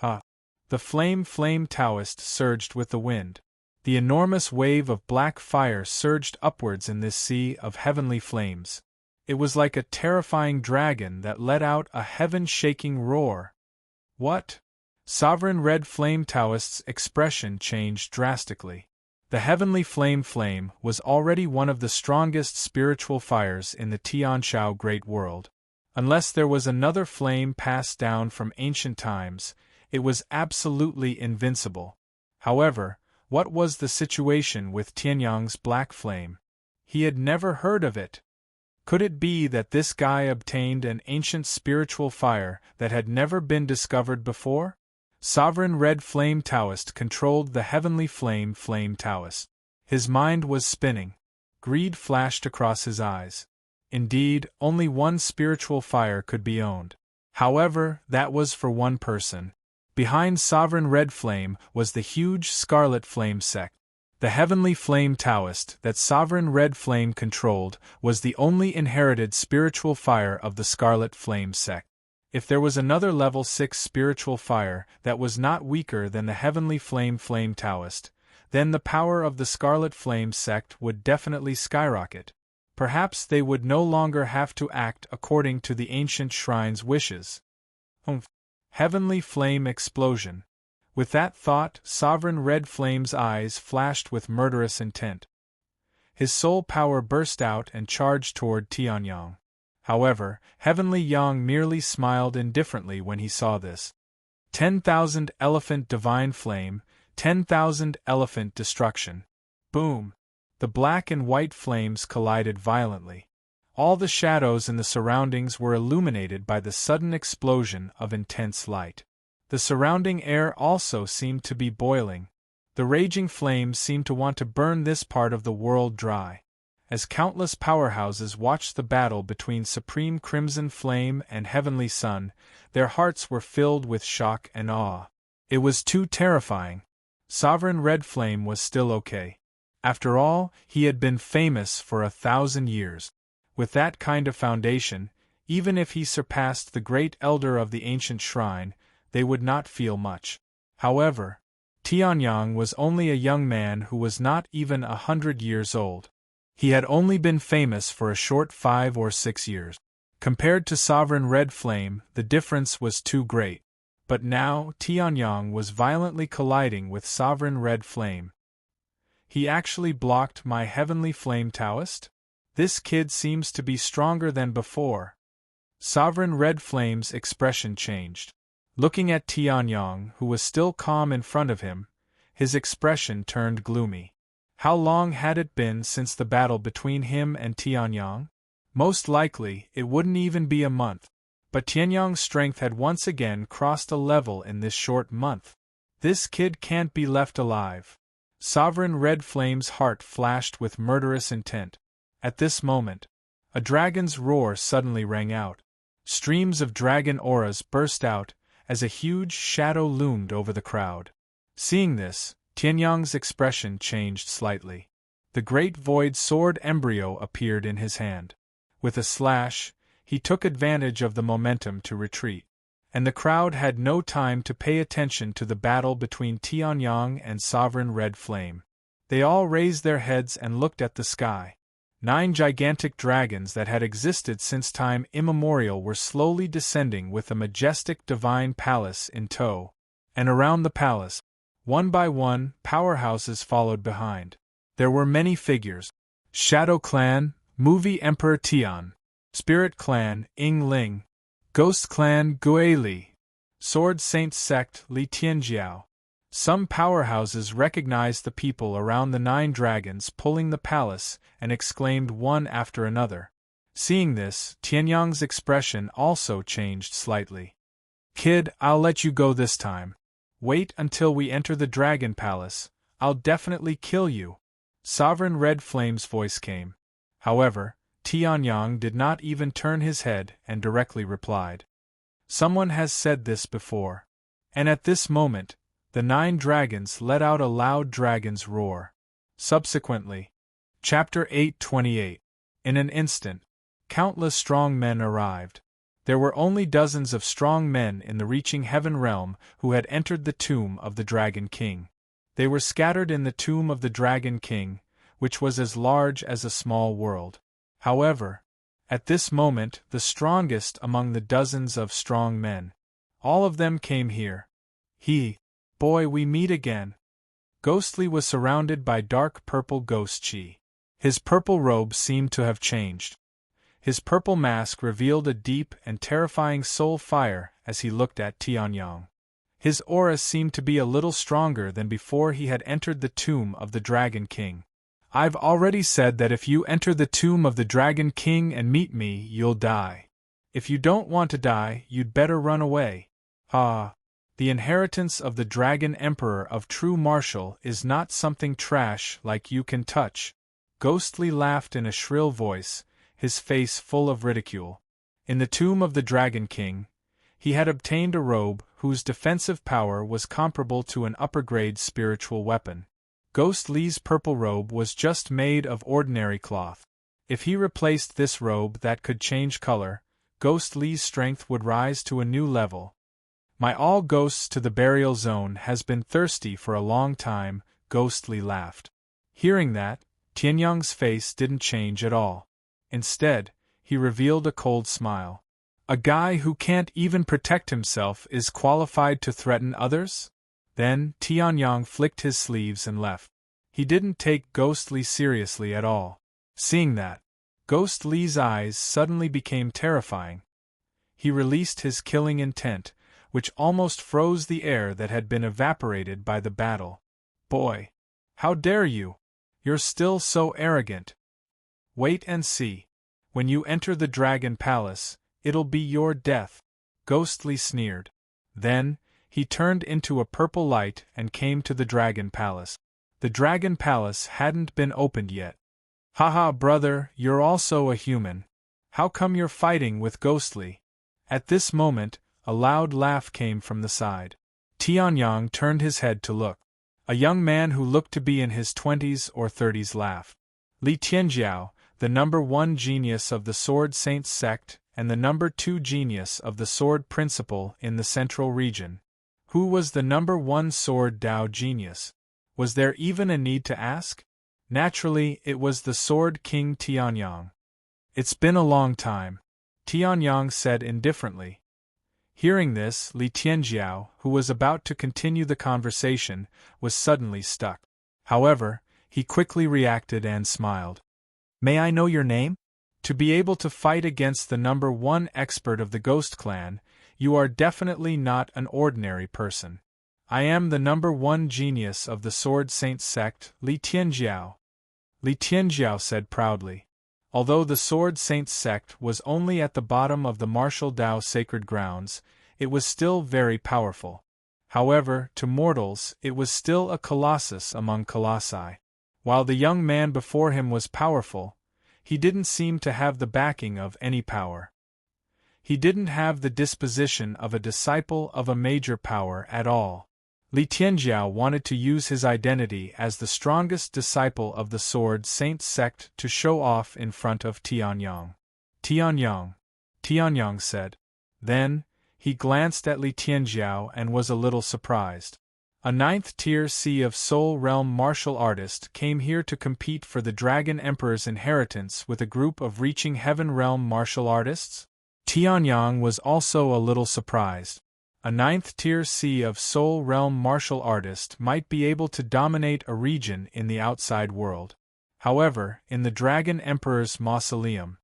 The flame Taoist surged with the wind. The enormous wave of black fire surged upwards in this sea of heavenly flames. It was like a terrifying dragon that let out a heaven-shaking roar. What? Sovereign red flame Taoist's expression changed drastically. The heavenly flame was already one of the strongest spiritual fires in the Tianshao Great World. Unless there was another flame passed down from ancient times, it was absolutely invincible. However, what was the situation with Tianyang's black flame? He had never heard of it. Could it be that this guy obtained an ancient spiritual fire that had never been discovered before? Sovereign red flame Taoist controlled the heavenly flame Taoist. His mind was spinning. Greed flashed across his eyes. Indeed, only one spiritual fire could be owned. However, that was for one person. Behind Sovereign Red Flame was the huge Scarlet Flame sect. The heavenly flame Taoist that Sovereign Red Flame controlled was the only inherited spiritual fire of the Scarlet Flame sect. If there was another level 6 spiritual fire that was not weaker than the heavenly flame Taoist, then the power of the Scarlet Flame sect would definitely skyrocket. Perhaps they would no longer have to act according to the ancient shrine's wishes. Heavenly flame explosion. With that thought, Sovereign Red Flame's eyes flashed with murderous intent. His soul power burst out and charged toward Tianyang. However, Heavenly Yang merely smiled indifferently when he saw this. 10,000 Elephant Divine Flame, 10,000 Elephant Destruction. Boom! The black and white flames collided violently. All the shadows in the surroundings were illuminated by the sudden explosion of intense light. The surrounding air also seemed to be boiling. The raging flames seemed to want to burn this part of the world dry. As countless powerhouses watched the battle between Supreme Crimson Flame and Heavenly Sun, their hearts were filled with shock and awe. It was too terrifying. Sovereign Red Flame was still okay. After all, he had been famous for 1,000 years. With that kind of foundation, even if he surpassed the great elder of the ancient shrine, they would not feel much. However, Tianyang was only a young man who was not even 100 years old. He had only been famous for a short 5 or 6 years. Compared to Sovereign Red Flame, the difference was too great. But now, Tianyang was violently colliding with Sovereign Red Flame. He actually blocked my Heavenly Flame Taoist? This kid seems to be stronger than before. Sovereign Red Flame's expression changed. Looking at Tianyang, who was still calm in front of him, his expression turned gloomy. How long had it been since the battle between him and Tianyang? Most likely, it wouldn't even be a month. But Tianyang's strength had once again crossed a level in this short month. This kid can't be left alive. Sovereign Red Flame's heart flashed with murderous intent. At this moment, a dragon's roar suddenly rang out. Streams of dragon auras burst out, as a huge shadow loomed over the crowd. Seeing this, Tianyang's expression changed slightly. The great void sword embryo appeared in his hand. With a slash, he took advantage of the momentum to retreat. And the crowd had no time to pay attention to the battle between Tianyang and Sovereign Red Flame. They all raised their heads and looked at the sky. 9 gigantic dragons that had existed since time immemorial were slowly descending with a majestic divine palace in tow. And around the palace, one by one, powerhouses followed behind. There were many figures. Shadow Clan, Movie Emperor Tian. Spirit Clan, Ying Ling. Ghost Clan, Gui Li. Sword Saint Sect, Li Tianjiao. Some powerhouses recognized the people around the 9 dragons pulling the palace and exclaimed one after another. Seeing this, Tianyang's expression also changed slightly. Kid, I'll let you go this time. Wait until we enter the dragon palace, I'll definitely kill you. Sovereign Red Flame's voice came. However, Tianyang did not even turn his head and directly replied. Someone has said this before. And at this moment, the 9 dragons let out a loud dragon's roar. Subsequently, Chapter 828. In an instant, countless strong men arrived. There were only dozens of strong men in the reaching heaven realm who had entered the tomb of the Dragon King. They were scattered in the tomb of the Dragon King, which was as large as a small world. However, at this moment the strongest among the dozens of strong men. All of them came here. Boy, we meet again. Ghostly was surrounded by dark purple ghost chi. His purple robe seemed to have changed. His purple mask revealed a deep and terrifying soul fire as he looked at Tianyang. His aura seemed to be a little stronger than before he had entered the tomb of the Dragon King. I've already said that if you enter the tomb of the Dragon King and meet me, you'll die. If you don't want to die, you'd better run away. The inheritance of the Dragon Emperor of True Martial is not something trash like you can touch. Ghostly laughed in a shrill voice, his face full of ridicule. In the tomb of the Dragon King, he had obtained a robe whose defensive power was comparable to an upper-grade spiritual weapon. Ghost Li's purple robe was just made of ordinary cloth. If he replaced this robe that could change color, Ghost Li's strength would rise to a new level. My all ghosts to the burial zone has been thirsty for a long time, Ghost Li laughed. Hearing that, Tianyang's face didn't change at all. Instead, he revealed a cold smile. A guy who can't even protect himself is qualified to threaten others? Then, Tianyang flicked his sleeves and left. He didn't take Ghost Li seriously at all. Seeing that, Ghost Li's eyes suddenly became terrifying. He released his killing intent, which almost froze the air that had been evaporated by the battle. Boy! How dare you! You're still so arrogant. Wait and see. When you enter the Dragon Palace, it'll be your death, Ghost Li sneered. Then, he turned into a purple light and came to the Dragon Palace. The Dragon Palace hadn't been opened yet. Haha, brother, you're also a human. How come you're fighting with Ghost Li? At this moment, a loud laugh came from the side. Tianyang turned his head to look. A young man who looked to be in his 20s or 30s laughed. Li Tianjiao, the number 1 genius of the Sword Saints sect and the number 2 genius of the Sword Principle in the Central Region. Who was the number 1 Sword Dao genius? Was there even a need to ask? Naturally, it was the Sword King Tianyang. It's been a long time, Tianyang said indifferently. Hearing this, Li Tianjiao, who was about to continue the conversation, was suddenly stuck. However, he quickly reacted and smiled. May I know your name? To be able to fight against the number 1 expert of the Ghost Clan, you are definitely not an ordinary person. I am the number 1 genius of the Sword Saints sect, Li Tianjiao. Li Tianjiao said proudly. Although the Sword Saints sect was only at the bottom of the martial Dao sacred grounds, it was still very powerful. However, to mortals, it was still a colossus among colossi. While the young man before him was powerful, he didn't seem to have the backing of any power. He didn't have the disposition of a disciple of a major power at all. Li Tianjiao wanted to use his identity as the strongest disciple of the Sword Saints sect to show off in front of Tianyang. Tianyang said. Then, he glanced at Li Tianjiao and was a little surprised. A 9th-tier Sea of Soul Realm martial artist came here to compete for the Dragon Emperor's inheritance with a group of reaching Heaven Realm martial artists? Tianyang was also a little surprised. A 9th-tier Sea of Soul Realm martial artist might be able to dominate a region in the outside world. However, in the Dragon Emperor's mausoleum,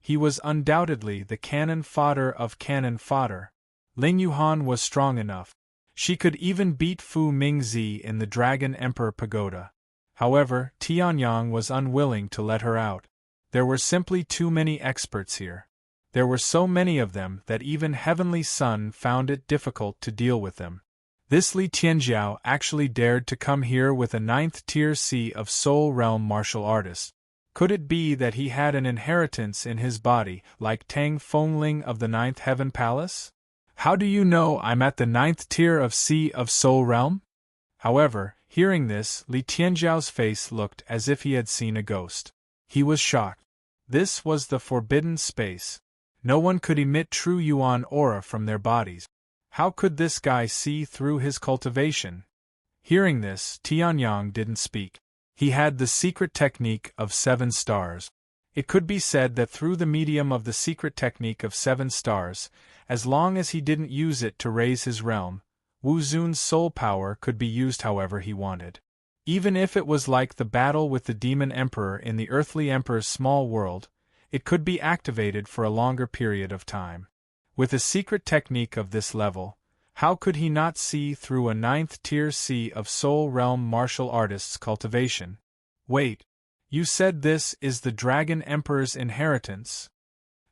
he was undoubtedly the cannon fodder of cannon fodder. Ling Yuhan was strong enough. She could even beat Fu Mingzi in the Dragon Emperor Pagoda. However, Tianyang was unwilling to let her out. There were simply too many experts here. There were so many of them that even Heavenly Sun found it difficult to deal with them. This Li Tianjiao actually dared to come here with a 9th-tier Sea of Soul Realm martial artist. Could it be that he had an inheritance in his body, like Tang Fengling of the 9th Heaven Palace? How do you know I'm at the 9th tier of Sea of Soul Realm? However, hearing this, Li Tianjiao's face looked as if he had seen a ghost. He was shocked. This was the forbidden space. No one could emit true Yuan aura from their bodies. How could this guy see through his cultivation? Hearing this, Tianyang didn't speak. He had the secret technique of 7 stars. It could be said that through the medium of the secret technique of 7 stars, as long as he didn't use it to raise his realm, Wu Zun's soul power could be used however he wanted. Even if it was like the battle with the Demon Emperor in the Earthly Emperor's small world, it could be activated for a longer period of time. With a secret technique of this level, how could he not see through a 9th-tier Sea of Soul Realm martial artist's cultivation? Wait, you said this is the Dragon Emperor's inheritance?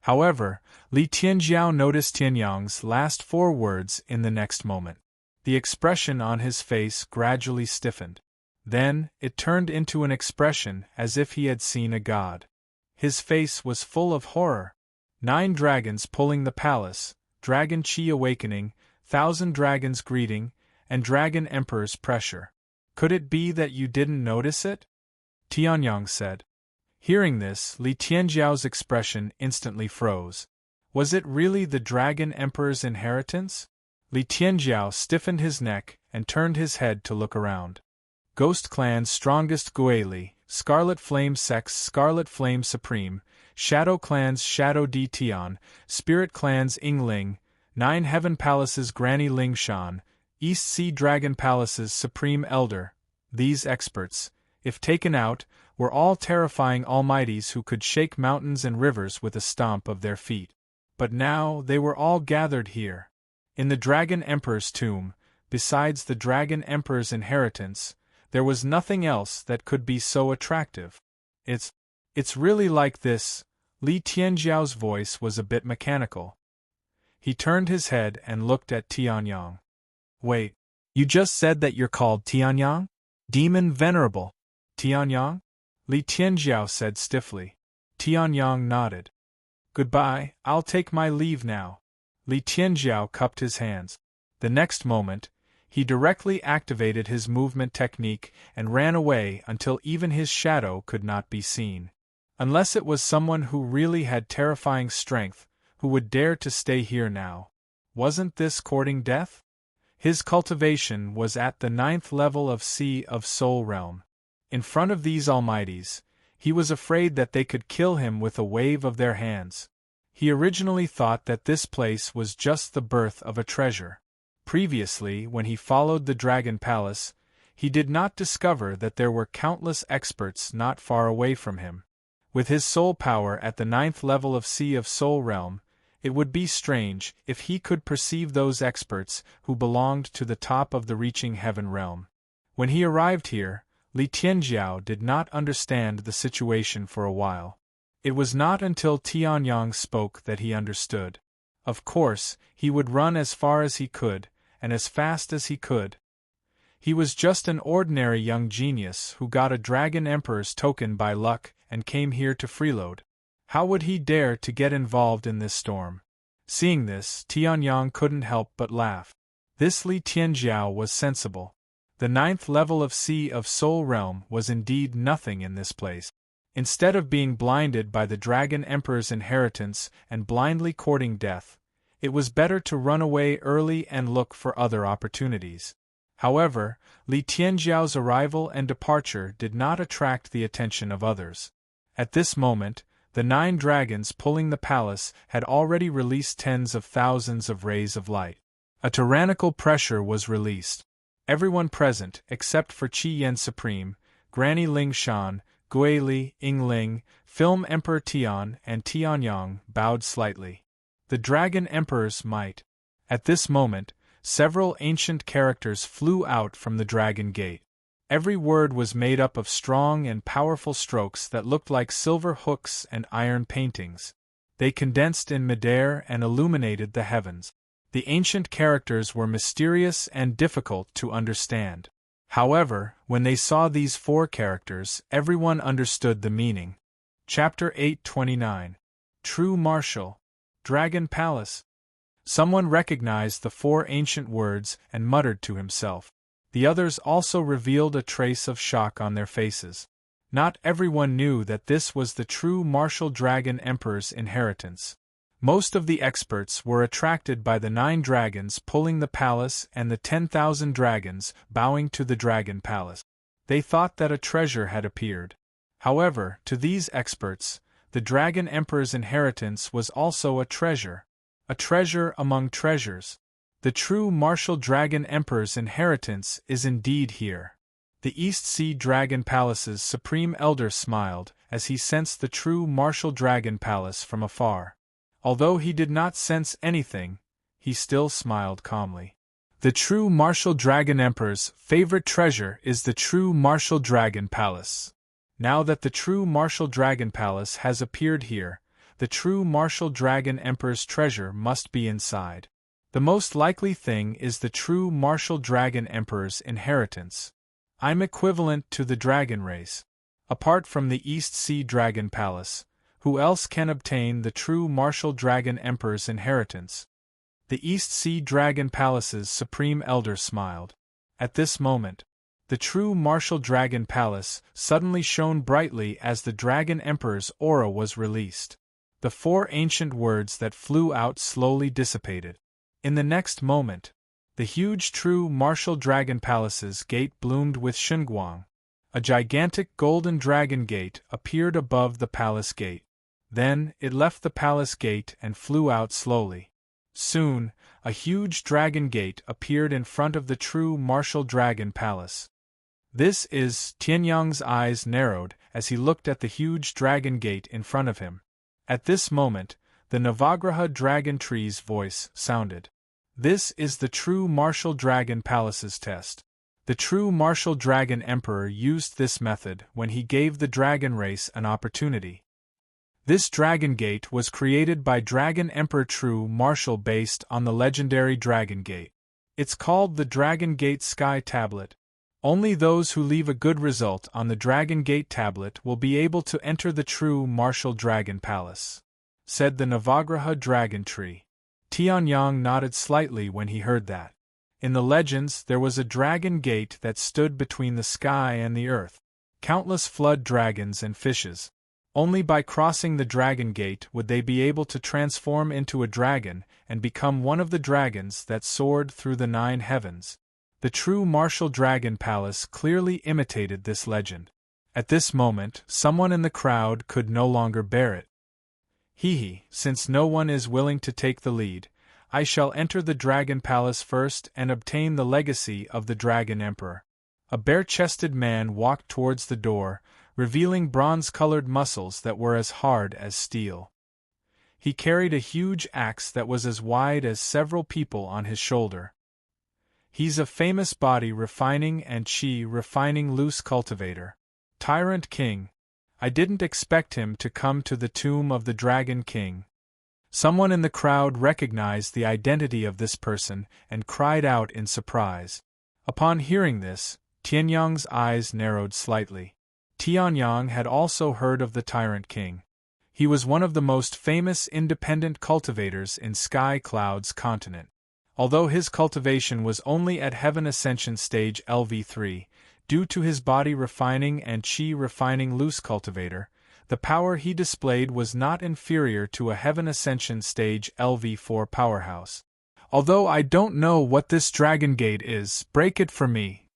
However, Li Tianjiao noticed Tianyang's last 4 words in the next moment. The expression on his face gradually stiffened. Then, it turned into an expression as if he had seen a god. His face was full of horror. 9 dragons pulling the palace, Dragon Chi awakening, 1,000 dragons greeting, and Dragon Emperor's pressure. Could it be that you didn't notice it? Tianyang said. Hearing this, Li Tianjiao's expression instantly froze. Was it really the Dragon Emperor's inheritance? Li Tianjiao stiffened his neck and turned his head to look around. Ghost Clan's strongest Guili, Scarlet Flame Sect's Scarlet Flame Supreme, Shadow Clan's Shadow Di Tian, Spirit Clan's Yingling, 9 Heaven Palace's Granny Ling Shan, East Sea Dragon Palace's Supreme Elder. These experts, if taken out, were all terrifying almighties who could shake mountains and rivers with a stomp of their feet. But now they were all gathered here. In the Dragon Emperor's tomb, besides the Dragon Emperor's inheritance, there was nothing else that could be so attractive. It's really like this. Li Tianjiao's voice was a bit mechanical. He turned his head and looked at Tianyang. Wait, you just said that you're called Tianyang? Demon Venerable. Tianyang? Li Tianjiao said stiffly. Tianyang nodded. Goodbye, I'll take my leave now. Li Tianjiao cupped his hands. The next moment, he directly activated his movement technique and ran away until even his shadow could not be seen. Unless it was someone who really had terrifying strength, who would dare to stay here now. Wasn't this courting death? His cultivation was at the 9th level of Sea of Soul Realm. In front of these almighties, he was afraid that they could kill him with a wave of their hands. He originally thought that this place was just the birth of a treasure. Previously, when he followed the Dragon Palace, he did not discover that there were countless experts not far away from him. With his soul power at the 9th level of Sea of Soul Realm, it would be strange if he could perceive those experts who belonged to the top of the reaching heaven realm. When he arrived here, Li Tianjiao did not understand the situation for a while. It was not until Tianyang spoke that he understood. Of course, he would run as far as he could, and as fast as he could. He was just an ordinary young genius who got a Dragon Emperor's token by luck and came here to freeload. How would he dare to get involved in this storm? Seeing this, Tianyang couldn't help but laugh. This Li Tianjiao was sensible. The 9th level of Sea of Soul Realm was indeed nothing in this place. Instead of being blinded by the Dragon Emperor's inheritance and blindly courting death, it was better to run away early and look for other opportunities. However, Li Tianjiao's arrival and departure did not attract the attention of others. At this moment, the 9 dragons pulling the palace had already released tens of thousands of rays of light. A tyrannical pressure was released. Everyone present, except for Qi Yan Supreme, Granny Ling Shan, Gui Li, Ying Ling, Film Emperor Tian, and Tianyang, bowed slightly. The Dragon Emperor's might. At this moment, several ancient characters flew out from the Dragon Gate. Every word was made up of strong and powerful strokes that looked like silver hooks and iron paintings. They condensed in midair and illuminated the heavens. The ancient characters were mysterious and difficult to understand. However, when they saw these 4 characters, everyone understood the meaning. Chapter 829. True Martial. Dragon Palace. Someone recognized the 4 ancient words and muttered to himself. The others also revealed a trace of shock on their faces. Not everyone knew that this was the true martial Dragon Emperor's inheritance. Most of the experts were attracted by the 9 dragons pulling the palace and the 10,000 dragons bowing to the Dragon Palace. They thought that a treasure had appeared. However, to these experts, the Dragon Emperor's inheritance was also a treasure among treasures. The true martial Dragon Emperor's inheritance is indeed here. The East Sea Dragon Palace's Supreme Elder smiled as he sensed the true martial Dragon Palace from afar. Although he did not sense anything, he still smiled calmly. The true martial Dragon Emperor's favorite treasure is the true martial Dragon Palace. Now that the true martial Dragon Palace has appeared here, the true martial Dragon Emperor's treasure must be inside. The most likely thing is the true martial Dragon Emperor's inheritance. I'm equivalent to the dragon race. Apart from the East Sea Dragon Palace, who else can obtain the true martial Dragon Emperor's inheritance? The East Sea Dragon Palace's Supreme Elder smiled. At this moment, the true martial Dragon Palace suddenly shone brightly as the Dragon Emperor's aura was released. The 4 ancient words that flew out slowly dissipated. In the next moment, the huge true martial Dragon Palace's gate bloomed with shunguang. A gigantic golden dragon gate appeared above the palace gate. Then, it left the palace gate and flew out slowly. Soon, a huge dragon gate appeared in front of the true martial dragon palace. This is, Tianyang's eyes narrowed as he looked at the huge dragon gate in front of him. At this moment, the Navagraha dragon tree's voice sounded. This is the true martial dragon palace's test. The true martial dragon emperor used this method when he gave the dragon race an opportunity. This dragon gate was created by Dragon Emperor True Martial based on the legendary Dragon Gate. It's called the Dragon Gate Sky Tablet. Only those who leave a good result on the Dragon Gate tablet will be able to enter the true martial dragon palace, said the Navagraha dragon tree. Tianyang nodded slightly when he heard that. In the legends, there was a dragon gate that stood between the sky and the earth. Countless flood dragons and fishes. Only by crossing the dragon gate would they be able to transform into a dragon and become one of the dragons that soared through the 9 heavens. The true martial dragon palace clearly imitated this legend. At this moment, someone in the crowd could no longer bear it. Hee, since no one is willing to take the lead, I shall enter the dragon palace first and obtain the legacy of the dragon emperor. A bare-chested man walked towards the door, revealing bronze-colored muscles that were as hard as steel. He carried a huge axe that was as wide as several people on his shoulder. He's a famous body refining and chi refining loose cultivator. Tyrant King. I didn't expect him to come to the tomb of the Dragon King. Someone in the crowd recognized the identity of this person and cried out in surprise. Upon hearing this, Tianyang's eyes narrowed slightly. Tianyang had also heard of the Tyrant King. He was one of the most famous independent cultivators in Sky Cloud's continent. Although his cultivation was only at Heaven Ascension Stage LV3, due to his body refining and chi refining loose cultivator, the power he displayed was not inferior to a Heaven Ascension Stage LV4 powerhouse. Although I don't know what this Dragon Gate is, break it for me.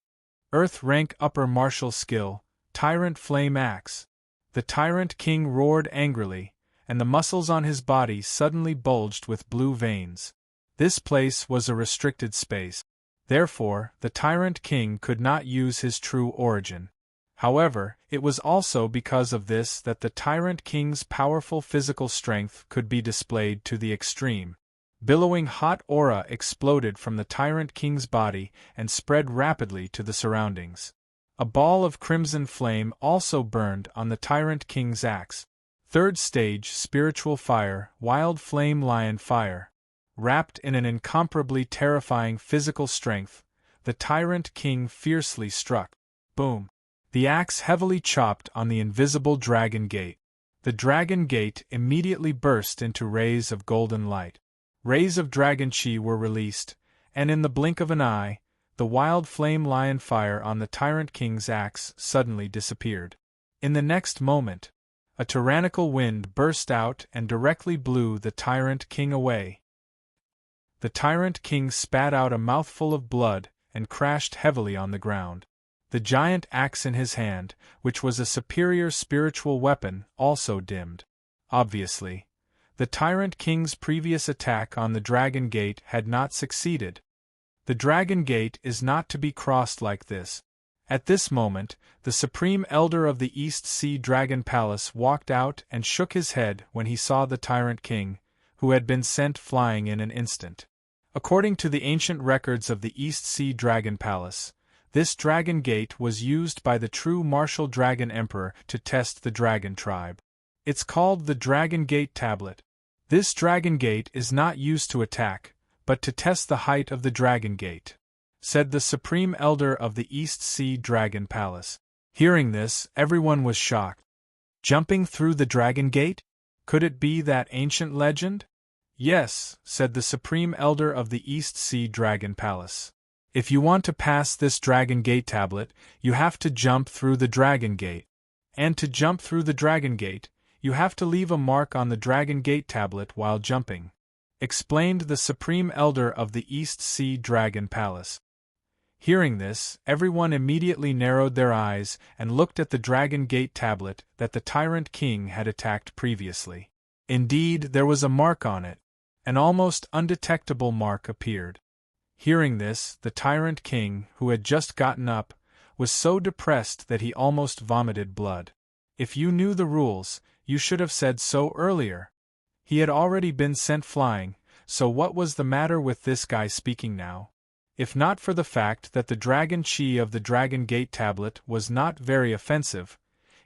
Earth Rank Upper Martial Skill, Tyrant Flame Axe. The Tyrant King roared angrily, and the muscles on his body suddenly bulged with blue veins. This place was a restricted space. Therefore, the Tyrant King could not use his true origin. However, it was also because of this that the Tyrant King's powerful physical strength could be displayed to the extreme. Billowing hot aura exploded from the Tyrant King's body and spread rapidly to the surroundings. A ball of crimson flame also burned on the Tyrant King's axe. 3rd stage Spiritual Fire, Wild Flame Lion Fire. Wrapped in an incomparably terrifying physical strength, the Tyrant King fiercely struck. Boom! The axe heavily chopped on the invisible Dragon Gate. The Dragon Gate immediately burst into rays of golden light. Rays of Dragon Chi were released, and in the blink of an eye, the wild flame lion fire on the Tyrant King's axe suddenly disappeared. In the next moment, a tyrannical wind burst out and directly blew the Tyrant King away. The Tyrant King spat out a mouthful of blood and crashed heavily on the ground. The giant axe in his hand, which was a superior spiritual weapon, also dimmed. Obviously, the Tyrant King's previous attack on the Dragon Gate had not succeeded. The Dragon Gate is not to be crossed like this. At this moment, the Supreme Elder of the East Sea Dragon Palace walked out and shook his head when he saw the Tyrant King, who had been sent flying in an instant. According to the ancient records of the East Sea Dragon Palace, this Dragon Gate was used by the true martial Dragon Emperor to test the Dragon Tribe. It's called the Dragon Gate Tablet. This Dragon Gate is not used to attack, but to test the height of the Dragon Gate, said the Supreme Elder of the East Sea Dragon Palace. Hearing this, everyone was shocked. Jumping through the Dragon Gate? Could it be that ancient legend? Yes, said the Supreme Elder of the East Sea Dragon Palace. If you want to pass this Dragon Gate tablet, you have to jump through the Dragon Gate. And to jump through the Dragon Gate, you have to leave a mark on the Dragon Gate tablet while jumping, explained the Supreme Elder of the East Sea Dragon Palace. Hearing this, everyone immediately narrowed their eyes and looked at the Dragon Gate tablet that the Tyrant King had attacked previously. Indeed, there was a mark on it. An almost undetectable mark appeared. Hearing this, the tyrant king, who had just gotten up, was so depressed that he almost vomited blood. If you knew the rules, you should have said so earlier. He had already been sent flying, so what was the matter with this guy speaking now? If not for the fact that the dragon chi of the Dragon Gate tablet was not very offensive,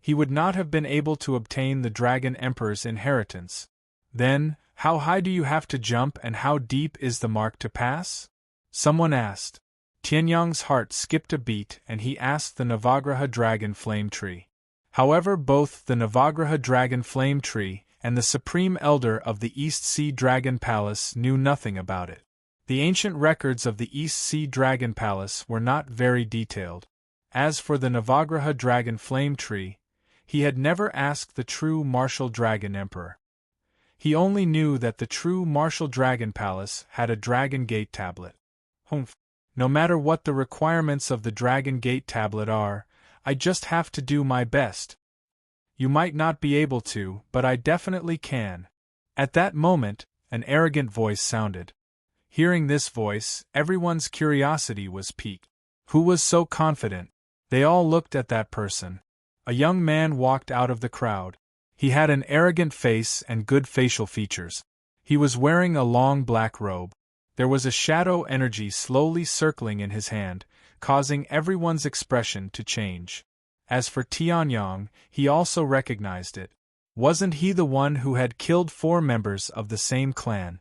he would not have been able to obtain the Dragon Emperor's inheritance. Then, how high do you have to jump and how deep is the mark to pass? Someone asked. Tianyang's heart skipped a beat and he asked the Navagraha Dragon Flame Tree. However, both the Navagraha Dragon Flame Tree and the Supreme Elder of the East Sea Dragon Palace knew nothing about it. The ancient records of the East Sea Dragon Palace were not very detailed. As for the Navagraha Dragon Flame Tree, he had never asked the true Martial Dragon Emperor. He only knew that the true Martial Dragon Palace had a Dragon Gate tablet. Humph. No matter what the requirements of the Dragon Gate tablet are, I just have to do my best. You might not be able to, but I definitely can. At that moment, an arrogant voice sounded. Hearing this voice, everyone's curiosity was piqued. Who was so confident? They all looked at that person. A young man walked out of the crowd. He had an arrogant face and good facial features. He was wearing a long black robe. There was a shadow energy slowly circling in his hand, causing everyone's expression to change. As for Tianyang, he also recognized it. Wasn't he the one who had killed 4 members of the same clan?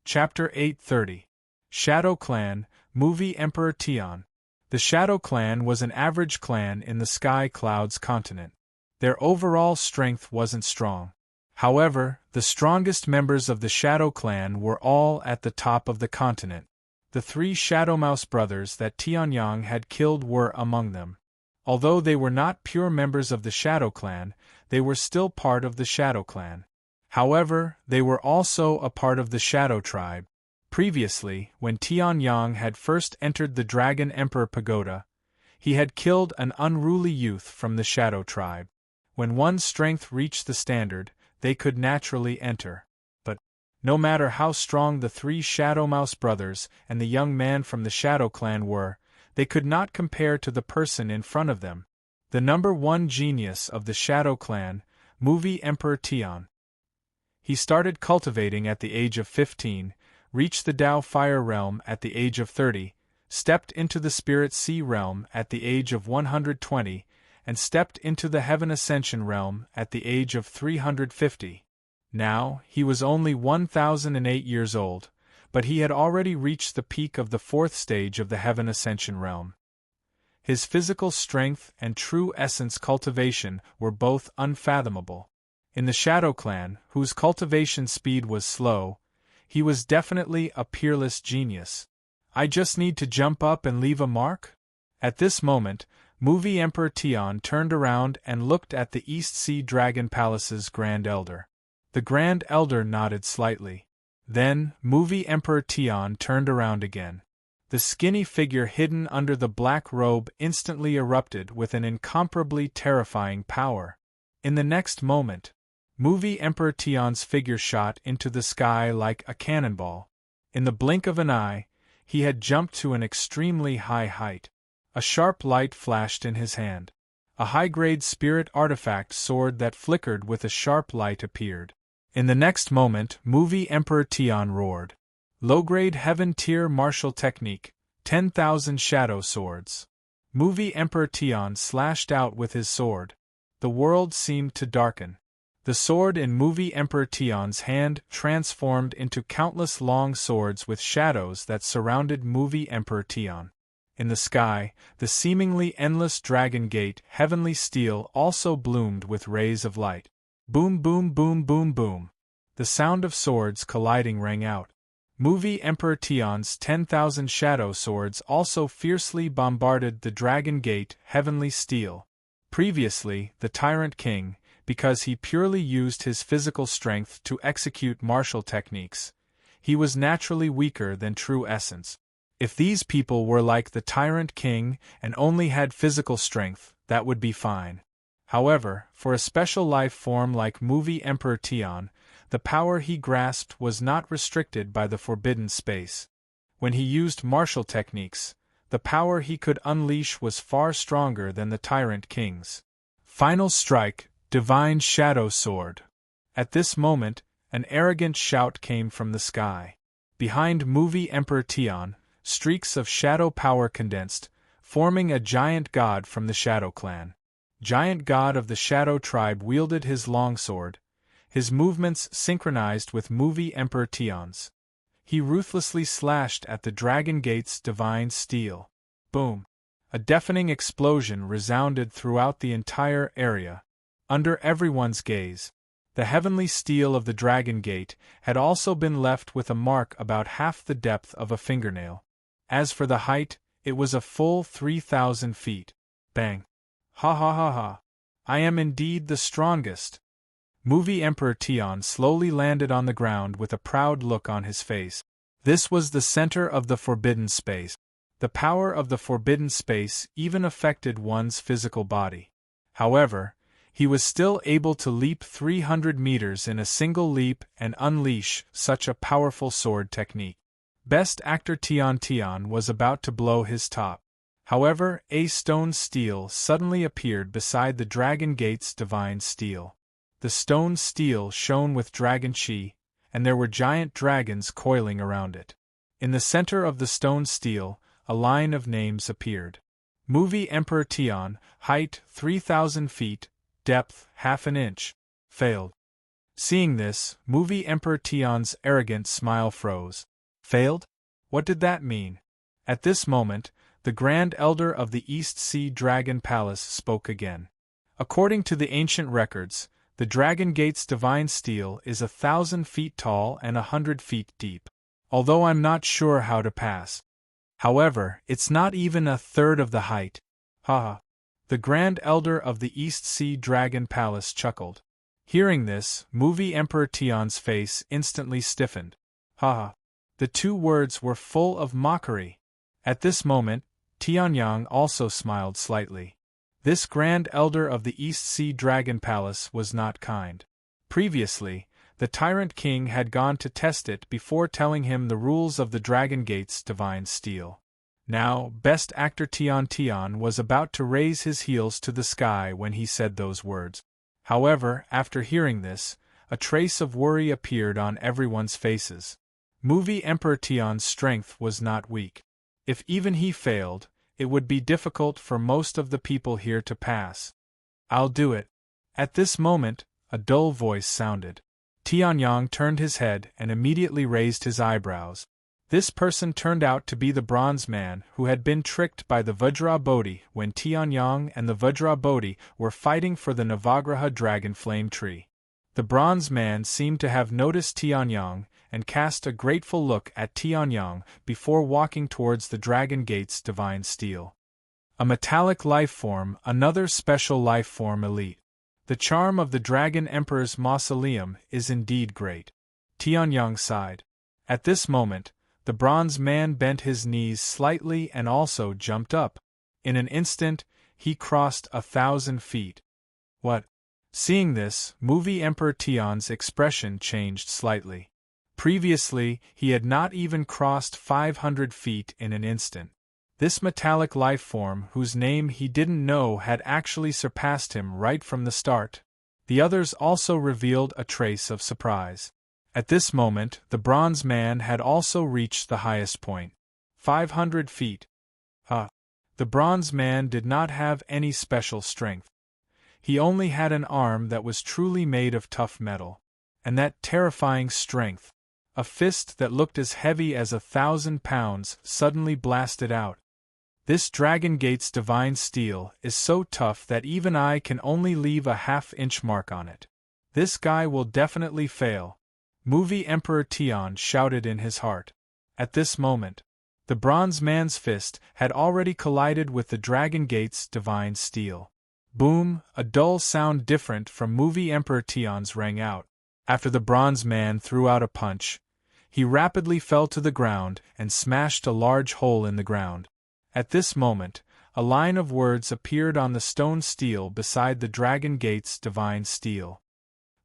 Chapter 830. Shadow Clan, Movie Emperor Tian. The Shadow Clan was an average clan in the Sky Clouds continent. Their overall strength wasn't strong. However, the strongest members of the Shadow Clan were all at the top of the continent. The 3 Shadow Mouse brothers that Tianyang had killed were among them. Although they were not pure members of the Shadow Clan, they were still part of the Shadow Clan. However, they were also a part of the Shadow Tribe. Previously, when Tianyang had first entered the Dragon Emperor Pagoda, he had killed an unruly youth from the Shadow Tribe. When one's strength reached the standard, they could naturally enter. But, no matter how strong the 3 Shadow Mouse brothers and the young man from the Shadow Clan were, they could not compare to the person in front of them. The number 1 genius of the Shadow Clan, Movie Emperor Tian. He started cultivating at the age of 15, reached the Tao Fire Realm at the age of 30, stepped into the Spirit Sea Realm at the age of 120, and stepped into the Heaven Ascension Realm at the age of 350. Now, he was only 1008 years old, but he had already reached the peak of the 4th stage of the Heaven Ascension Realm. His physical strength and true essence cultivation were both unfathomable. In the Shadow Clan, whose cultivation speed was slow, he was definitely a peerless genius. I just need to jump up and leave a mark? At this moment, Movie Emperor Tian turned around and looked at the East Sea Dragon Palace's Grand Elder. The Grand Elder nodded slightly. Then, Movie Emperor Tian turned around again. The skinny figure hidden under the black robe instantly erupted with an incomparably terrifying power. In the next moment, Movie Emperor Tian's figure shot into the sky like a cannonball. In the blink of an eye, he had jumped to an extremely high height. A sharp light flashed in his hand. A high-grade spirit artifact sword that flickered with a sharp light appeared. In the next moment, Movie Emperor Tian roared. Low-grade heaven-tier martial technique, 10,000 shadow swords. Movie Emperor Tian slashed out with his sword. The world seemed to darken. The sword in Movie Emperor Tian's hand transformed into countless long swords with shadows that surrounded Movie Emperor Tian. In the sky, the seemingly endless Dragon Gate heavenly steel also bloomed with rays of light. Boom boom boom boom boom. The sound of swords colliding rang out. Movie Emperor Tian's 10,000 shadow swords also fiercely bombarded the Dragon Gate heavenly steel. Previously, the Tyrant King, because he purely used his physical strength to execute martial techniques, he was naturally weaker than true essence. If these people were like the Tyrant King and only had physical strength, that would be fine. However, for a special life form like Movie Emperor Tian, the power he grasped was not restricted by the forbidden space. When he used martial techniques, the power he could unleash was far stronger than the Tyrant King's. Final strike, Divine Shadow Sword. At this moment, an arrogant shout came from the sky. Behind movie Emperor Tian, streaks of shadow power condensed, forming a giant god from the Shadow Clan. Giant god of the Shadow Tribe wielded his longsword, his movements synchronized with movie Emperor Tian's. He ruthlessly slashed at the Dragon Gate's divine steel. Boom! A deafening explosion resounded throughout the entire area. Under everyone's gaze, the heavenly steel of the Dragon Gate had also been left with a mark about half the depth of a fingernail. As for the height, it was a full 3,000 feet. Bang! Ha ha ha ha! I am indeed the strongest! Movie Emperor Tian slowly landed on the ground with a proud look on his face. This was the center of the forbidden space. The power of the forbidden space even affected one's physical body. However, he was still able to leap 300 meters in a single leap and unleash such a powerful sword technique. Best actor Tian was about to blow his top. However, a stone steel suddenly appeared beside the Dragon Gate's divine steel. The stone steel shone with dragon chi, and there were giant dragons coiling around it. In the center of the stone steel, a line of names appeared. Movie Emperor Tian, height 3,000 feet, depth half an inch, failed. Seeing this, Movie Emperor Tian's arrogant smile froze. Failed? What did that mean? At this moment, the Grand Elder of the East Sea Dragon Palace spoke again. According to the ancient records, the Dragon Gate's divine steel is 1,000 feet tall and 100 feet deep. Although I'm not sure how to pass. However, it's not even a third of the height. Haha. The Grand Elder of the East Sea Dragon Palace chuckled. Hearing this, Movie Emperor Tian's face instantly stiffened. Haha. The two words were full of mockery. At this moment, Tianyang also smiled slightly. This Grand Elder of the East Sea Dragon Palace was not kind. Previously, the Tyrant King had gone to test it before telling him the rules of the Dragon Gate's divine steel. Now, Best Actor Tian was about to raise his heels to the sky when he said those words. However, after hearing this, a trace of worry appeared on everyone's faces. Movie Emperor Tian's strength was not weak. If even he failed, it would be difficult for most of the people here to pass. I'll do it. At this moment, a dull voice sounded. Tianyang turned his head and immediately raised his eyebrows. This person turned out to be the Bronze Man who had been tricked by the Vajra Bodhi when Tianyang and the Vajra Bodhi were fighting for the Navagraha Dragon Flame Tree. The Bronze Man seemed to have noticed Tianyang and cast a grateful look at Tianyang before walking towards the Dragon Gate's divine steel. A metallic life form, another special life form elite. The charm of the Dragon Emperor's mausoleum is indeed great. Tianyang sighed. At this moment, the Bronze Man bent his knees slightly and also jumped up. In an instant, he crossed 1,000 feet. What? Seeing this, Movie Emperor Tian's expression changed slightly. Previously, he had not even crossed 500 feet in an instant. This metallic life form, whose name he didn't know, had actually surpassed him right from the start. The others also revealed a trace of surprise. At this moment, the Bronze Man had also reached the highest point. 500 feet. The Bronze Man did not have any special strength. He only had an arm that was truly made of tough metal. And that terrifying strength. A fist that looked as heavy as 1,000 pounds suddenly blasted out. This Dragon Gate's divine steel is so tough that even I can only leave a half-inch mark on it. This guy will definitely fail. Movie Emperor Tian shouted in his heart. At this moment, the Bronze Man's fist had already collided with the Dragon Gate's divine steel. Boom! A dull sound different from Movie Emperor Tian's rang out. After the Bronze Man threw out a punch, he rapidly fell to the ground and smashed a large hole in the ground. At this moment, a line of words appeared on the stone steel beside the Dragon Gate's divine steel.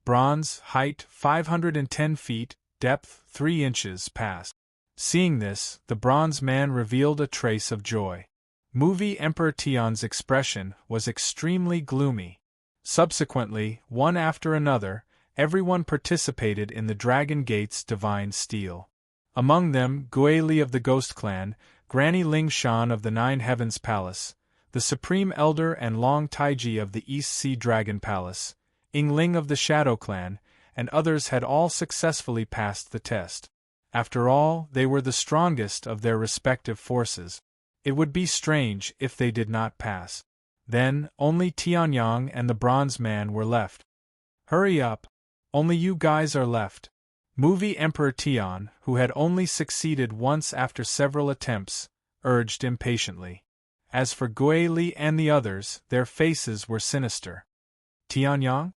bronze, height 510 feet, depth 3 inches, passed. Seeing this, the bronze man revealed a trace of joy. Movie Emperor Tian's expression was extremely gloomy. Subsequently, one after another, everyone participated in the Dragon Gate's divine steel. Among them, Gui Li of the Ghost Clan, Granny Ling Shan of the Nine Heavens Palace, the Supreme Elder and Long Taiji of the East Sea Dragon Palace, Ying Ling of the Shadow Clan, and others had all successfully passed the test. After all, they were the strongest of their respective forces. It would be strange if they did not pass. Then, only Tianyang and the Bronze Man were left. Hurry up! Only you guys are left. Movie Emperor Tian, who had only succeeded once after several attempts, urged impatiently. As for Gui Li and the others, their faces were sinister. Tianyang?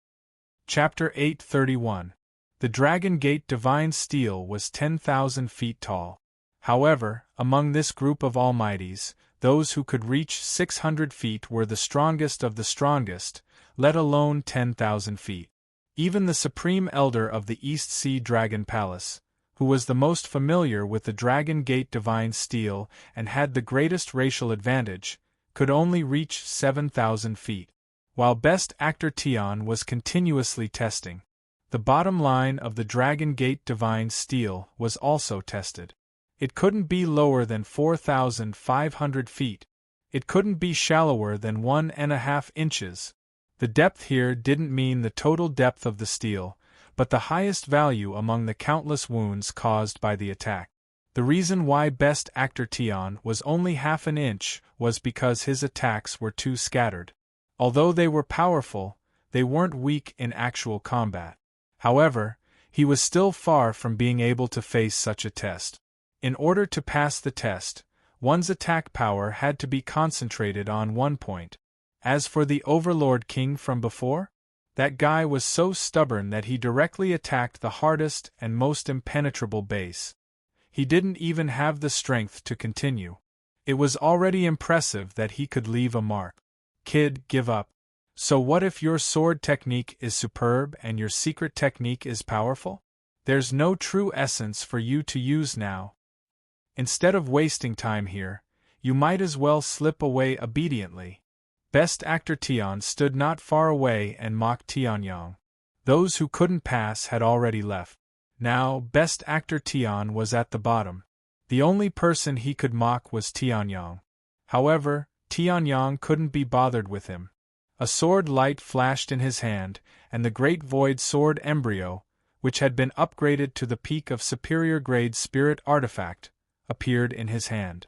Chapter 831. The Dragon Gate Divine Steel was 10,000 feet tall. However, among this group of almighties, those who could reach 600 feet were the strongest of the strongest, let alone 10,000 feet. Even the Supreme Elder of the East Sea Dragon Palace, who was the most familiar with the Dragon Gate Divine Steel and had the greatest racial advantage, could only reach 7,000 feet. While Best Actor Tian was continuously testing, the bottom line of the Dragon Gate Divine Steel was also tested. It couldn't be lower than 4,500 feet. It couldn't be shallower than 1.5 inches. The depth here didn't mean the total depth of the steel, but the highest value among the countless wounds caused by the attack. The reason why Best Actor Tian was only half an inch was because his attacks were too scattered. Although they were powerful, they weren't weak in actual combat. However, he was still far from being able to face such a test. In order to pass the test, one's attack power had to be concentrated on one point. As for the Overlord King from before, that guy was so stubborn that he directly attacked the hardest and most impenetrable base. He didn't even have the strength to continue. It was already impressive that he could leave a mark. Kid, give up. So what if your sword technique is superb and your secret technique is powerful? There's no true essence for you to use now. Instead of wasting time here, you might as well slip away obediently. Best Actor Tian stood not far away and mocked Tianyang. Those who couldn't pass had already left. Now, Best Actor Tian was at the bottom. The only person he could mock was Tianyang. However, Tianyang couldn't be bothered with him. A sword light flashed in his hand, and the Great Void Sword Embryo, which had been upgraded to the peak of superior grade spirit artifact, appeared in his hand.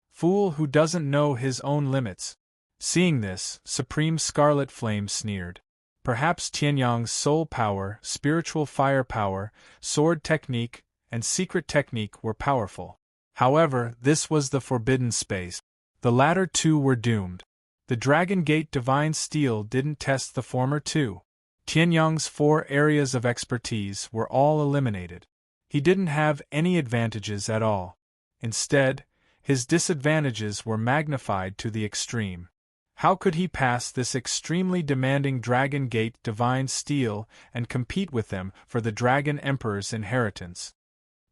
Fool who doesn't know his own limits. Seeing this, Supreme Scarlet Flame sneered. Perhaps Tianyang's soul power, spiritual fire power, sword technique, and secret technique were powerful. However, this was the forbidden space. The latter two were doomed. The Dragon Gate Divine Steel didn't test the former two. Tianyang's 4 areas of expertise were all eliminated. He didn't have any advantages at all. Instead, his disadvantages were magnified to the extreme. How could he pass this extremely demanding Dragon Gate Divine Steel and compete with them for the Dragon Emperor's inheritance?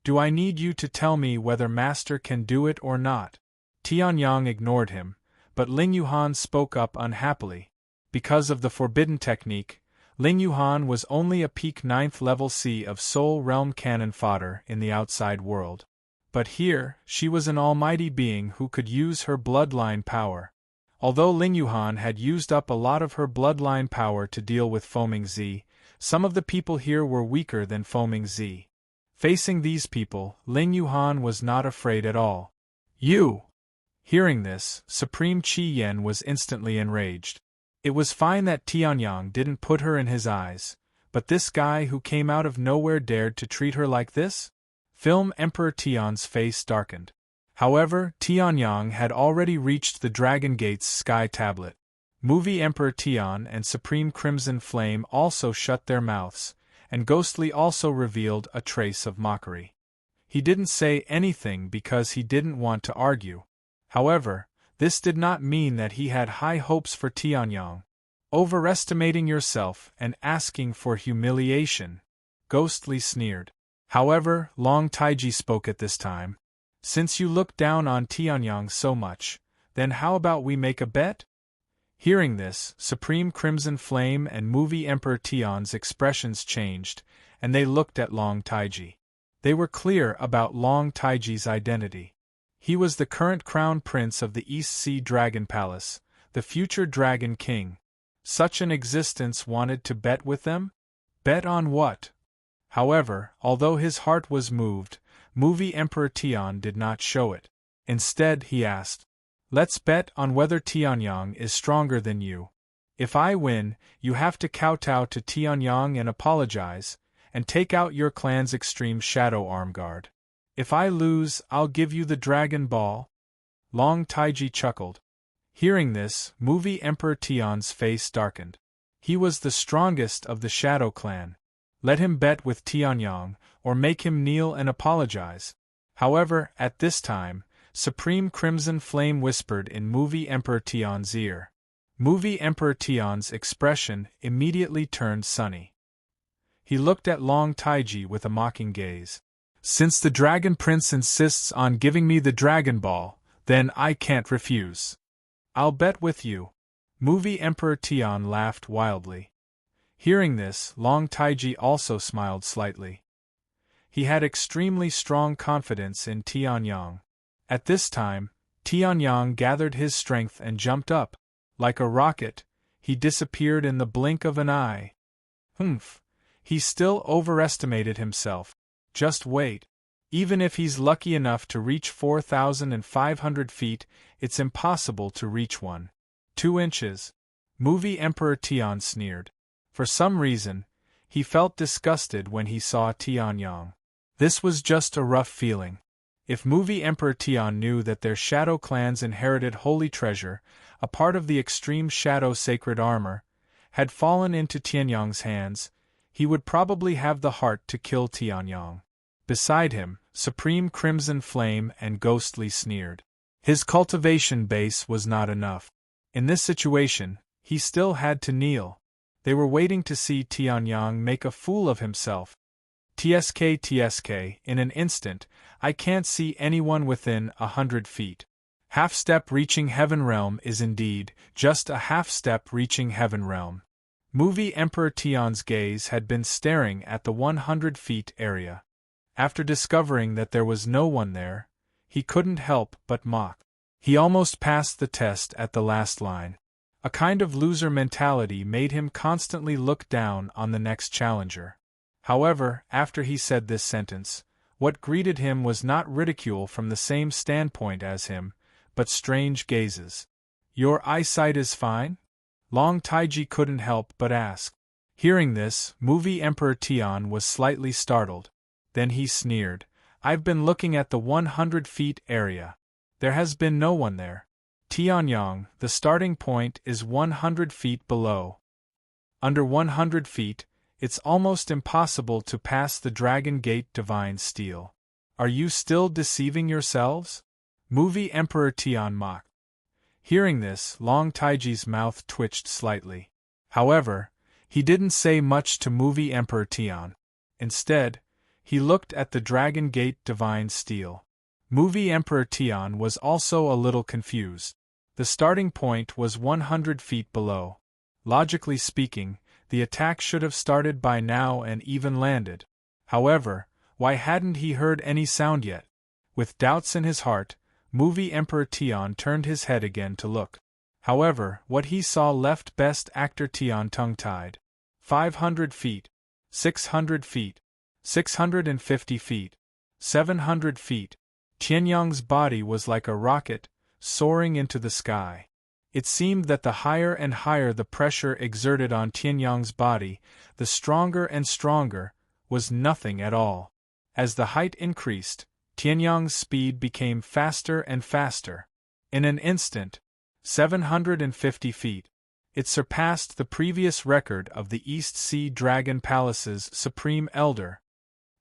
Do I need you to tell me whether Master can do it or not? Tianyang ignored him, but Ling Yuhan spoke up unhappily. Because of the forbidden technique, Ling Yuhan was only a peak 9th level C of Soul Realm cannon fodder in the outside world. But here, she was an almighty being who could use her bloodline power. Although Ling Yuhan had used up a lot of her bloodline power to deal with Foaming Z, some of the people here were weaker than Foaming Z. Facing these people, Ling Yuhan was not afraid at all. You! Hearing this, Supreme Qi Yen was instantly enraged. It was fine that Tianyang didn't put her in his eyes, but this guy who came out of nowhere dared to treat her like this? Film Emperor Tian's face darkened. However, Tianyang had already reached the Dragon Gate's sky tablet. Movie Emperor Tian and Supreme Crimson Flame also shut their mouths, and Ghostly also revealed a trace of mockery. He didn't say anything because he didn't want to argue. However, this did not mean that he had high hopes for Tianyang. Overestimating yourself and asking for humiliation, Ghostly sneered. However, Long Taiji spoke at this time. Since you look down on Tianyang so much, then how about we make a bet? Hearing this, Supreme Crimson Flame and Movie Emperor Tian's expressions changed, and they looked at Long Taiji. They were clear about Long Taiji's identity. He was the current crown prince of the East Sea Dragon Palace, the future Dragon King. Such an existence wanted to bet with them? Bet on what? However, although his heart was moved, Movie Emperor Tian did not show it. Instead, he asked, "Let's bet on whether Tianyang is stronger than you. If I win, you have to kowtow to Tianyang and apologize, and take out your clan's extreme shadow arm guard. If I lose, I'll give you the Dragon Ball." Long Taiji chuckled. Hearing this, Movie Emperor Tian's face darkened. He was the strongest of the Shadow Clan. Let him bet with Tianyang, or make him kneel and apologize. However, at this time, Supreme Crimson Flame whispered in Movie Emperor Tian's ear. Movie Emperor Tian's expression immediately turned sunny. He looked at Long Taiji with a mocking gaze. "Since the Dragon Prince insists on giving me the Dragon Ball, then I can't refuse. I'll bet with you." Movie Emperor Tian laughed wildly. Hearing this, Long Taiji also smiled slightly. He had extremely strong confidence in Tianyang. At this time, Tianyang gathered his strength and jumped up. Like a rocket, he disappeared in the blink of an eye. Humph! He still overestimated himself. Just wait. Even if he's lucky enough to reach 4,500 feet, it's impossible to reach 2 inches. Movie Emperor Tian sneered. For some reason, he felt disgusted when he saw Tianyang. This was just a rough feeling. If Movie Emperor Tian knew that their shadow clans inherited holy treasure, a part of the extreme shadow sacred armor, had fallen into Tianyang's hands, he would probably have the heart to kill Tianyang. Beside him, Supreme Crimson Flame and Ghostly sneered. His cultivation base was not enough. In this situation, he still had to kneel. They were waiting to see Tianyang make a fool of himself. TSK, in an instant, I can't see anyone within 100 feet. Half-step reaching Heaven Realm is indeed just a half-step reaching Heaven Realm. Movie Emperor Tian's gaze had been staring at the 100 feet area. After discovering that there was no one there, he couldn't help but mock. He almost passed the test at the last line. A kind of loser mentality made him constantly look down on the next challenger. However, after he said this sentence, what greeted him was not ridicule from the same standpoint as him, but strange gazes. "Your eyesight is fine?" Long Taiji couldn't help but ask. Hearing this, Movie Emperor Tian was slightly startled. Then he sneered, "I've been looking at the 100 feet area. There has been no one there. Tianyang, the starting point is 100 feet below. Under 100 feet, it's almost impossible to pass the Dragon Gate Divine Steel. Are you still deceiving yourselves?" Movie Emperor Tian mocked. Hearing this, Long Taiji's mouth twitched slightly. However, he didn't say much to Movie Emperor Tian. Instead, he looked at the Dragon Gate Divine Steel. Movie Emperor Tian was also a little confused. The starting point was 100 feet below. Logically speaking, the attack should have started by now and even landed. However, why hadn't he heard any sound yet? With doubts in his heart, Movie Emperor Tian turned his head again to look. However, what he saw left Best Actor Tian tongue-tied. 500 feet, 600 feet, 650 feet, 700 feet. Tianyang's body was like a rocket, soaring into the sky. It seemed that the higher and higher the pressure exerted on Tianyang's body, the stronger and stronger, was nothing at all. As the height increased, Tianyang's speed became faster and faster. In an instant, 750 feet. It surpassed the previous record of the East Sea Dragon Palace's Supreme Elder.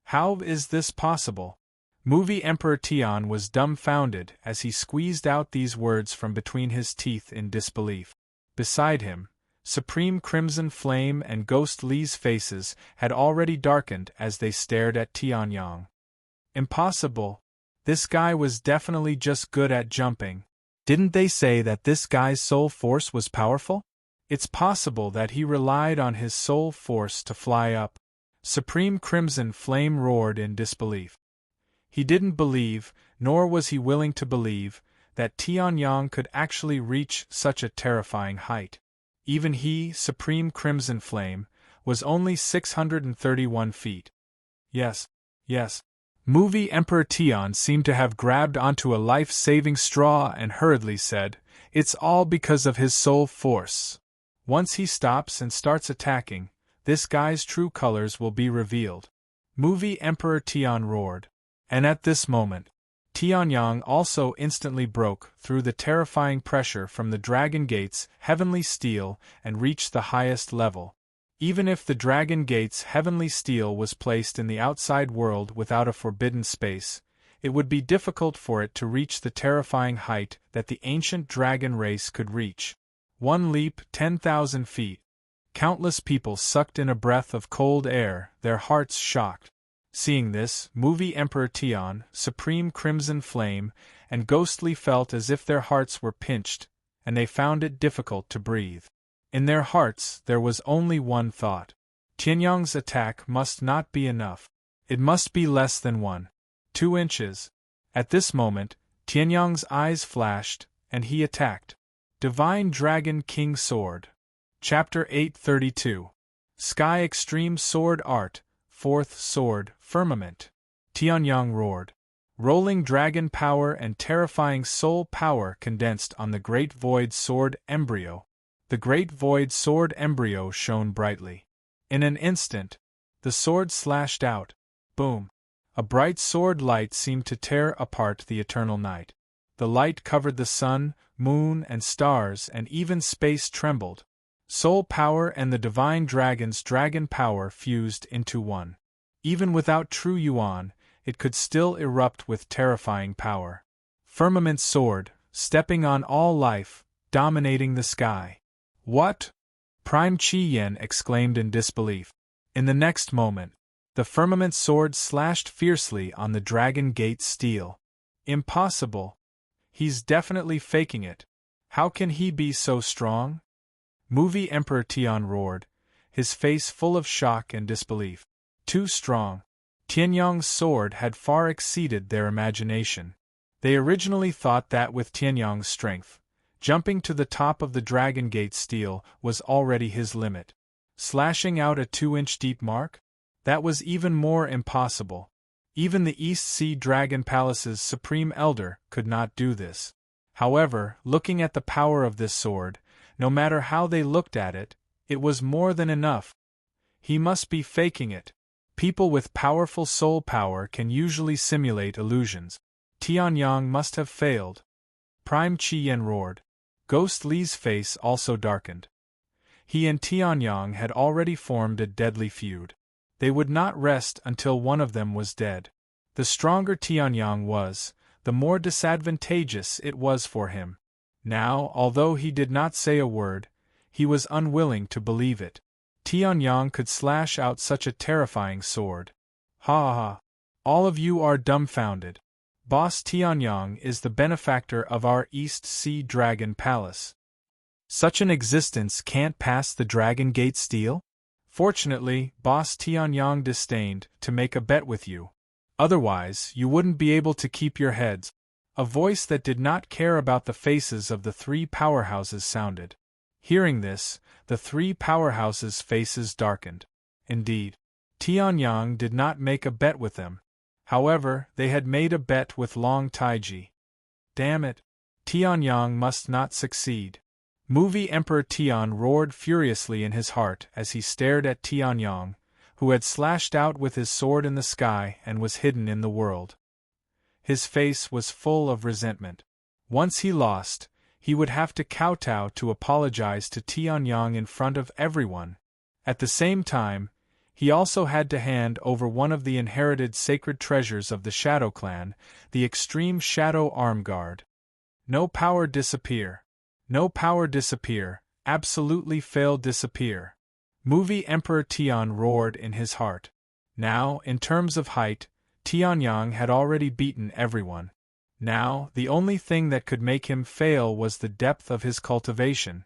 How is this possible? Movie Emperor Tian was dumbfounded as he squeezed out these words from between his teeth in disbelief. Beside him, Supreme Crimson Flame and Ghost Li's faces had already darkened as they stared at Tianyang. Impossible. This guy was definitely just good at jumping. Didn't they say that this guy's soul force was powerful? It's possible that he relied on his soul force to fly up. Supreme Crimson Flame roared in disbelief. He didn't believe, nor was he willing to believe, that Tianyang could actually reach such a terrifying height. Even he, Supreme Crimson Flame, was only 631 feet. Yes. Movie Emperor Tian seemed to have grabbed onto a life-saving straw and hurriedly said, "It's all because of his soul force. Once he stops and starts attacking, this guy's true colors will be revealed." Movie Emperor Tian roared. And at this moment, Tianyang also instantly broke through the terrifying pressure from the Dragon Gate's heavenly steel and reached the highest level. Even if the Dragon Gate's heavenly steel was placed in the outside world without a forbidden space, it would be difficult for it to reach the terrifying height that the ancient dragon race could reach. One leap, 10,000 feet. Countless people sucked in a breath of cold air, their hearts shocked. Seeing this, Movie Emperor Tian, Supreme Crimson Flame, and Ghost Li felt as if their hearts were pinched, and they found it difficult to breathe. In their hearts there was only one thought. Tianyang's attack must not be enough. It must be less than 1.2 inches. At this moment, Tianyang's eyes flashed, and he attacked. Divine Dragon King Sword. Chapter 832. Sky Extreme Sword Art. Fourth Sword, Firmament. Tianyang roared. Rolling dragon power and terrifying soul power condensed on the Great Void Sword Embryo. The Great Void Sword Embryo shone brightly. In an instant, the sword slashed out. Boom! A bright sword light seemed to tear apart the eternal night. The light covered the sun, moon, and stars, and even space trembled. Soul power and the divine dragon's dragon power fused into one. Even without true yuan, it could still erupt with terrifying power. Firmament sword, stepping on all life, dominating the sky. What? Prime Chi Yen exclaimed in disbelief. In the next moment, the firmament sword slashed fiercely on the Dragon Gate steel. Impossible. He's definitely faking it. How can he be so strong? Movie Emperor Tian roared, his face full of shock and disbelief. Too strong. Tianyang's sword had far exceeded their imagination. They originally thought that with Tianyang's strength, jumping to the top of the Dragon Gate steel was already his limit. Slashing out a 2-inch deep mark? That was even more impossible. Even the East Sea Dragon Palace's Supreme Elder could not do this. However, looking at the power of this sword, no matter how they looked at it, it was more than enough. He must be faking it. People with powerful soul power can usually simulate illusions. Tianyang must have failed. Prime Chi Yen roared. Ghost Li's face also darkened. He and Tianyang had already formed a deadly feud. They would not rest until one of them was dead. The stronger Tianyang was, the more disadvantageous it was for him. Now, although he did not say a word, he was unwilling to believe it. Tianyang could slash out such a terrifying sword. Ha ha! All of you are dumbfounded. Boss Tianyang is the benefactor of our East Sea Dragon Palace. Such an existence can't pass the Dragon Gate steel? Fortunately, Boss Tianyang disdained to make a bet with you. Otherwise, you wouldn't be able to keep your heads. A voice that did not care about the faces of the three powerhouses sounded. Hearing this, the three powerhouses' faces darkened. Indeed, Tianyang did not make a bet with them. However, they had made a bet with Long Taiji. Damn it! Tianyang must not succeed. Movie Emperor Tian roared furiously in his heart as he stared at Tianyang, who had slashed out with his sword in the sky and was hidden in the world. His face was full of resentment. Once he lost, he would have to kowtow to apologize to Tianyang in front of everyone. At the same time, he also had to hand over one of the inherited sacred treasures of the Shadow Clan, the Extreme Shadow Arm Guard. No power disappear. No power disappear, absolutely fail disappear. Movie Emperor Tian roared in his heart. Now, in terms of height, Tianyang had already beaten everyone. Now, the only thing that could make him fail was the depth of his cultivation.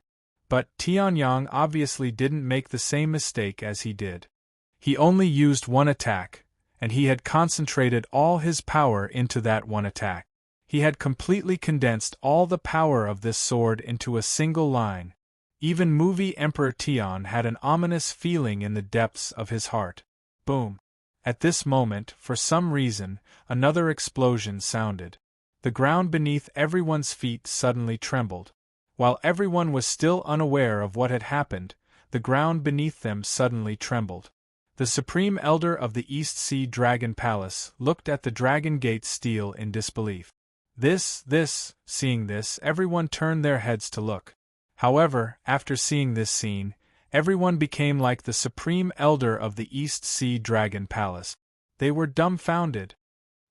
But Tianyang obviously didn't make the same mistake as he did. He only used one attack, and he had concentrated all his power into that one attack. He had completely condensed all the power of this sword into a single line. Even Movie Emperor Tian had an ominous feeling in the depths of his heart. Boom! At this moment, for some reason, another explosion sounded. The ground beneath everyone's feet suddenly trembled. While everyone was still unaware of what had happened, the ground beneath them suddenly trembled. The Supreme Elder of the East Sea Dragon Palace looked at the Dragon Gate steel in disbelief. Seeing this, everyone turned their heads to look. However, after seeing this scene, everyone became like the Supreme Elder of the East Sea Dragon Palace. They were dumbfounded.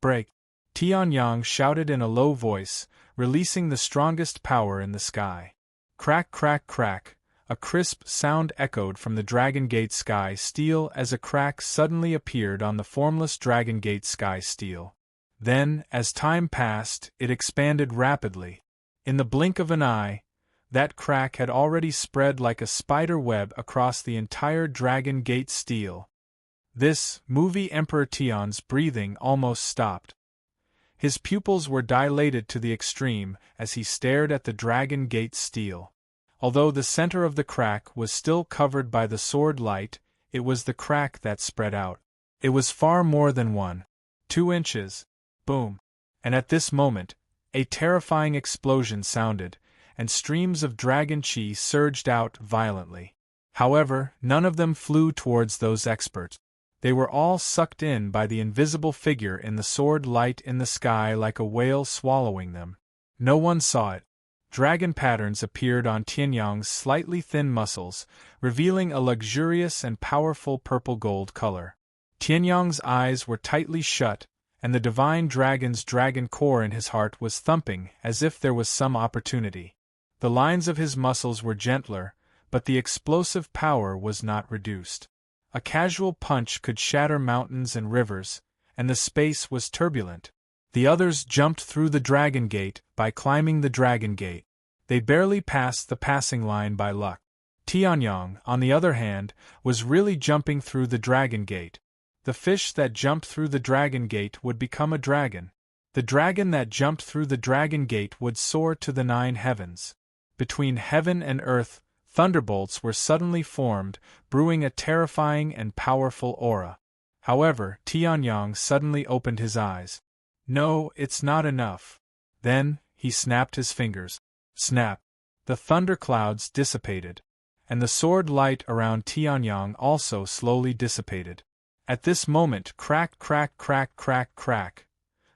Break! Tianyang shouted in a low voice, releasing the strongest power in the sky. Crack, crack, crack! A crisp sound echoed from the Dragon Gate sky steel as a crack suddenly appeared on the formless Dragon Gate sky steel. Then, as time passed, it expanded rapidly. In the blink of an eye, that crack had already spread like a spider web across the entire Dragon Gate steel. This, Movie Emperor Tian's breathing almost stopped. His pupils were dilated to the extreme as he stared at the Dragon Gate steel. Although the center of the crack was still covered by the sword light, it was the crack that spread out. It was far more than 1-2 inches. Boom! And at this moment, a terrifying explosion sounded, and streams of dragon chi surged out violently. However, none of them flew towards those experts. They were all sucked in by the invisible figure in the sword light in the sky like a whale swallowing them. No one saw it. Dragon patterns appeared on Tianyang's slightly thin muscles, revealing a luxurious and powerful purple-gold color. Tianyang's eyes were tightly shut, and the divine dragon's dragon core in his heart was thumping as if there was some opportunity. The lines of his muscles were gentler, but the explosive power was not reduced. A casual punch could shatter mountains and rivers, and the space was turbulent. The others jumped through the Dragon Gate by climbing the Dragon Gate. They barely passed the passing line by luck. Tianyang, on the other hand, was really jumping through the Dragon Gate. The fish that jumped through the Dragon Gate would become a dragon. The dragon that jumped through the Dragon Gate would soar to the 9 heavens. Between heaven and earth, thunderbolts were suddenly formed, brewing a terrifying and powerful aura. However, Tianyang suddenly opened his eyes. No, it's not enough. Then, he snapped his fingers. Snap! The thunderclouds dissipated, and the sword light around Tianyang also slowly dissipated. At this moment, crack, crack, crack, crack, crack.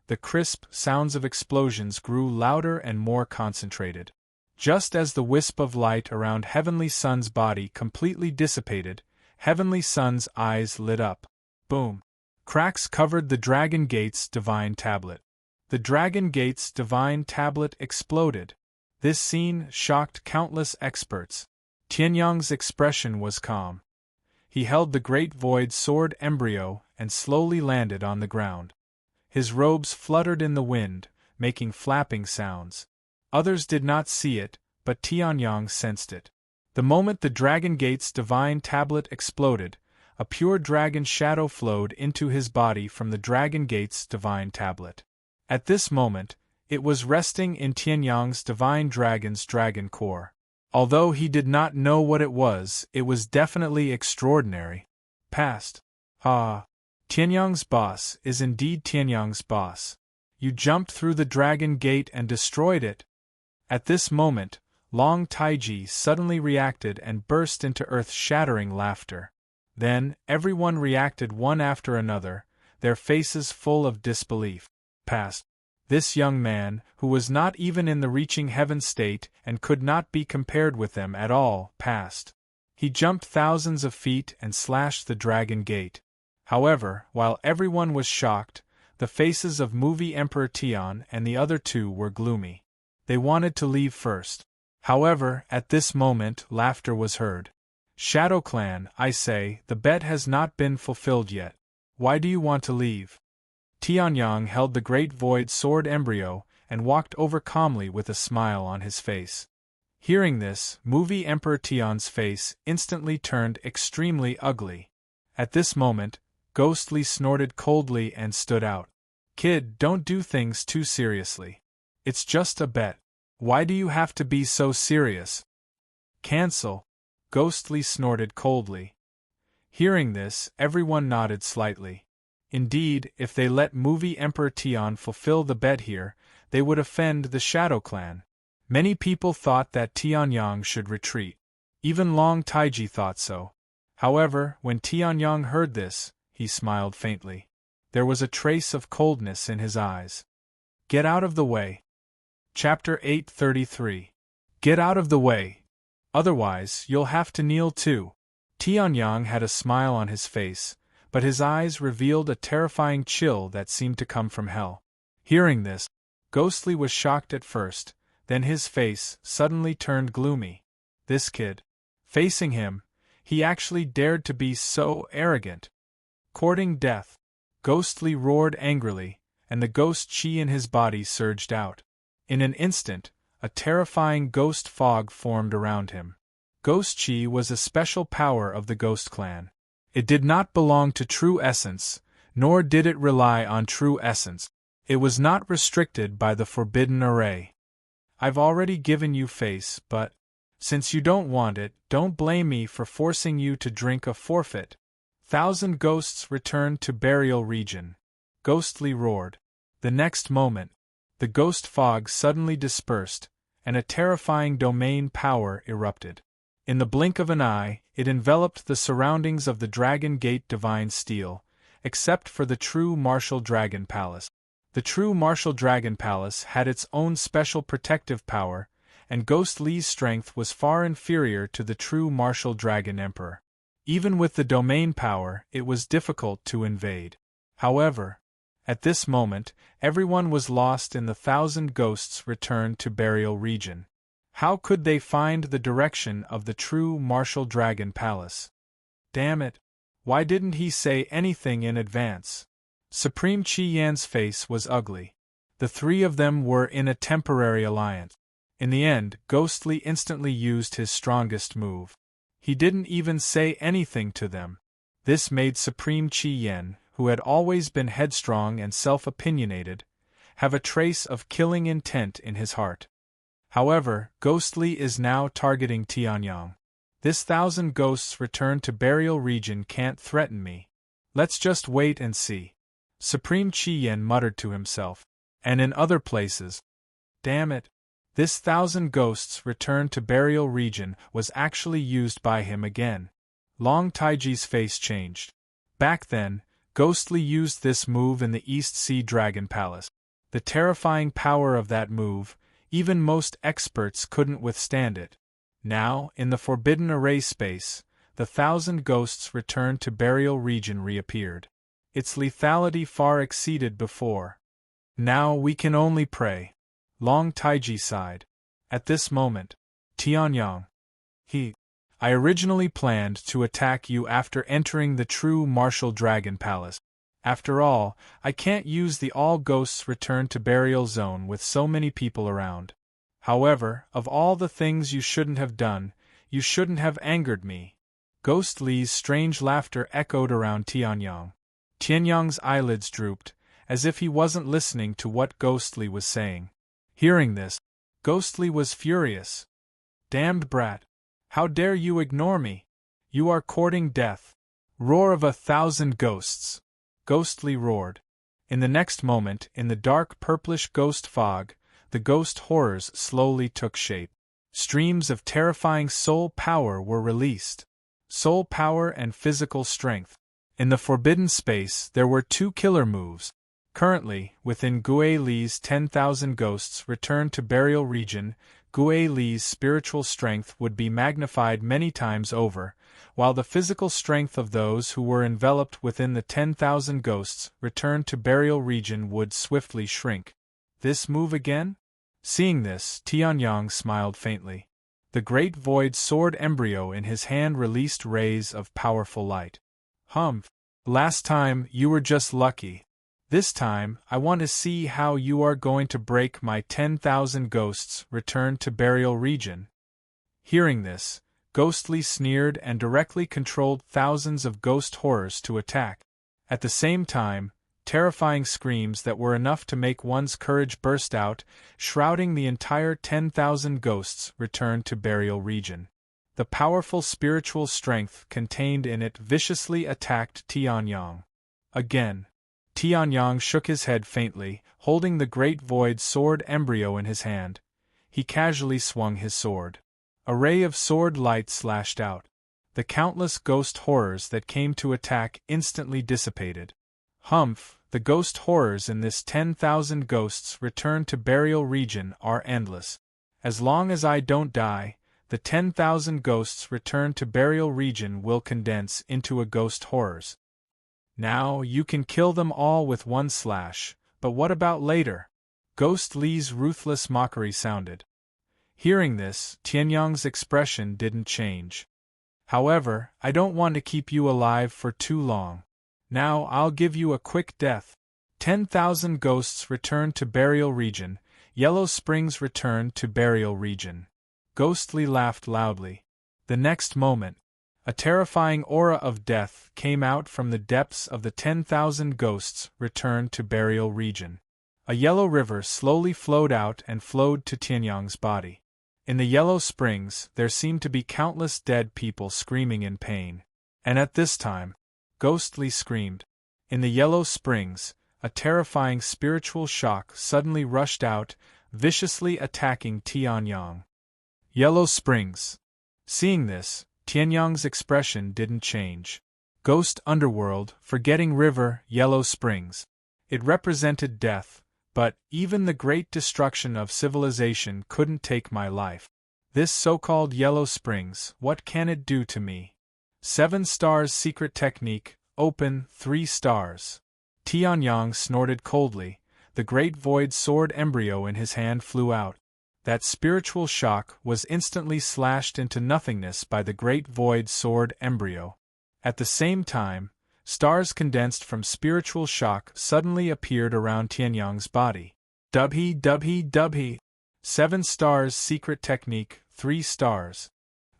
The crisp sounds of explosions grew louder and more concentrated. Just as the wisp of light around Heavenly Sun's body completely dissipated, Heavenly Sun's eyes lit up. Boom! Cracks covered the Dragon Gate's divine tablet. The Dragon Gate's divine tablet exploded. This scene shocked countless experts. Tianyang's expression was calm. He held the great void sword embryo and slowly landed on the ground. His robes fluttered in the wind, making flapping sounds. Others did not see it, but Tianyang sensed it. The moment the Dragon Gate's divine tablet exploded, a pure dragon shadow flowed into his body from the Dragon Gate's divine tablet. At this moment, it was resting in Tianyang's divine dragon's dragon core. Although he did not know what it was definitely extraordinary. Past. Tianyang's boss is indeed Tianyang's boss. You jumped through the Dragon Gate and destroyed it. At this moment, Long Taiji suddenly reacted and burst into earth-shattering laughter. Then, everyone reacted one after another, their faces full of disbelief. Past. This young man, who was not even in the reaching heaven state and could not be compared with them at all, passed. He jumped thousands of feet and slashed the Dragon Gate. However, while everyone was shocked, the faces of Movie Emperor Tian and the other two were gloomy. They wanted to leave first. However, at this moment, laughter was heard. Shadow Clan, I say, the bet has not been fulfilled yet. Why do you want to leave? Tianyang held the great void sword embryo and walked over calmly with a smile on his face. Hearing this, movie Emperor Tian's face instantly turned extremely ugly. At this moment, Ghostly snorted coldly and stood out. Kid, don't do things too seriously. It's just a bet. Why do you have to be so serious? Cancel. Ghostly snorted coldly. Hearing this, everyone nodded slightly. Indeed, if they let movie Emperor Tian fulfill the bet here, they would offend the Shadow Clan. Many people thought that Tianyang should retreat. Even Long Taiji thought so. However, when Tianyang heard this, he smiled faintly. There was a trace of coldness in his eyes. Get out of the way. Chapter 833. Get out of the way. Otherwise, you'll have to kneel too. Tianyang had a smile on his face, but his eyes revealed a terrifying chill that seemed to come from hell. Hearing this, Ghostly was shocked at first, then his face suddenly turned gloomy. This kid. Facing him, he actually dared to be so arrogant. Courting death. Ghostly roared angrily, and the ghost chi in his body surged out. In an instant, a terrifying ghost fog formed around him. Ghost chi was a special power of the Ghost Clan. It did not belong to true essence, nor did it rely on true essence. It was not restricted by the forbidden array. I've already given you face, but since you don't want it, don't blame me for forcing you to drink a forfeit. 1,000 ghosts returned to burial region. Ghostly roared. The next moment, the ghost fog suddenly dispersed, and a terrifying domain power erupted. In the blink of an eye, it enveloped the surroundings of the Dragon Gate Divine Steel, except for the true Martial Dragon Palace. The true Martial Dragon Palace had its own special protective power, and Ghost Li's strength was far inferior to the true Martial Dragon Emperor. Even with the domain power, it was difficult to invade. However, at this moment, everyone was lost in the 1,000 ghosts returned to burial region. How could they find the direction of the true Martial Dragon Palace? Damn it! Why didn't he say anything in advance? Supreme Chi Yan's face was ugly. The three of them were in a temporary alliance. In the end, Ghostly instantly used his strongest move. He didn't even say anything to them. This made Supreme Chi Yan, who had always been headstrong and self-opinionated, have a trace of killing intent in his heart. However, Ghostly is now targeting Tianyang. This 1,000 ghosts returned to burial region can't threaten me. Let's just wait and see. Supreme Chi Yan muttered to himself. And in other places. Damn it. This 1,000 ghosts returned to burial region was actually used by him again. Long Taiji's face changed. Back then, Ghostly used this move in the East Sea Dragon Palace. The terrifying power of that move, even most experts couldn't withstand it. Now, in the Forbidden Array space, the 1,000 ghosts returned to burial region reappeared. Its lethality far exceeded before. Now we can only pray. Long Taiji sighed. At this moment, Tianyang. I originally planned to attack you after entering the true Martial Dragon Palace. After all, I can't use the all ghosts return to burial zone with so many people around. However, of all the things you shouldn't have done, you shouldn't have angered me. Ghost Li's strange laughter echoed around Tianyang. Tianyang's eyelids drooped, as if he wasn't listening to what Ghostly was saying. Hearing this, Ghostly was furious. Damned brat! How dare you ignore me? You are courting death. Roar of 1,000 ghosts! Ghostly roared. In the next moment, in the dark purplish ghost fog, the ghost horrors slowly took shape. Streams of terrifying soul power were released. Soul power and physical strength. In the forbidden space, there were 2 killer moves. Currently, within Gue Li's 10,000 ghosts returned to burial region, Gue Li's spiritual strength would be magnified many times over, while the physical strength of those who were enveloped within the 10,000 ghosts returned to burial region would swiftly shrink. This move again? Seeing this, Tianyang smiled faintly. The great void sword embryo in his hand released rays of powerful light. Humph! Last time you were just lucky. This time I want to see how you are going to break my 10,000 ghosts returned to burial region. Hearing this, Ghostly sneered and directly controlled thousands of ghost horrors to attack. At the same time, terrifying screams that were enough to make one's courage burst out, shrouding the entire 10,000 ghosts returned to burial region. The powerful spiritual strength contained in it viciously attacked Tianyang. Again, Tianyang shook his head faintly, holding the great void sword embryo in his hand. He casually swung his sword. A ray of sword light slashed out. The countless ghost horrors that came to attack instantly dissipated. Humph! The ghost horrors in this 10,000 ghosts returned to burial region are endless. As long as I don't die, the 10,000 ghosts returned to burial region will condense into a ghost horrors. Now you can kill them all with one slash, but what about later? Ghost Li's ruthless mockery sounded. Hearing this, Tianyang's expression didn't change. However, I don't want to keep you alive for too long. Now I'll give you a quick death. 10,000 ghosts returned to burial region. Yellow Springs returned to burial region. Ghostly laughed loudly. The next moment, a terrifying aura of death came out from the depths of the 10,000 ghosts returned to burial region. A yellow river slowly flowed out and flowed to Tianyang's body. In the Yellow Springs, there seemed to be countless dead people screaming in pain. And at this time, Ghostly screamed. In the Yellow Springs, a terrifying spiritual shock suddenly rushed out, viciously attacking Tianyang. Yellow Springs. Seeing this, Tianyang's expression didn't change. Ghost Underworld, Forgetting River, Yellow Springs. It represented death. But even the great destruction of civilization couldn't take my life. This so-called Yellow Springs, what can it do to me? 7 stars secret technique, open, 3 stars. Tianyang snorted coldly. The great void sword embryo in his hand flew out. That spiritual shock was instantly slashed into nothingness by the great void sword embryo. At the same time, stars condensed from spiritual shock suddenly appeared around Tianyang's body. Dubhe. 7 stars secret technique, 3 stars.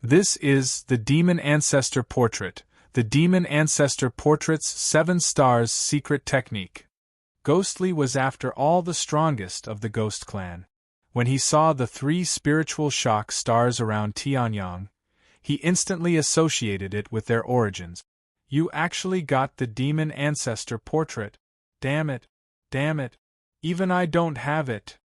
This is the Demon Ancestor Portrait. The Demon Ancestor Portrait's 7 stars secret technique. Ghostly was after all the strongest of the Ghost Clan. When he saw the 3 spiritual shock stars around Tianyang, he instantly associated it with their origins. You actually got the Demon Ancestor Portrait. Damn it. Even I don't have it.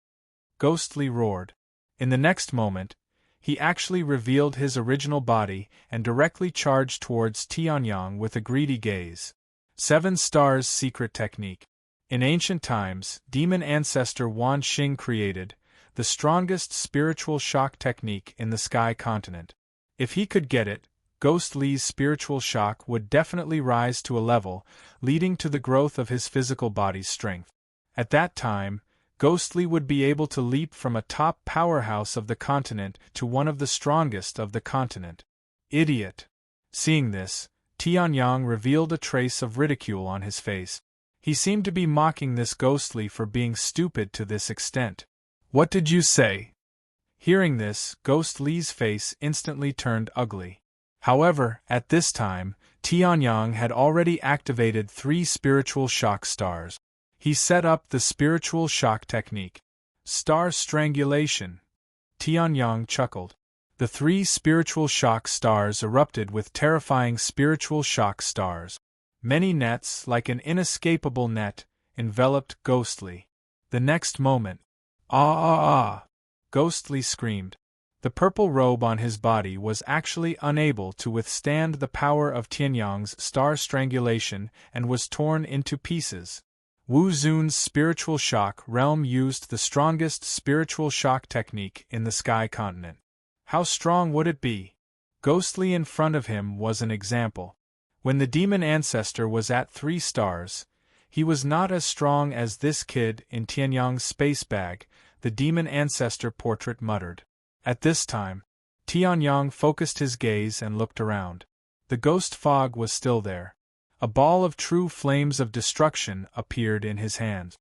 Ghostly roared. In the next moment, he actually revealed his original body and directly charged towards Tianyang with a greedy gaze. 7 stars secret technique. In ancient times, Demon Ancestor Wan Xing created the strongest spiritual shock technique in the Sky Continent. If he could get it, Ghost Li's spiritual shock would definitely rise to a level, leading to the growth of his physical body's strength. At that time, Ghostly would be able to leap from a top powerhouse of the continent to one of the strongest of the continent. Idiot! Seeing this, Tianyang revealed a trace of ridicule on his face. He seemed to be mocking this Ghostly for being stupid to this extent. What did you say? Hearing this, Ghost Li's face instantly turned ugly. However, at this time, Tianyang had already activated 3 spiritual shock stars. He set up the spiritual shock technique. Star strangulation. Tianyang chuckled. The 3 spiritual shock stars erupted with terrifying spiritual shock stars. Many nets, like an inescapable net, enveloped Ghostly. The next moment, Ghostly screamed. The purple robe on his body was actually unable to withstand the power of Tianyang's star strangulation and was torn into pieces. Wu Zun's spiritual shock realm used the strongest spiritual shock technique in the Sky Continent. How strong would it be? Ghostly in front of him was an example. When the Demon Ancestor was at 3 stars, he was not as strong as this kid in Tianyang's space bag, the Demon Ancestor Portrait muttered. At this time, Tianyang focused his gaze and looked around. The ghost fog was still there. A ball of true flames of destruction appeared in his hand.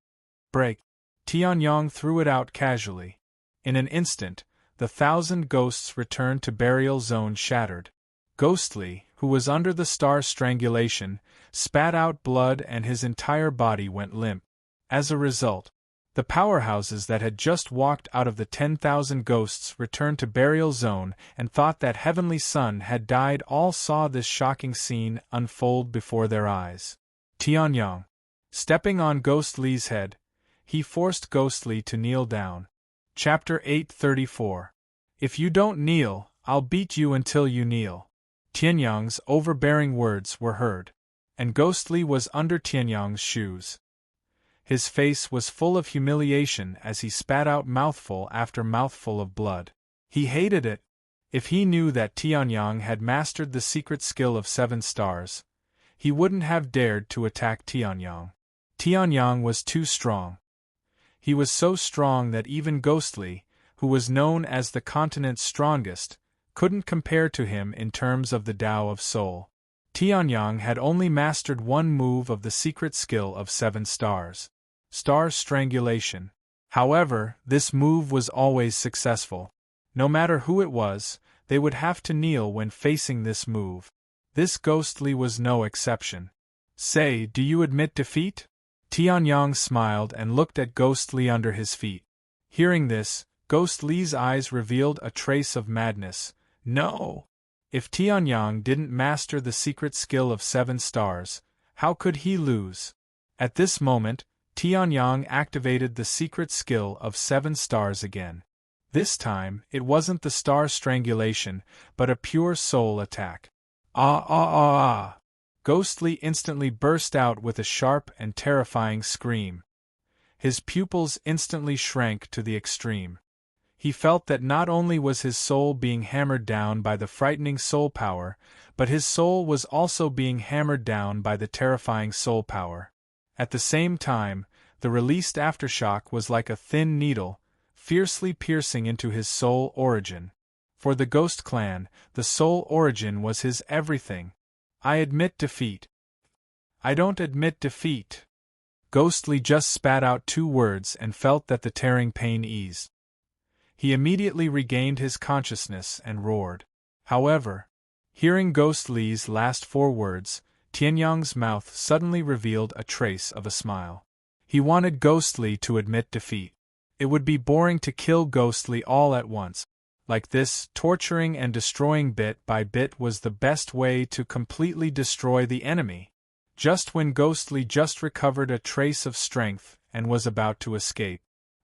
Break! Tianyang threw it out casually. In an instant, the 1,000 ghosts returned to burial zone shattered. Ghostly, who was under the star strangulation, spat out blood and his entire body went limp. As a result, the powerhouses that had just walked out of the 10,000 ghosts returned to burial zone and thought that Heavenly Sun had died. All saw this shocking scene unfold before their eyes. Tianyang, stepping on Ghostly's head, he forced Ghostly to kneel down. Chapter 834. If you don't kneel, I'll beat you until you kneel. Tianyang's overbearing words were heard, and Ghostly was under Tianyang's shoes. His face was full of humiliation as he spat out mouthful after mouthful of blood. He hated it. If he knew that Tianyang had mastered the secret skill of 7 stars, he wouldn't have dared to attack Tianyang. Tianyang was too strong. He was so strong that even Ghostly, who was known as the continent's strongest, couldn't compare to him in terms of the Tao of Soul. Tianyang had only mastered one move of the secret skill of 7 stars. Star strangulation. However, this move was always successful. No matter who it was, they would have to kneel when facing this move. This Ghostly was no exception. Say, do you admit defeat? Tianyang smiled and looked at Ghostly under his feet. Hearing this, Ghostly's eyes revealed a trace of madness. No! If Tianyang didn't master the secret skill of 7 stars, how could he lose? At this moment, Tianyang activated the secret skill of 7 stars again. This time, it wasn't the star strangulation, but a pure soul attack. Ah ah ah ah! Ghostly instantly burst out with a sharp and terrifying scream. His pupils instantly shrank to the extreme. He felt that not only was his soul being hammered down by the frightening soul power, but his soul was also being hammered down by the terrifying soul power. At the same time, the released aftershock was like a thin needle, fiercely piercing into his soul origin. For the Ghost Clan, the soul origin was his everything. I admit defeat. I don't admit defeat. Ghostly just spat out 2 words and felt that the tearing pain eased. He immediately regained his consciousness and roared. However, hearing Ghostly's last 4 words, Tianyang's mouth suddenly revealed a trace of a smile. He wanted Ghostly to admit defeat. It would be boring to kill Ghostly all at once. Like this, torturing and destroying bit by bit was the best way to completely destroy the enemy. Just when Ghostly just recovered a trace of strength and was about to escape,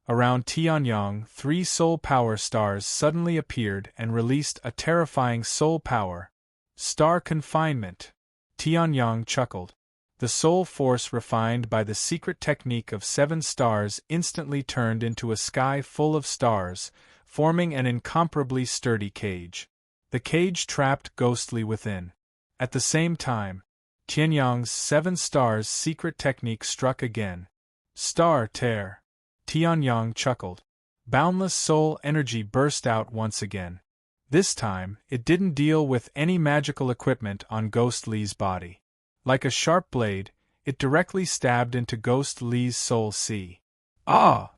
around Tianyang 3 soul power stars suddenly appeared and released a terrifying soul power. Star confinement. Tianyang chuckled. The soul force refined by the secret technique of 7 stars instantly turned into a sky full of stars, forming an incomparably sturdy cage. The cage trapped Ghostly within. At the same time, Tianyang's 7 stars secret technique struck again. Star tear. Tianyang chuckled. Boundless soul energy burst out once again. This time, it didn't deal with any magical equipment on Ghostly's body. Like a sharp blade, it directly stabbed into Ghostly's soul sea. Ah!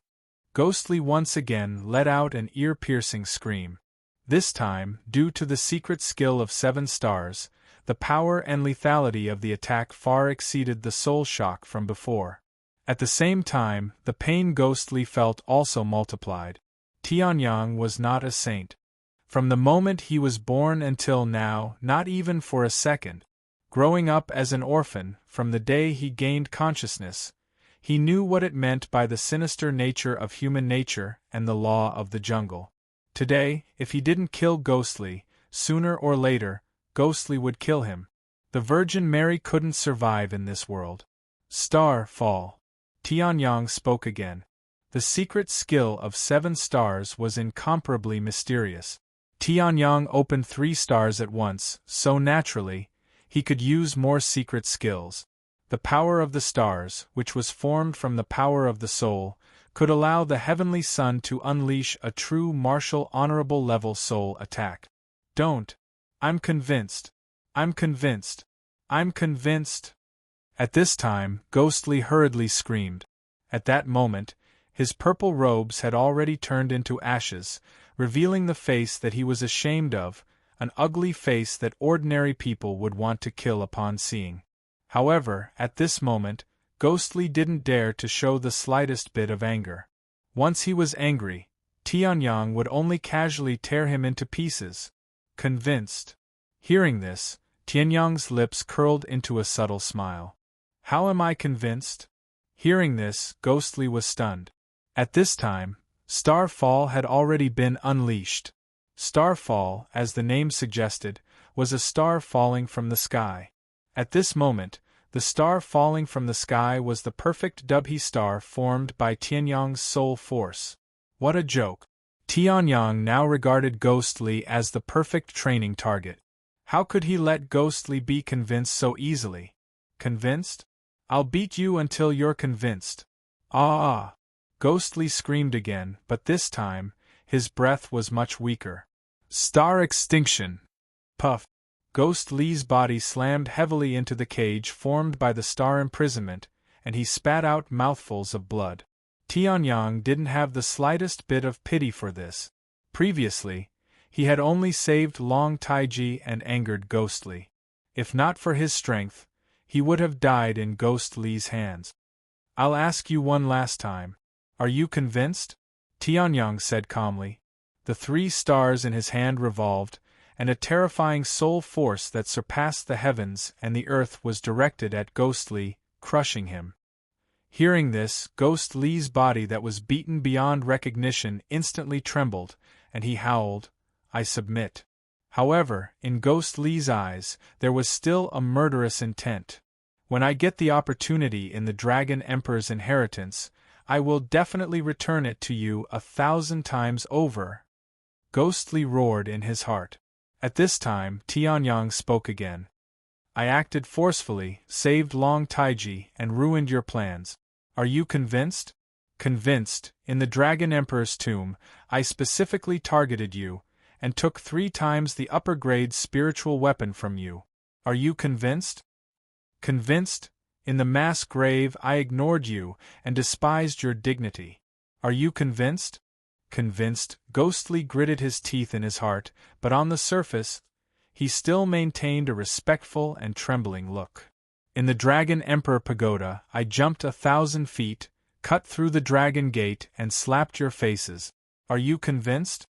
Ghostly once again let out an ear-piercing scream. This time, due to the secret skill of 7 stars, the power and lethality of the attack far exceeded the soul shock from before. At the same time, the pain Ghostly felt also multiplied. Tianyang was not a saint. From the moment he was born until now, not even for a second. Growing up as an orphan, from the day he gained consciousness, he knew what it meant by the sinister nature of human nature and the law of the jungle. Today, if he didn't kill Ghostly, sooner or later, Ghostly would kill him. The Virgin Mary couldn't survive in this world. Star fall. Tianyang spoke again. The secret skill of 7 stars was incomparably mysterious. Tianyang opened 3 stars at once, so naturally, he could use more secret skills. The power of the stars, which was formed from the power of the soul, could allow the Heavenly Sun to unleash a true martial honorable level soul attack. Don't. I'm convinced. I'm convinced. I'm convinced. At this time, Ghostly hurriedly screamed. At that moment, his purple robes had already turned into ashes, revealing the face that he was ashamed of, an ugly face that ordinary people would want to kill upon seeing. However, at this moment, Ghostly didn't dare to show the slightest bit of anger. Once he was angry, Tianyang would only casually tear him into pieces. Convinced. Hearing this, Tianyang's lips curled into a subtle smile. How am I convinced? Hearing this, Ghostly was stunned. At this time, Starfall had already been unleashed. Starfall, as the name suggested, was a star falling from the sky. At this moment, the star falling from the sky was the perfect Dubhe star formed by Tianyang's soul force. What a joke! Tianyang now regarded Ghostly as the perfect training target. How could he let Ghostly be convinced so easily? Convinced? I'll beat you until you're convinced. Ah! Ghostly screamed again, but this time, his breath was much weaker. Star extinction! Puff! Ghostly's body slammed heavily into the cage formed by the star imprisonment, and he spat out mouthfuls of blood. Tianyang didn't have the slightest bit of pity for this. Previously, he had only saved Long Taiji and angered Ghostly. If not for his strength, he would have died in Ghostly's hands. I'll ask you one last time. Are you convinced? Tianyang said calmly. The 3 stars in his hand revolved, and a terrifying soul force that surpassed the heavens and the earth was directed at Ghostly, crushing him. Hearing this, Ghostly's body that was beaten beyond recognition instantly trembled, and he howled, I submit. However, in Ghostly's eyes, there was still a murderous intent. When I get the opportunity in the Dragon Emperor's inheritance, I will definitely return it to you 1,000 times over. Ghostly roared in his heart. At this time, Tianyang spoke again. I acted forcefully, saved Long Taiji, and ruined your plans. Are you convinced? Convinced. In the Dragon Emperor's tomb, I specifically targeted you, and took 3 times the upper-grade spiritual weapon from you. Are you convinced? Convinced? In the mass grave I ignored you, and despised your dignity. Are you convinced? Convinced. Ghostly gritted his teeth in his heart, but on the surface, he still maintained a respectful and trembling look. In the Dragon Emperor Pagoda, I jumped 1,000 feet, cut through the Dragon Gate, and slapped your faces. Are you convinced?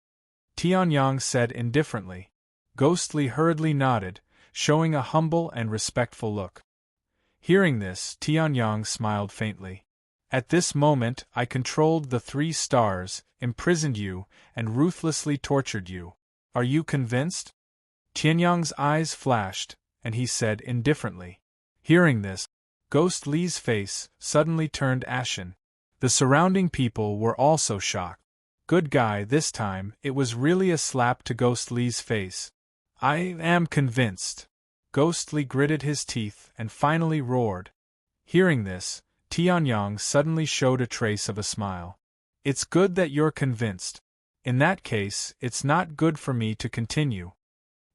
Tianyang said indifferently. Ghostly hurriedly nodded, showing a humble and respectful look. Hearing this, Tianyang smiled faintly. At this moment, I controlled the 3 stars, imprisoned you, and ruthlessly tortured you. Are you convinced? Tianyang's eyes flashed, and he said indifferently. Hearing this, Ghostly's face suddenly turned ashen. The surrounding people were also shocked. Good guy this time, it was really a slap to Ghostly's face. I am convinced. Ghostly gritted his teeth and finally roared. Hearing this, Tianyang suddenly showed a trace of a smile. It's good that you're convinced. In that case, it's not good for me to continue.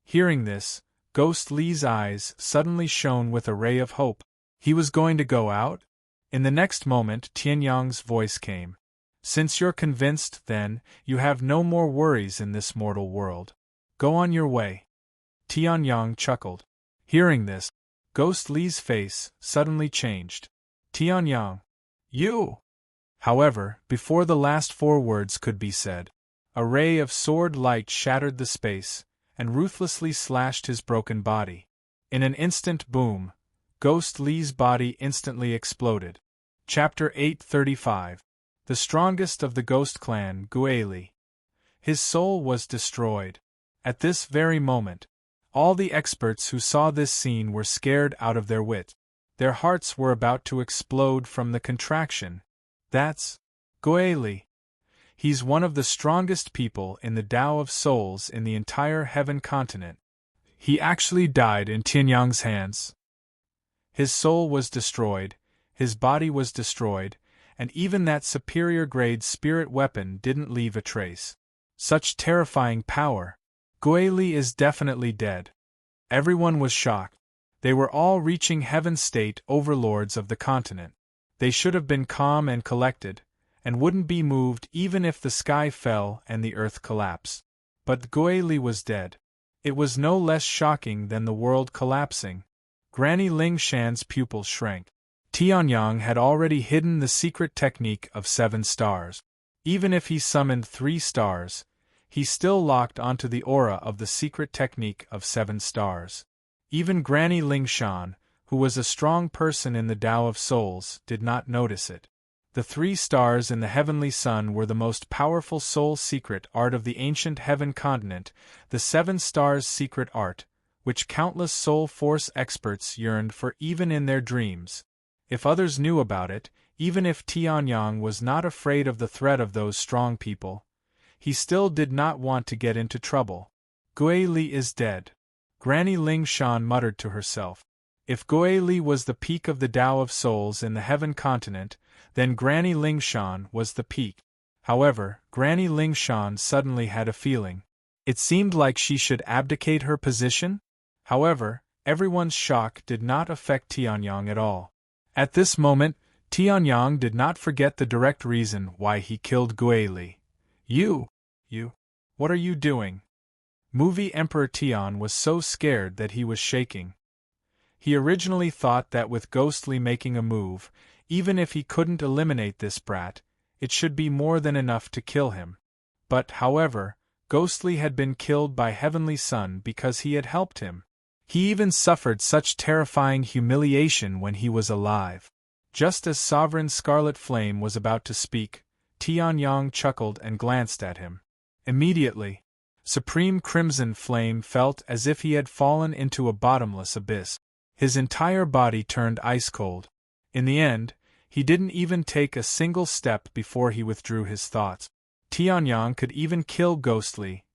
Hearing this, Ghostly's eyes suddenly shone with a ray of hope. He was going to go out? In the next moment, Tianyang's voice came. Since you're convinced, then, you have no more worries in this mortal world. Go on your way. Tianyang chuckled. Hearing this, Ghostly's face suddenly changed. Tianyang. You! However, before the last 4 words could be said, a ray of sword light shattered the space, and ruthlessly slashed his broken body. In an instant boom, Ghostly's body instantly exploded. Chapter 835. The strongest of the Ghost Clan, Gueli. His soul was destroyed. At this very moment, all the experts who saw this scene were scared out of their wit. Their hearts were about to explode from the contraction. That's Gueli. He's one of the strongest people in the Tao of Souls in the entire Heaven continent. He actually died in Tianyang's hands. His soul was destroyed, his body was destroyed, and even that superior grade spirit weapon didn't leave a trace. Such terrifying power! Guili is definitely dead. Everyone was shocked. They were all reaching heaven state overlords of the continent. They should have been calm and collected, and wouldn't be moved even if the sky fell and the earth collapsed. But Guili was dead. It was no less shocking than the world collapsing. Granny Ling Shan's pupils shrank. Tianyang had already hidden the secret technique of 7 stars. Even if he summoned 3 stars, he still locked onto the aura of the secret technique of 7 stars. Even Granny Ling Shan, who was a strong person in the Tao of Souls, did not notice it. The 3 stars in the heavenly sun were the most powerful soul secret art of the ancient heaven continent, the 7 stars secret art, which countless soul force experts yearned for even in their dreams. If others knew about it, even if Tianyang was not afraid of the threat of those strong people, he still did not want to get into trouble. Guili is dead. Granny Ling Shan muttered to herself. If Guili was the peak of the Tao of Souls in the heaven continent, then Granny Ling Shan was the peak. However, Granny Ling Shan suddenly had a feeling. It seemed like she should abdicate her position. However, everyone's shock did not affect Tianyang at all. At this moment, Tianyang did not forget the direct reason why he killed Guili. You, what are you doing? Movie Emperor Tian was so scared that he was shaking. He originally thought that with Ghostly making a move, even if he couldn't eliminate this brat, it should be more than enough to kill him. But, however, Ghostly had been killed by Heavenly Sun because he had helped him. He even suffered such terrifying humiliation when he was alive. Just as Sovereign Scarlet Flame was about to speak, Tianyang chuckled and glanced at him. Immediately, Supreme Crimson Flame felt as if he had fallen into a bottomless abyss. His entire body turned ice-cold. In the end, he didn't even take a single step before he withdrew his thoughts. Tianyang could even kill Ghostly.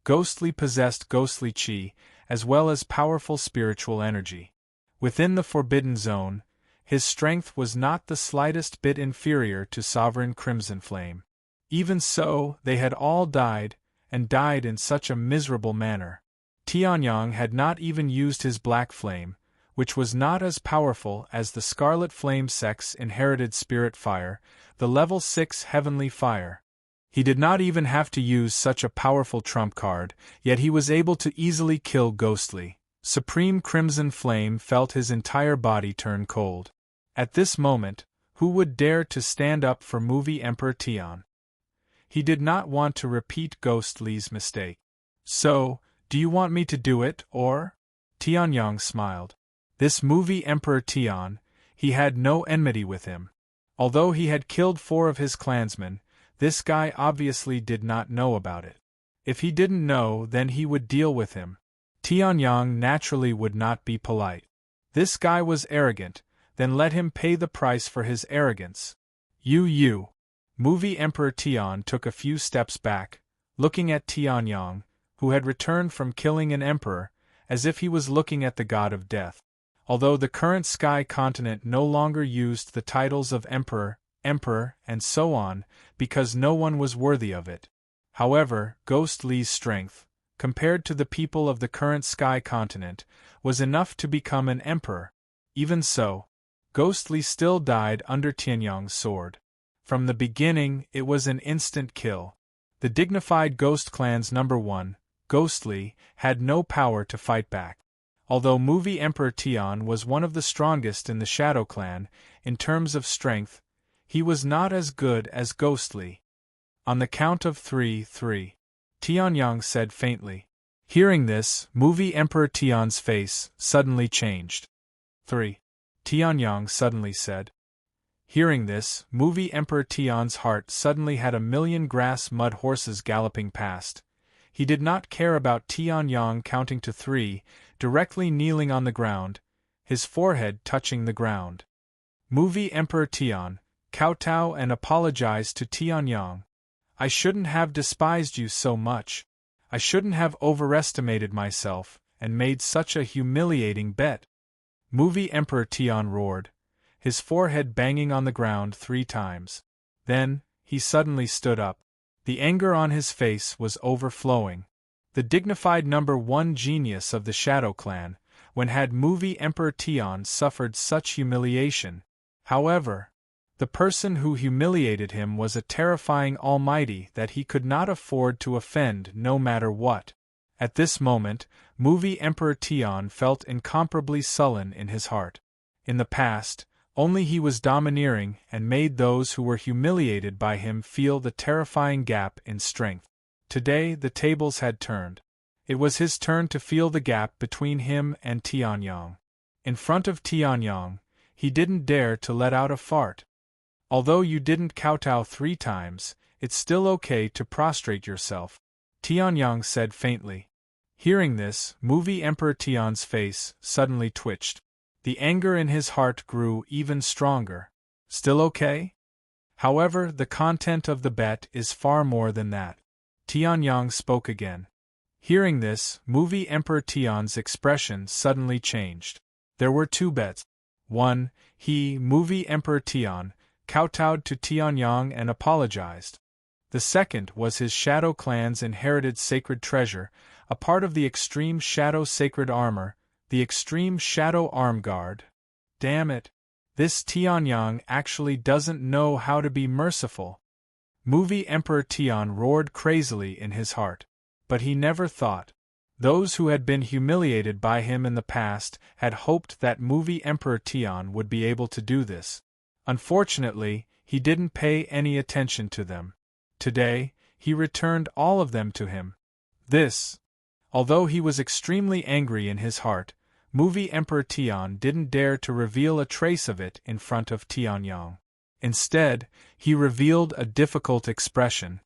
Ghostly possessed ghostly chi, as well as powerful spiritual energy. Within the Forbidden Zone, his strength was not the slightest bit inferior to Sovereign Crimson Flame. Even so, they had all died, and died in such a miserable manner. Tianyang had not even used his Black Flame, which was not as powerful as the Scarlet Flame Sect's inherited Spirit Fire, the Level 6 Heavenly Fire. He did not even have to use such a powerful trump card, yet he was able to easily kill Ghostly. Supreme Crimson Flame felt his entire body turn cold. At this moment, who would dare to stand up for Movie Emperor Tian? He did not want to repeat Ghostly's mistake. So, do you want me to do it, or? Tianyang smiled. This Movie Emperor Tian, he had no enmity with him. Although he had killed 4 of his clansmen, this guy obviously did not know about it. If he didn't know, then he would deal with him. Tianyang naturally would not be polite. This guy was arrogant, then let him pay the price for his arrogance. You. Movie Emperor Tian took a few steps back, looking at Tianyang, who had returned from killing an emperor, as if he was looking at the god of death. Although the current sky continent no longer used the titles of emperor, and so on, because no one was worthy of it. However, Ghostly's strength, compared to the people of the current sky continent, was enough to become an emperor. Even so, Ghostly still died under Tianyang's sword. From the beginning, it was an instant kill. The dignified Ghost Clan's number 1, Ghostly, had no power to fight back. Although Movie Emperor Tian was one of the strongest in the Shadow Clan, in terms of strength, he was not as good as Ghostly. On the count of 3, Tianyang said faintly. Hearing this, Movie Emperor Tian's face suddenly changed. 3. Tianyang suddenly said. Hearing this, Movie Emperor Tian's heart suddenly had a million grass mud horses galloping past. He did not care about Tianyang counting to 3, directly kneeling on the ground, his forehead touching the ground. Movie Emperor Tian, kowtow and apologize to Tianyang. I shouldn't have despised you so much. I shouldn't have overestimated myself, and made such a humiliating bet. Movie Emperor Tian roared, his forehead banging on the ground 3 times. Then, he suddenly stood up. The anger on his face was overflowing. the dignified #1 genius of the Shadow Clan, when had movie Emperor Tian suffered such humiliation? However, the person who humiliated him was a terrifying almighty that he could not afford to offend no matter what. At this moment, movie Emperor Tian felt incomparably sullen in his heart. In the past, only he was domineering and made those who were humiliated by him feel the terrifying gap in strength. Today the tables had turned. It was his turn to feel the gap between him and Tianyang. In front of Tianyang, he didn't dare to let out a fart. Although you didn't kowtow 3 times, it's still okay to prostrate yourself, Tianyang said faintly. Hearing this, movie Emperor Tian's face suddenly twitched. The anger in his heart grew even stronger. Still okay? However, the content of the bet is far more than that. Tianyang spoke again. Hearing this, movie Emperor Tian's expression suddenly changed. There were 2 bets. One, he, movie Emperor Tian, kowtowed to Tianyang and apologized. The second was his Shadow Clan's inherited sacred treasure, a part of the Extreme Shadow Sacred Armor, the Extreme Shadow Arm Guard. Damn it! This Tianyang actually doesn't know how to be merciful. Movie Emperor Tian roared crazily in his heart. But he never thought. Those who had been humiliated by him in the past had hoped that movie Emperor Tian would be able to do this. Unfortunately, he didn't pay any attention to them. Today, he returned all of them to him. Although he was extremely angry in his heart, movie Emperor Tian didn't dare to reveal a trace of it in front of Tianyang. Instead, he revealed a difficult expression.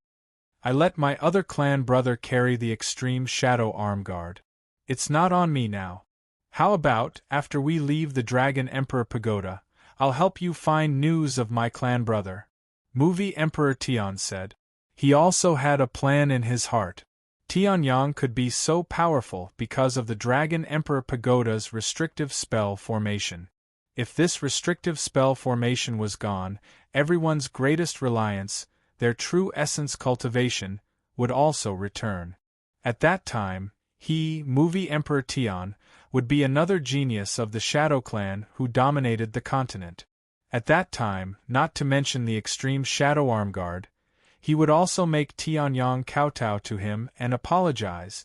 I let my other clan brother carry the Extreme Shadow Arm Guard. It's not on me now. How about, after we leave the Dragon Emperor Pagoda, I'll help you find news of my clan brother? Movie Emperor Tian said. He also had a plan in his heart. Tianyang could be so powerful because of the Dragon Emperor Pagoda's restrictive spell formation. If this restrictive spell formation was gone, everyone's greatest reliance, their true essence cultivation, would also return. At that time, he, movie Emperor Tian, would be another genius of the Shadow Clan who dominated the continent. At that time, not to mention the Extreme Shadow Arm Guard, he would also make Tianyang kowtow to him and apologize.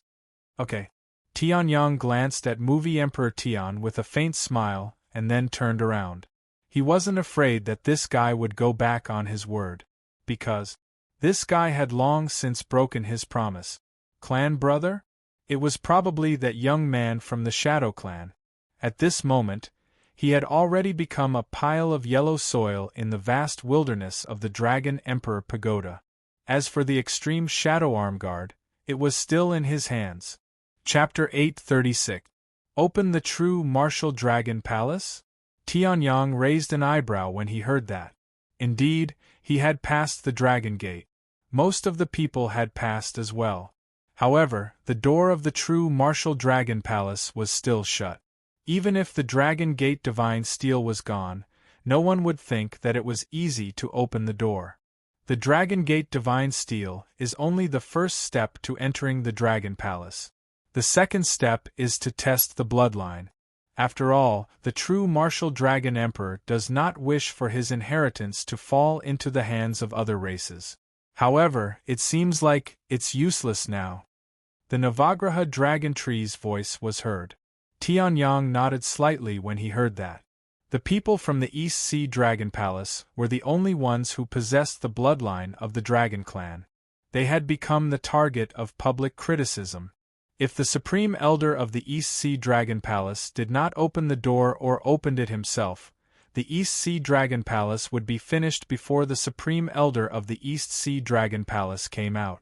Okay. Tianyang glanced at movie Emperor Tian with a faint smile and then turned around. He wasn't afraid that this guy would go back on his word. Because this guy had long since broken his promise. Clan brother? It was probably that young man from the Shadow Clan. At this moment, he had already become a pile of yellow soil in the vast wilderness of the Dragon Emperor Pagoda. As for the Extreme Shadow Arm Guard, it was still in his hands. Chapter 836. Open the true martial Dragon Palace? Tianyang raised an eyebrow when he heard that. Indeed, he had passed the Dragon Gate. Most of the people had passed as well. However, the door of the true martial Dragon Palace was still shut. Even if the Dragon Gate Divine Steel was gone, no one would think that it was easy to open the door. The Dragon Gate Divine Steel is only the first step to entering the Dragon Palace. The second step is to test the bloodline. After all, the true martial Dragon Emperor does not wish for his inheritance to fall into the hands of other races. However, it seems like it's useless now. The Navagraha Dragon Tree's voice was heard. Tianyang nodded slightly when he heard that. The people from the East Sea Dragon Palace were the only ones who possessed the bloodline of the Dragon Clan. They had become the target of public criticism. If the Supreme Elder of the East Sea Dragon Palace did not open the door or opened it himself, the East Sea Dragon Palace would be finished before the Supreme Elder of the East Sea Dragon Palace came out.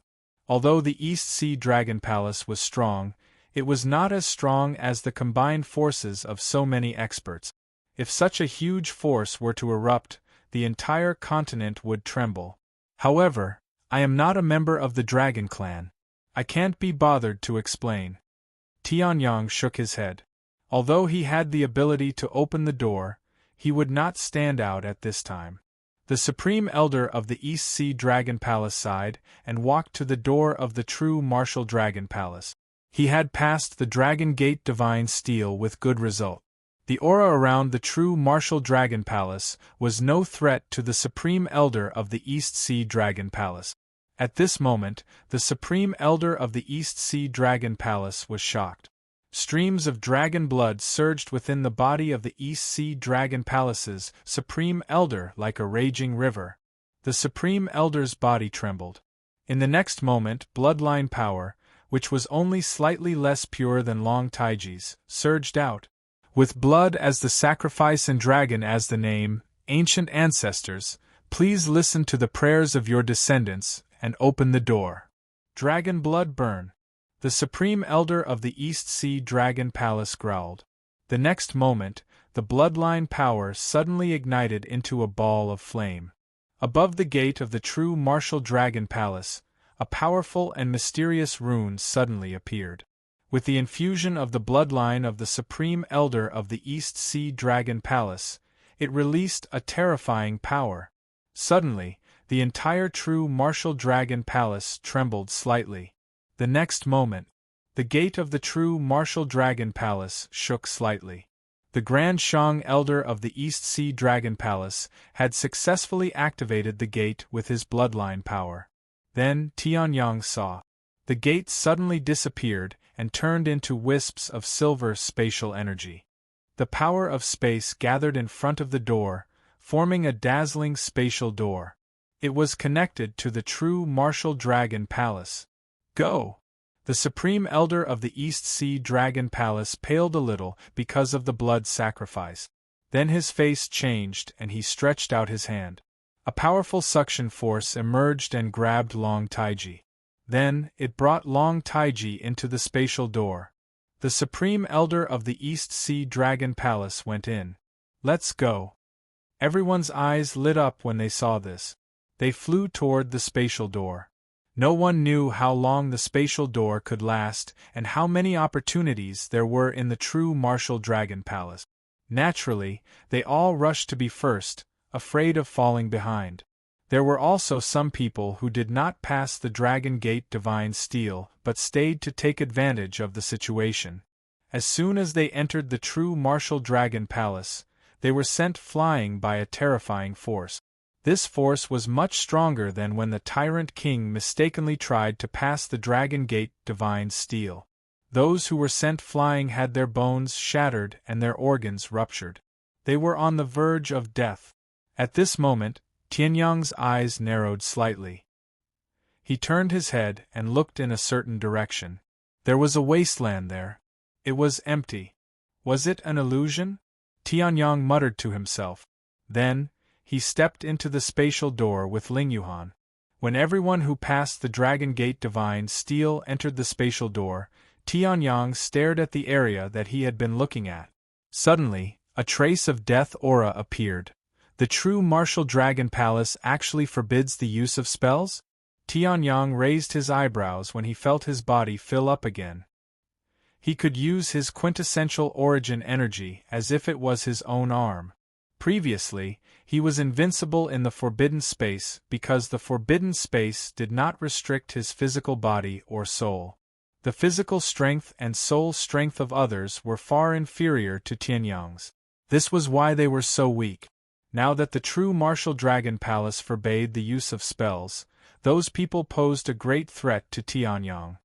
Although the East Sea Dragon Palace was strong, it was not as strong as the combined forces of so many experts. If such a huge force were to erupt, the entire continent would tremble. However, I am not a member of the Dragon Clan. I can't be bothered to explain. Tianyang shook his head. Although he had the ability to open the door, he would not stand out at this time. The Supreme Elder of the East Sea Dragon Palace sighed and walked to the door of the true Martial Dragon Palace. He had passed the Dragon Gate Divine Steel with good result. The aura around the true Martial Dragon Palace was no threat to the Supreme Elder of the East Sea Dragon Palace. At this moment, the Supreme Elder of the East Sea Dragon Palace was shocked. Streams of dragon blood surged within the body of the East Sea Dragon Palace's Supreme Elder like a raging river. The Supreme Elder's body trembled. In the next moment, bloodline power, which was only slightly less pure than Long Taiji's, surged out. With blood as the sacrifice and dragon as the name, ancient ancestors, please listen to the prayers of your descendants and open the door. Dragon blood burn. The Supreme Elder of the East Sea Dragon Palace growled. The next moment, the bloodline power suddenly ignited into a ball of flame. Above the gate of the true Martial Dragon Palace, a powerful and mysterious rune suddenly appeared. With the infusion of the bloodline of the Supreme Elder of the East Sea Dragon Palace, it released a terrifying power. Suddenly, the entire true Martial Dragon Palace trembled slightly. The next moment, the gate of the true Martial Dragon Palace shook slightly. The Grand Shang Elder of the East Sea Dragon Palace had successfully activated the gate with his bloodline power. Then Tianyang saw. The gate suddenly disappeared and turned into wisps of silver spatial energy. The power of space gathered in front of the door, forming a dazzling spatial door. It was connected to the true Martial Dragon Palace. Go! The Supreme Elder of the East Sea Dragon Palace paled a little because of the blood sacrifice. Then his face changed and he stretched out his hand. A powerful suction force emerged and grabbed Long Taiji. Then, it brought Long Taiji into the spatial door. The Supreme Elder of the East Sea Dragon Palace went in. Let's go. Everyone's eyes lit up when they saw this. They flew toward the spatial door. No one knew how long the spatial door could last and how many opportunities there were in the true Martial Dragon Palace. Naturally, they all rushed to be first, afraid of falling behind. There were also some people who did not pass the Dragon Gate Divine Steel but stayed to take advantage of the situation. As soon as they entered the true Martial Dragon Palace, they were sent flying by a terrifying force. This force was much stronger than when the Tyrant King mistakenly tried to pass the Dragon Gate Divine Steel. Those who were sent flying had their bones shattered and their organs ruptured. They were on the verge of death. At this moment, Tianyang's eyes narrowed slightly. He turned his head and looked in a certain direction. There was a wasteland there. It was empty. Was it an illusion? Tianyang muttered to himself. Then, he stepped into the spatial door with Lingyuan. When everyone who passed the Dragon Gate Divine Steel entered the spatial door, Tianyang stared at the area that he had been looking at. Suddenly, a trace of death aura appeared. The true Martial Dragon Palace actually forbids the use of spells? Tianyang raised his eyebrows when he felt his body fill up again. He could use his quintessential origin energy as if it was his own arm. Previously, he was invincible in the forbidden space because the forbidden space did not restrict his physical body or soul. The physical strength and soul strength of others were far inferior to Tianyang's. This was why they were so weak. Now that the true Martial Dragon Palace forbade the use of spells, those people posed a great threat to Tianyang.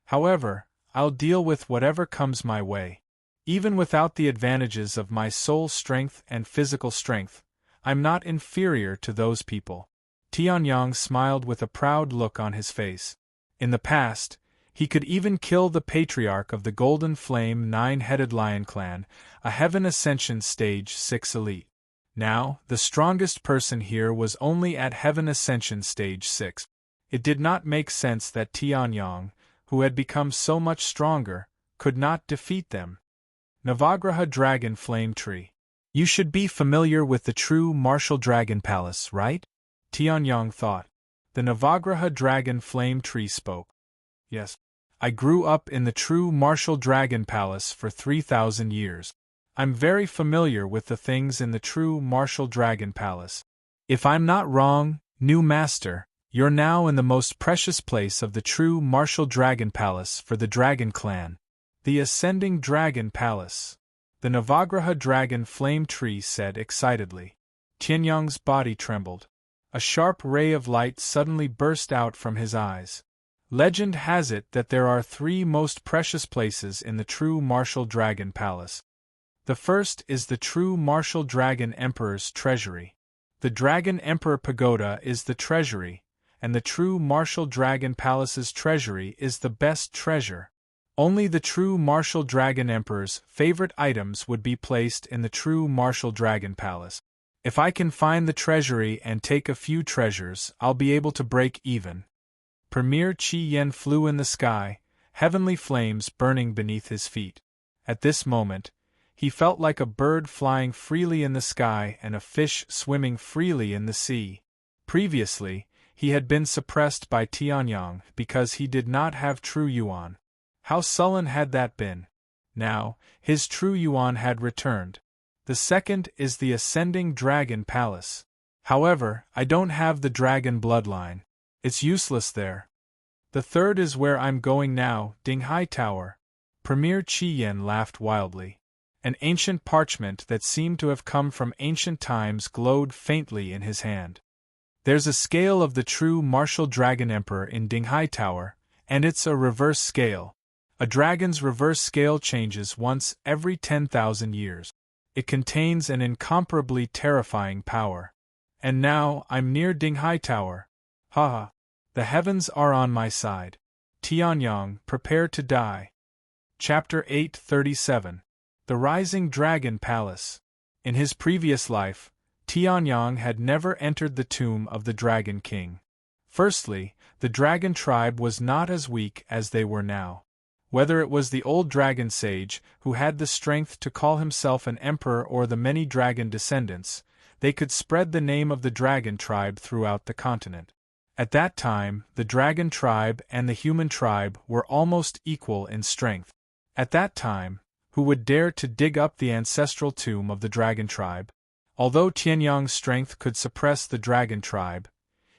However, I'll deal with whatever comes my way. Even without the advantages of my soul strength and physical strength, I'm not inferior to those people. Tianyang smiled with a proud look on his face. In the past, he could even kill the patriarch of the Golden Flame Nine-Headed Lion Clan, a Heaven Ascension Stage 6 elite. Now, the strongest person here was only at Heaven Ascension Stage 6. It did not make sense that Tianyang, who had become so much stronger, could not defeat them. Navagraha Dragon Flame Tree. You should be familiar with the true Martial Dragon Palace, right? Tianyang thought. The Navagraha Dragon Flame Tree spoke. Yes. I grew up in the true Martial Dragon Palace for 3,000 years. I'm very familiar with the things in the true Martial Dragon Palace. If I'm not wrong, new master, you're now in the most precious place of the true martial dragon palace for the dragon clan. The ascending dragon palace. The Navagraha dragon flame tree said excitedly. Tianyang's body trembled. A sharp ray of light suddenly burst out from his eyes. Legend has it that there are 3 most precious places in the true martial dragon palace. The first is the true martial dragon emperor's treasury. The Dragon Emperor Pagoda is the treasury, and the true martial dragon palace's treasury is the best treasure. Only the true martial dragon emperor's favorite items would be placed in the true martial dragon palace. If I can find the treasury and take a few treasures, I'll be able to break even. Premier Qi Yen flew in the sky, heavenly flames burning beneath his feet. At this moment, he felt like a bird flying freely in the sky and a fish swimming freely in the sea. Previously, he had been suppressed by Tianyang because he did not have true yuan. How sullen had that been! Now, his true yuan had returned. The second is the ascending dragon palace. However, I don't have the dragon bloodline. It's useless there. The third is where I'm going now, Dinghai Tower. Premier Qi Yen laughed wildly. An ancient parchment that seemed to have come from ancient times glowed faintly in his hand. There's a scale of the true martial dragon emperor in Dinghai Tower, and it's a reverse scale. A dragon's reverse scale changes once every 10,000 years. It contains an incomparably terrifying power. And now I'm near Dinghai Tower. Ha! The heavens are on my side. Tianyang, prepare to die. Chapter 837. The Rising Dragon Palace. In his previous life, Tianyang had never entered the tomb of the Dragon King. Firstly, the dragon tribe was not as weak as they were now. Whether it was the old dragon sage, who had the strength to call himself an emperor, or the many dragon descendants, they could spread the name of the dragon tribe throughout the continent. At that time, the dragon tribe and the human tribe were almost equal in strength. At that time, who would dare to dig up the ancestral tomb of the dragon tribe? Although Tianyang's strength could suppress the dragon tribe,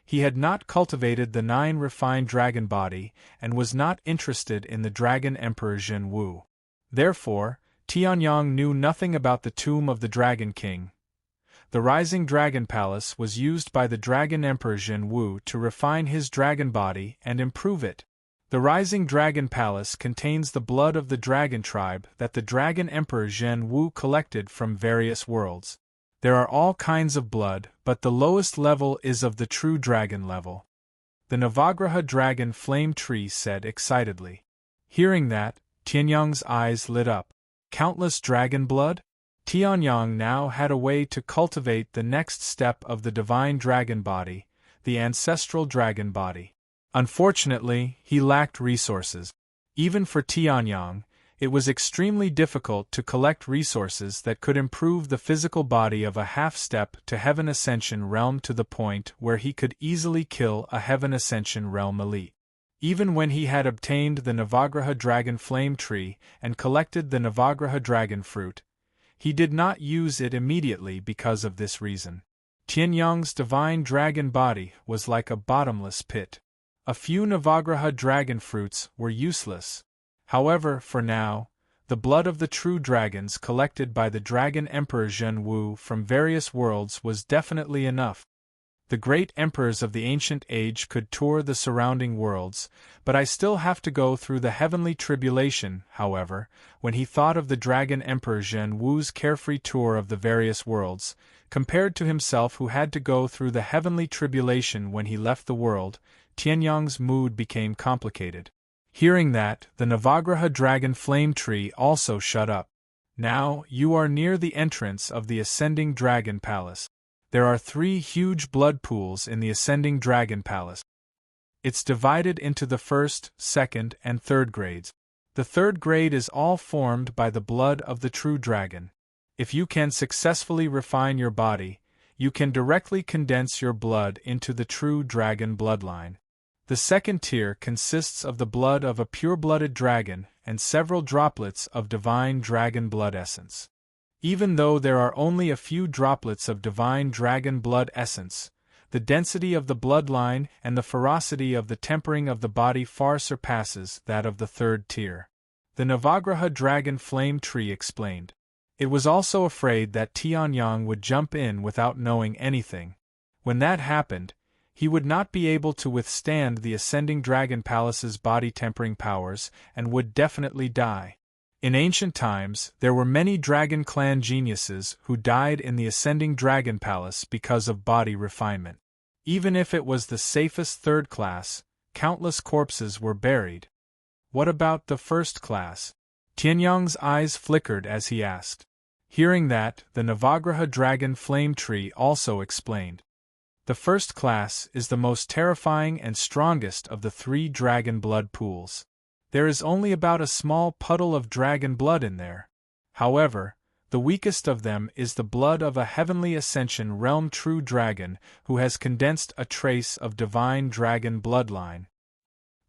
he had not cultivated the 9 refined dragon body and was not interested in the dragon emperor Zhen Wu. Therefore, Tianyang knew nothing about the tomb of the dragon king. The Rising Dragon Palace was used by the dragon emperor Zhen Wu to refine his dragon body and improve it. The Rising Dragon Palace contains the blood of the dragon tribe that the dragon emperor Zhen Wu collected from various worlds. There are all kinds of blood, but the lowest level is of the true dragon level. The Navagraha dragon flame tree said excitedly. Hearing that, Tianyang's eyes lit up. Countless dragon blood? Tianyang now had a way to cultivate the next step of the divine dragon body, the ancestral dragon body. Unfortunately, he lacked resources. Even for Tianyang, it was extremely difficult to collect resources that could improve the physical body of a half-step to Heaven Ascension realm to the point where he could easily kill a Heaven Ascension realm elite. Even when he had obtained the Navagraha dragon flame tree and collected the Navagraha dragon fruit, he did not use it immediately because of this reason. Tianyang's divine dragon body was like a bottomless pit. A few Navagraha dragon fruits were useless. However, for now, the blood of the true dragons collected by the dragon emperor Zhen Wu from various worlds was definitely enough. The great emperors of the ancient age could tour the surrounding worlds, but I still have to go through the heavenly tribulation. However, when he thought of the dragon emperor Zhen Wu's carefree tour of the various worlds, compared to himself who had to go through the heavenly tribulation when he left the world, Tianyang's mood became complicated. Hearing that, the Navagraha dragon flame tree also shut up. Now, you are near the entrance of the ascending dragon palace. There are 3 huge blood pools in the ascending dragon palace. It's divided into the 1st, 2nd, and 3rd grades. The 3rd grade is all formed by the blood of the true dragon. If you can successfully refine your body, you can directly condense your blood into the true dragon bloodline. The 2nd tier consists of the blood of a pure-blooded dragon and several droplets of divine dragon blood essence. Even though there are only a few droplets of divine dragon blood essence, the density of the bloodline and the ferocity of the tempering of the body far surpasses that of the third tier. The Navagraha dragon flame tree explained. It was also afraid that Tianyang would jump in without knowing anything. When that happened, he would not be able to withstand the ascending dragon palace's body tempering powers and would definitely die. In ancient times, there were many dragon clan geniuses who died in the ascending dragon palace because of body refinement. Even if it was the safest third class, countless corpses were buried. What about the first class? Tianyang's eyes flickered as he asked. Hearing that, the Navagraha dragon flame tree also explained. The first class is the most terrifying and strongest of the 3 dragon blood pools. There is only about a small puddle of dragon blood in there. However, the weakest of them is the blood of a heavenly ascension realm true dragon who has condensed a trace of divine dragon bloodline.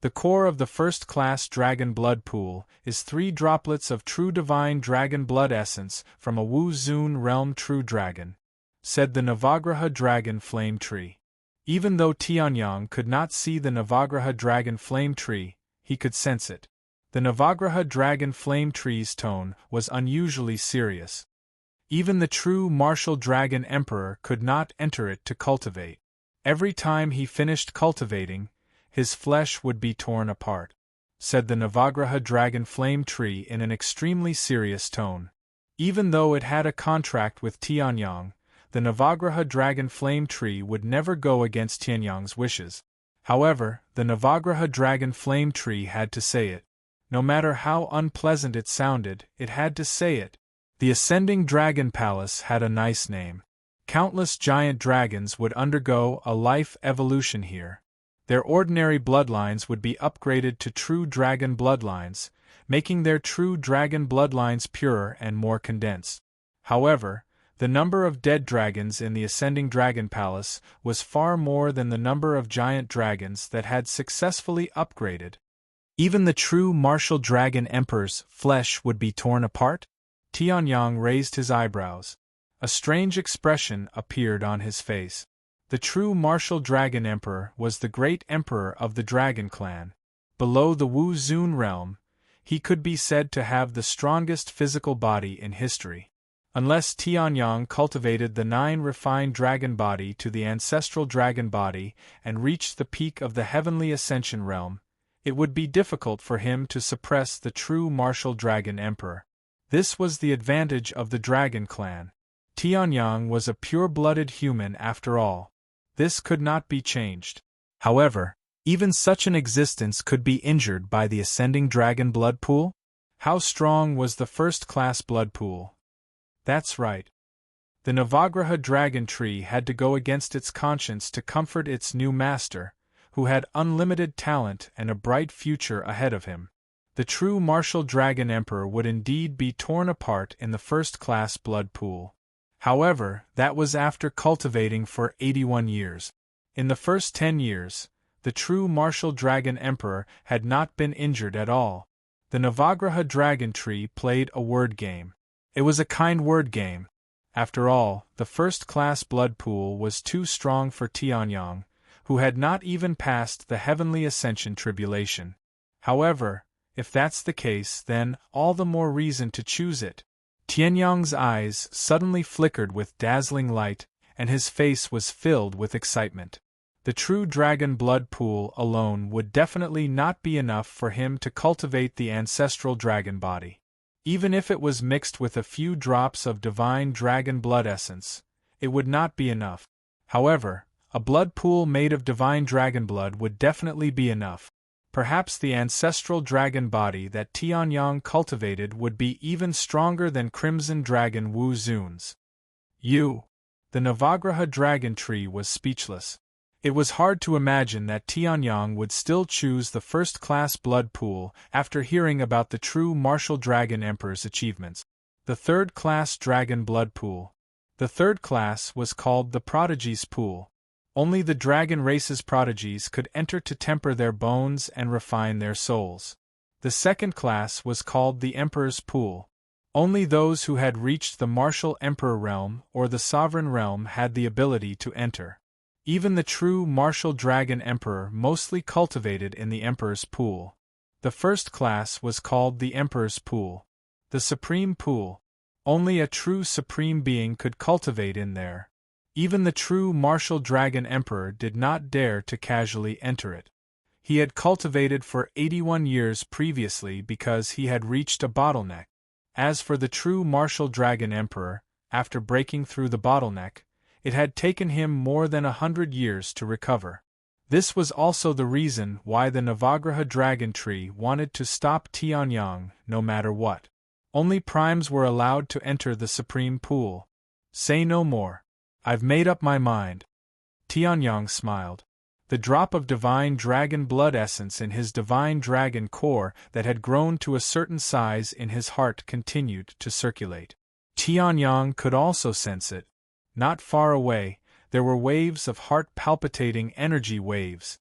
The core of the first-class dragon blood pool is 3 droplets of true divine dragon blood essence from a Wu Zun realm true dragon, said the Navagraha dragon flame tree. Even though Tianyang could not see the Navagraha dragon flame tree, he could sense it. The Navagraha dragon flame tree's tone was unusually serious. Even the true martial dragon emperor could not enter it to cultivate. Every time he finished cultivating, his flesh would be torn apart, said the Navagraha dragon flame tree in an extremely serious tone. Even though it had a contract with Tianyang, the Navagraha dragon flame tree would never go against Tianyang's wishes. However, the Navagraha dragon flame tree had to say it. No matter how unpleasant it sounded, it had to say it. The ascending dragon palace had a nice name. Countless giant dragons would undergo a life evolution here. Their ordinary bloodlines would be upgraded to true dragon bloodlines, making their true dragon bloodlines purer and more condensed. However, the number of dead dragons in the ascending dragon palace was far more than the number of giant dragons that had successfully upgraded. Even the true martial dragon emperor's flesh would be torn apart? Tianyang raised his eyebrows. A strange expression appeared on his face. The true martial dragon emperor was the great emperor of the dragon clan. Below the Wu Zun realm, he could be said to have the strongest physical body in history. Unless Tianyang cultivated the 9 refined dragon body to the ancestral dragon body and reached the peak of the heavenly ascension realm, it would be difficult for him to suppress the true martial dragon emperor. This was the advantage of the dragon clan. Tianyang was a pure-blooded human after all. This could not be changed. However, even such an existence could be injured by the ascending dragon blood pool? How strong was the first-class blood pool? That's right. The Navagraha dragon tree had to go against its conscience to comfort its new master, who had unlimited talent and a bright future ahead of him. The true martial dragon emperor would indeed be torn apart in the first-class blood pool. However, that was after cultivating for 81 years. In the first 10 years, the true martial dragon emperor had not been injured at all. The Navagraha dragon tree played a word game. It was a kind word game. After all, the first-class blood pool was too strong for Tianyang, who had not even passed the heavenly ascension tribulation. However, if that's the case, then all the more reason to choose it. Tianyang's eyes suddenly flickered with dazzling light, and his face was filled with excitement. The true dragon blood pool alone would definitely not be enough for him to cultivate the ancestral dragon body. Even if it was mixed with a few drops of divine dragon blood essence, it would not be enough. However, a blood pool made of divine dragon blood would definitely be enough. Perhaps the ancestral dragon body that Tianyang cultivated would be even stronger than Crimson Dragon Wu Zun's. The Navagraha dragon tree was speechless. It was hard to imagine that Tianyang would still choose the first-class blood pool after hearing about the true martial dragon emperor's achievements. The third-class dragon blood pool. The third class was called the prodigy's pool. Only the dragon race's prodigies could enter to temper their bones and refine their souls. The second class was called the Emperor's Pool. Only those who had reached the martial emperor realm or the sovereign realm had the ability to enter. Even the true martial dragon emperor mostly cultivated in the emperor's pool. The first class was called the emperor's pool. The supreme pool. Only a true supreme being could cultivate in there. Even the true martial dragon emperor did not dare to casually enter it. He had cultivated for 81 years previously because he had reached a bottleneck. As for the true martial dragon emperor, after breaking through the bottleneck, it had taken him more than 100 years to recover. This was also the reason why the Navagraha dragon tree wanted to stop Tianyang no matter what. Only primes were allowed to enter the supreme pool. Say no more. I've made up my mind. Tianyang smiled. The drop of divine dragon blood essence in his divine dragon core that had grown to a certain size in his heart continued to circulate. Tianyang could also sense it. Not far away, there were waves of heart-palpitating energy waves.